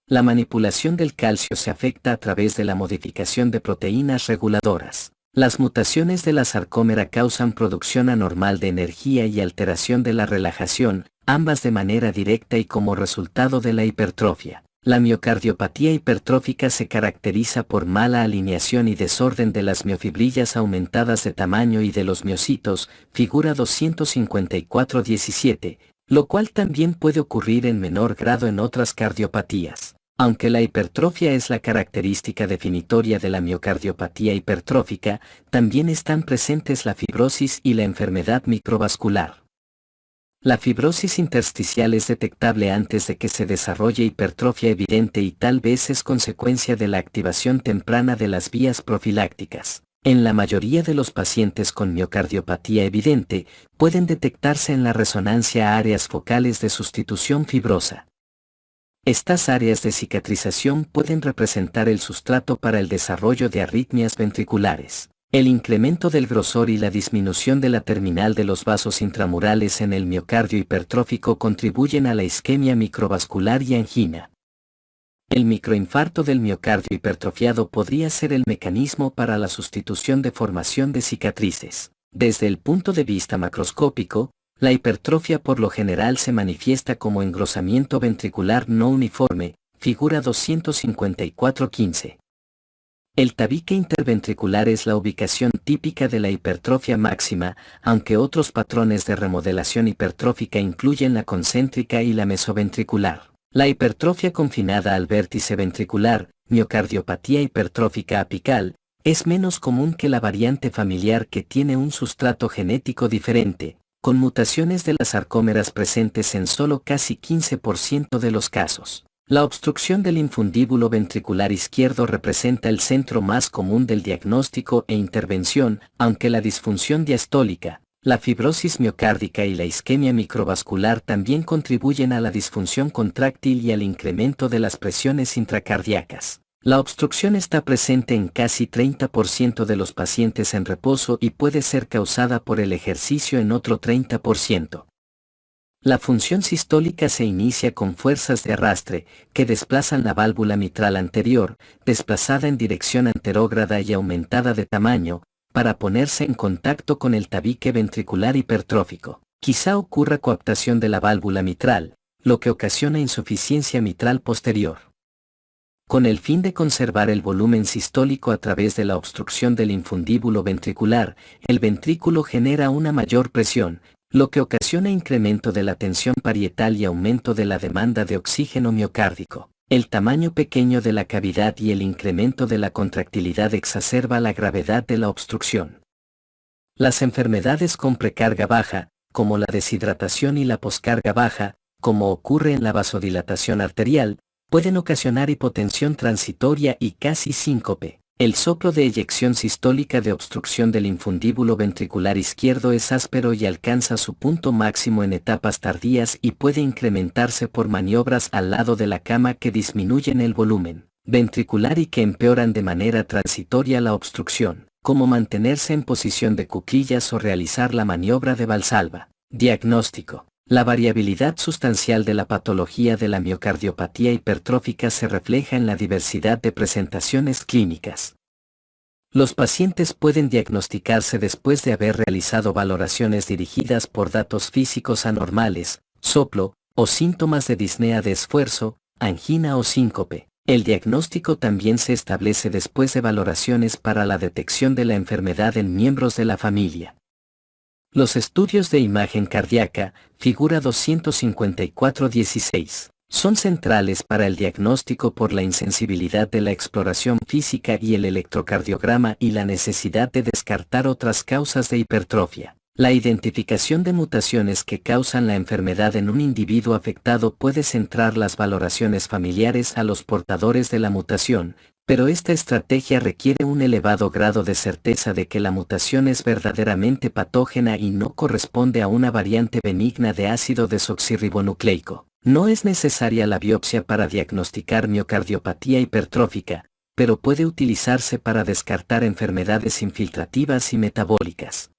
La manipulación del calcio se afecta a través de la modificación de proteínas reguladoras. Las mutaciones de la sarcómera causan producción anormal de energía y alteración de la relajación, ambas de manera directa y como resultado de la hipertrofia. La miocardiopatía hipertrófica se caracteriza por mala alineación y desorden de las miofibrillas aumentadas de tamaño y de los miocitos, figura 254-17, lo cual también puede ocurrir en menor grado en otras cardiopatías. Aunque la hipertrofia es la característica definitoria de la miocardiopatía hipertrófica, también están presentes la fibrosis y la enfermedad microvascular. La fibrosis intersticial es detectable antes de que se desarrolle hipertrofia evidente y tal vez es consecuencia de la activación temprana de las vías profilácticas. En la mayoría de los pacientes con miocardiopatía evidente, pueden detectarse en la resonancia áreas focales de sustitución fibrosa. Estas áreas de cicatrización pueden representar el sustrato para el desarrollo de arritmias ventriculares. El incremento del grosor y la disminución de la terminal de los vasos intramurales en el miocardio hipertrófico contribuyen a la isquemia microvascular y angina. El microinfarto del miocardio hipertrofiado podría ser el mecanismo para la sustitución de formación de cicatrices. Desde el punto de vista macroscópico, la hipertrofia por lo general se manifiesta como engrosamiento ventricular no uniforme, figura 254-15. El tabique interventricular es la ubicación típica de la hipertrofia máxima, aunque otros patrones de remodelación hipertrófica incluyen la concéntrica y la mesoventricular. La hipertrofia confinada al vértice ventricular, miocardiopatía hipertrófica apical, es menos común que la variante familiar que tiene un sustrato genético diferente, con mutaciones de las sarcómeras presentes en solo casi 15% de los casos. La obstrucción del infundíbulo ventricular izquierdo representa el centro más común del diagnóstico e intervención, aunque la disfunción diastólica, la fibrosis miocárdica y la isquemia microvascular también contribuyen a la disfunción contráctil y al incremento de las presiones intracardíacas. La obstrucción está presente en casi 30% de los pacientes en reposo y puede ser causada por el ejercicio en otro 30%. La función sistólica se inicia con fuerzas de arrastre, que desplazan la válvula mitral anterior, desplazada en dirección anterógrada y aumentada de tamaño, para ponerse en contacto con el tabique ventricular hipertrófico. Quizá ocurra coaptación de la válvula mitral, lo que ocasiona insuficiencia mitral posterior. Con el fin de conservar el volumen sistólico a través de la obstrucción del infundíbulo ventricular, el ventrículo genera una mayor presión, lo que ocasiona incremento de la tensión parietal y aumento de la demanda de oxígeno miocárdico. El tamaño pequeño de la cavidad y el incremento de la contractilidad exacerba la gravedad de la obstrucción. Las enfermedades con precarga baja, como la deshidratación y la poscarga baja, como ocurre en la vasodilatación arterial, pueden ocasionar hipotensión transitoria y casi síncope. El soplo de eyección sistólica de obstrucción del infundíbulo ventricular izquierdo es áspero y alcanza su punto máximo en etapas tardías y puede incrementarse por maniobras al lado de la cama que disminuyen el volumen ventricular y que empeoran de manera transitoria la obstrucción, como mantenerse en posición de cuclillas o realizar la maniobra de Valsalva. Diagnóstico. La variabilidad sustancial de la patología de la miocardiopatía hipertrófica se refleja en la diversidad de presentaciones clínicas. Los pacientes pueden diagnosticarse después de haber realizado valoraciones dirigidas por datos físicos anormales, soplo, o síntomas de disnea de esfuerzo, angina o síncope. El diagnóstico también se establece después de valoraciones para la detección de la enfermedad en miembros de la familia. Los estudios de imagen cardíaca, figura 254-16, son centrales para el diagnóstico por la insensibilidad de la exploración física y el electrocardiograma y la necesidad de descartar otras causas de hipertrofia. La identificación de mutaciones que causan la enfermedad en un individuo afectado puede centrar las valoraciones familiares a los portadores de la mutación, pero esta estrategia requiere un elevado grado de certeza de que la mutación es verdaderamente patógena y no corresponde a una variante benigna de ácido desoxirribonucleico. No es necesaria la biopsia para diagnosticar miocardiopatía hipertrófica, pero puede utilizarse para descartar enfermedades infiltrativas y metabólicas.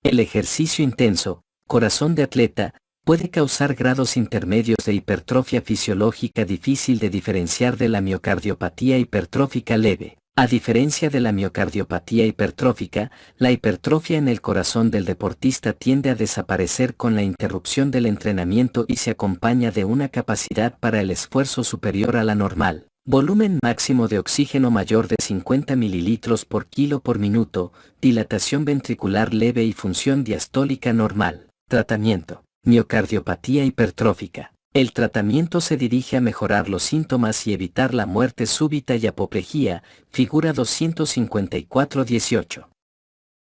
El ejercicio intenso, corazón de atleta, puede causar grados intermedios de hipertrofia fisiológica difícil de diferenciar de la miocardiopatía hipertrófica leve. A diferencia de la miocardiopatía hipertrófica, la hipertrofia en el corazón del deportista tiende a desaparecer con la interrupción del entrenamiento y se acompaña de una capacidad para el esfuerzo superior a la normal. Volumen máximo de oxígeno mayor de 50 ml por kilo por minuto, dilatación ventricular leve y función diastólica normal. Tratamiento. Miocardiopatía hipertrófica. El tratamiento se dirige a mejorar los síntomas y evitar la muerte súbita y apoplejía, figura 254-18.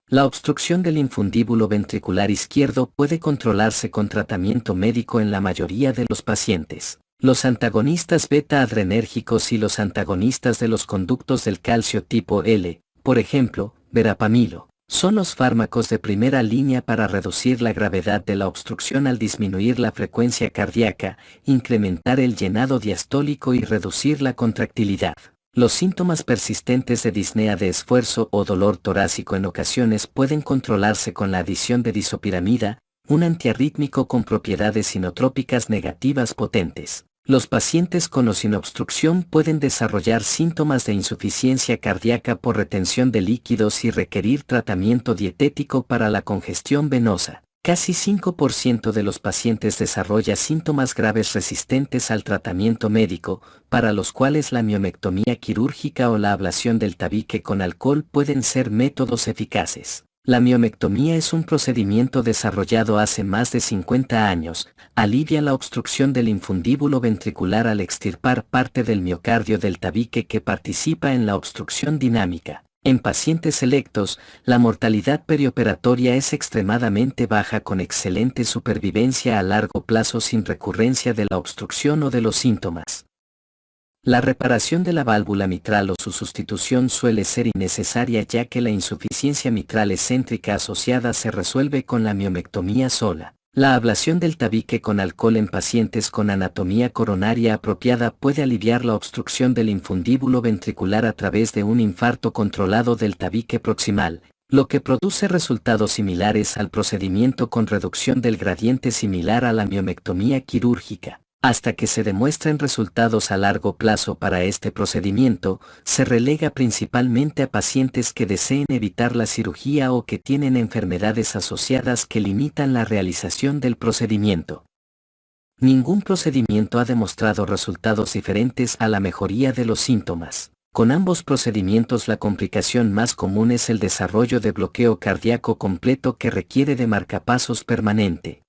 La obstrucción del infundíbulo ventricular izquierdo puede controlarse con tratamiento médico en la mayoría de los pacientes. Los antagonistas beta-adrenérgicos y los antagonistas de los conductos del calcio tipo L, por ejemplo, verapamilo, son los fármacos de primera línea para reducir la gravedad de la obstrucción al disminuir la frecuencia cardíaca, incrementar el llenado diastólico y reducir la contractilidad. Los síntomas persistentes de disnea de esfuerzo o dolor torácico en ocasiones pueden controlarse con la adición de disopiramida, un antiarrítmico con propiedades inotrópicas negativas potentes. Los pacientes con o sin obstrucción pueden desarrollar síntomas de insuficiencia cardíaca por retención de líquidos y requerir tratamiento dietético para la congestión venosa. Casi 5% de los pacientes desarrolla síntomas graves resistentes al tratamiento médico, para los cuales la miomectomía quirúrgica o la ablación del tabique con alcohol pueden ser métodos eficaces. La miomectomía es un procedimiento desarrollado hace más de 50 años, alivia la obstrucción del infundíbulo ventricular al extirpar parte del miocardio del tabique que participa en la obstrucción dinámica. En pacientes selectos, la mortalidad perioperatoria es extremadamente baja con excelente supervivencia a largo plazo sin recurrencia de la obstrucción o de los síntomas. La reparación de la válvula mitral o su sustitución suele ser innecesaria ya que la insuficiencia mitral excéntrica asociada se resuelve con la miomectomía sola. La ablación del tabique con alcohol en pacientes con anatomía coronaria apropiada puede aliviar la obstrucción del infundíbulo ventricular a través de un infarto controlado del tabique proximal, lo que produce resultados similares al procedimiento con reducción del gradiente similar a la miomectomía quirúrgica. Hasta que se demuestren resultados a largo plazo para este procedimiento, se relega principalmente a pacientes que deseen evitar la cirugía o que tienen enfermedades asociadas que limitan la realización del procedimiento. Ningún procedimiento ha demostrado resultados diferentes a la mejoría de los síntomas. Con ambos procedimientos la complicación más común es el desarrollo de bloqueo cardíaco completo que requiere de marcapasos permanente.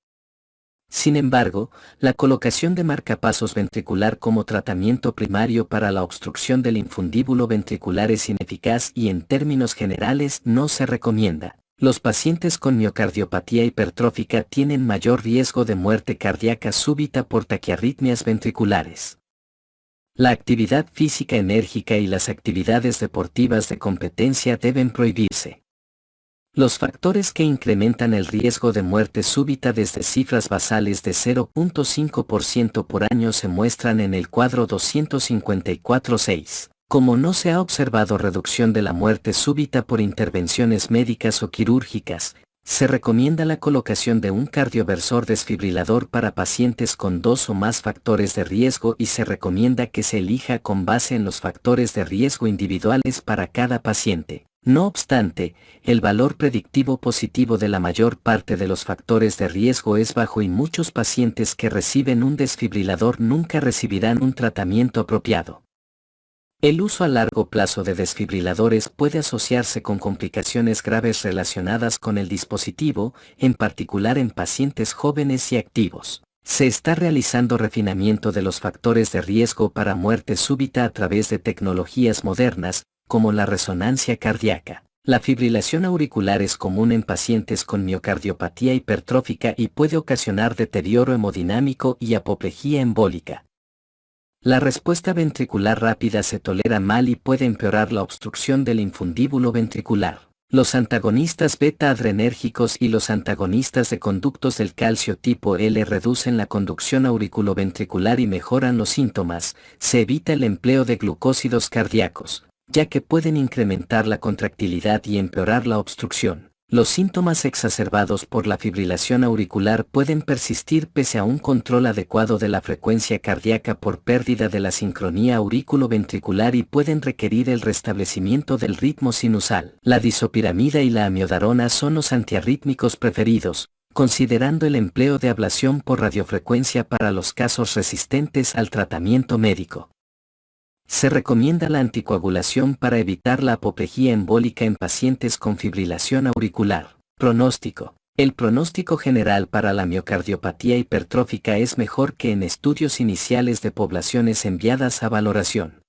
Sin embargo, la colocación de marcapasos ventricular como tratamiento primario para la obstrucción del infundíbulo ventricular es ineficaz y en términos generales no se recomienda. Los pacientes con miocardiopatía hipertrófica tienen mayor riesgo de muerte cardíaca súbita por taquiarritmias ventriculares. La actividad física enérgica y las actividades deportivas de competencia deben prohibirse. Los factores que incrementan el riesgo de muerte súbita desde cifras basales de 0.5% por año se muestran en el cuadro 254.6. Como no se ha observado reducción de la muerte súbita por intervenciones médicas o quirúrgicas, se recomienda la colocación de un cardioversor desfibrilador para pacientes con 2 o más factores de riesgo y se recomienda que se elija con base en los factores de riesgo individuales para cada paciente. No obstante, el valor predictivo positivo de la mayor parte de los factores de riesgo es bajo y muchos pacientes que reciben un desfibrilador nunca recibirán un tratamiento apropiado. El uso a largo plazo de desfibriladores puede asociarse con complicaciones graves relacionadas con el dispositivo, en particular en pacientes jóvenes y activos. Se está realizando refinamiento de los factores de riesgo para muerte súbita a través de tecnologías modernas, como la resonancia cardíaca. La fibrilación auricular es común en pacientes con miocardiopatía hipertrófica y puede ocasionar deterioro hemodinámico y apoplejía embólica. La respuesta ventricular rápida se tolera mal y puede empeorar la obstrucción del infundíbulo ventricular. Los antagonistas beta-adrenérgicos y los antagonistas de conductos del calcio tipo L reducen la conducción auriculoventricular y mejoran los síntomas. Se evita el empleo de glucósidos cardíacos, ya que pueden incrementar la contractilidad y empeorar la obstrucción. Los síntomas exacerbados por la fibrilación auricular pueden persistir pese a un control adecuado de la frecuencia cardíaca por pérdida de la sincronía aurículo-ventricular y pueden requerir el restablecimiento del ritmo sinusal. La disopiramida y la amiodarona son los antiarrítmicos preferidos, considerando el empleo de ablación por radiofrecuencia para los casos resistentes al tratamiento médico. Se recomienda la anticoagulación para evitar la apoplejía embólica en pacientes con fibrilación auricular. Pronóstico. El pronóstico general para la miocardiopatía hipertrófica es mejor que en estudios iniciales de poblaciones enviadas a valoración.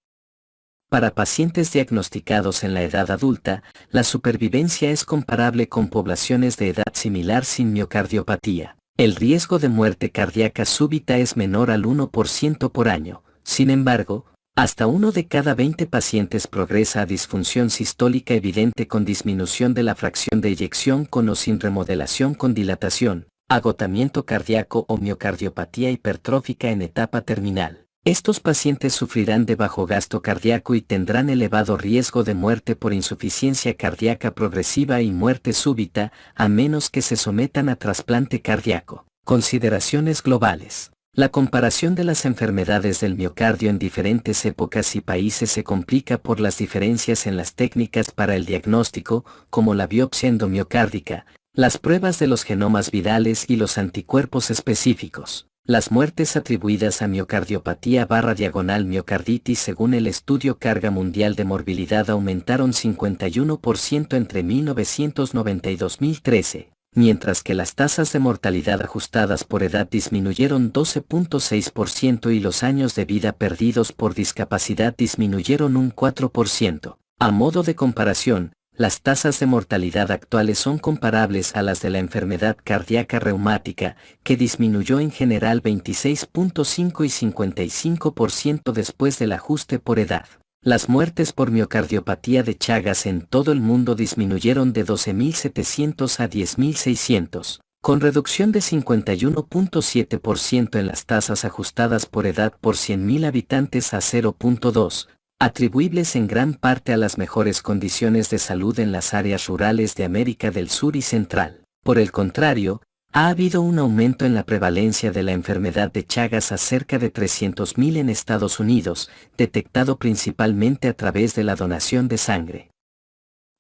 Para pacientes diagnosticados en la edad adulta, la supervivencia es comparable con poblaciones de edad similar sin miocardiopatía. El riesgo de muerte cardíaca súbita es menor al 1% por año. Sin embargo, hasta 1 de cada 20 pacientes progresa a disfunción sistólica evidente con disminución de la fracción de eyección con o sin remodelación con dilatación, agotamiento cardíaco o miocardiopatía hipertrófica en etapa terminal. Estos pacientes sufrirán de bajo gasto cardíaco y tendrán elevado riesgo de muerte por insuficiencia cardíaca progresiva y muerte súbita, a menos que se sometan a trasplante cardíaco. Consideraciones globales. La comparación de las enfermedades del miocardio en diferentes épocas y países se complica por las diferencias en las técnicas para el diagnóstico, como la biopsia endomiocárdica, las pruebas de los genomas virales y los anticuerpos específicos. Las muertes atribuidas a miocardiopatía/miocarditis según el estudio Carga Mundial de Morbilidad aumentaron 51% entre 1990 y 2013. Mientras que las tasas de mortalidad ajustadas por edad disminuyeron 12.6% y los años de vida perdidos por discapacidad disminuyeron un 4%. A modo de comparación, las tasas de mortalidad actuales son comparables a las de la enfermedad cardíaca reumática, que disminuyó en general 26.5 y 55% después del ajuste por edad. Las muertes por miocardiopatía de Chagas en todo el mundo disminuyeron de 12.700 a 10.600, con reducción de 51.7% en las tasas ajustadas por edad por 100.000 habitantes a 0.2, atribuibles en gran parte a las mejores condiciones de salud en las áreas rurales de América del Sur y Central. Por el contrario, ha habido un aumento en la prevalencia de la enfermedad de Chagas a cerca de 300.000 en Estados Unidos, detectado principalmente a través de la donación de sangre.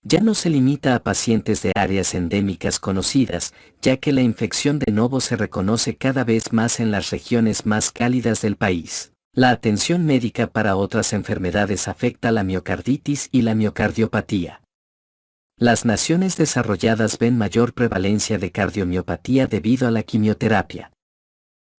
Ya no se limita a pacientes de áreas endémicas conocidas, ya que la infección de novo se reconoce cada vez más en las regiones más cálidas del país. La atención médica para otras enfermedades afecta la miocarditis y la miocardiopatía. Las naciones desarrolladas ven mayor prevalencia de cardiomiopatía debido a la quimioterapia.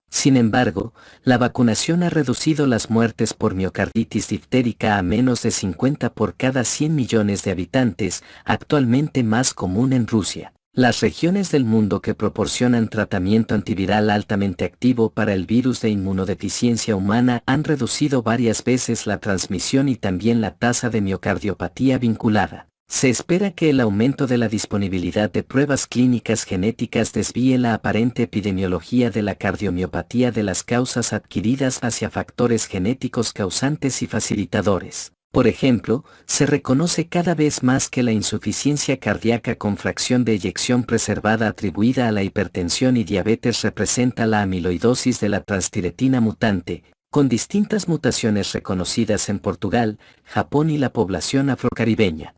Sin embargo, la vacunación ha reducido las muertes por miocarditis difterica a menos de 50 por cada 100 millones de habitantes, actualmente más común en Rusia. Las regiones del mundo que proporcionan tratamiento antiviral altamente activo para el virus de inmunodeficiencia humana han reducido varias veces la transmisión y también la tasa de miocardiopatía vinculada. Se espera que el aumento de la disponibilidad de pruebas clínicas genéticas desvíe la aparente epidemiología de la cardiomiopatía de las causas adquiridas hacia factores genéticos causantes y facilitadores. Por ejemplo, se reconoce cada vez más que la insuficiencia cardíaca con fracción de eyección preservada atribuida a la hipertensión y diabetes representa la amiloidosis de la transtiretina mutante, con distintas mutaciones reconocidas en Portugal, Japón y la población afrocaribeña.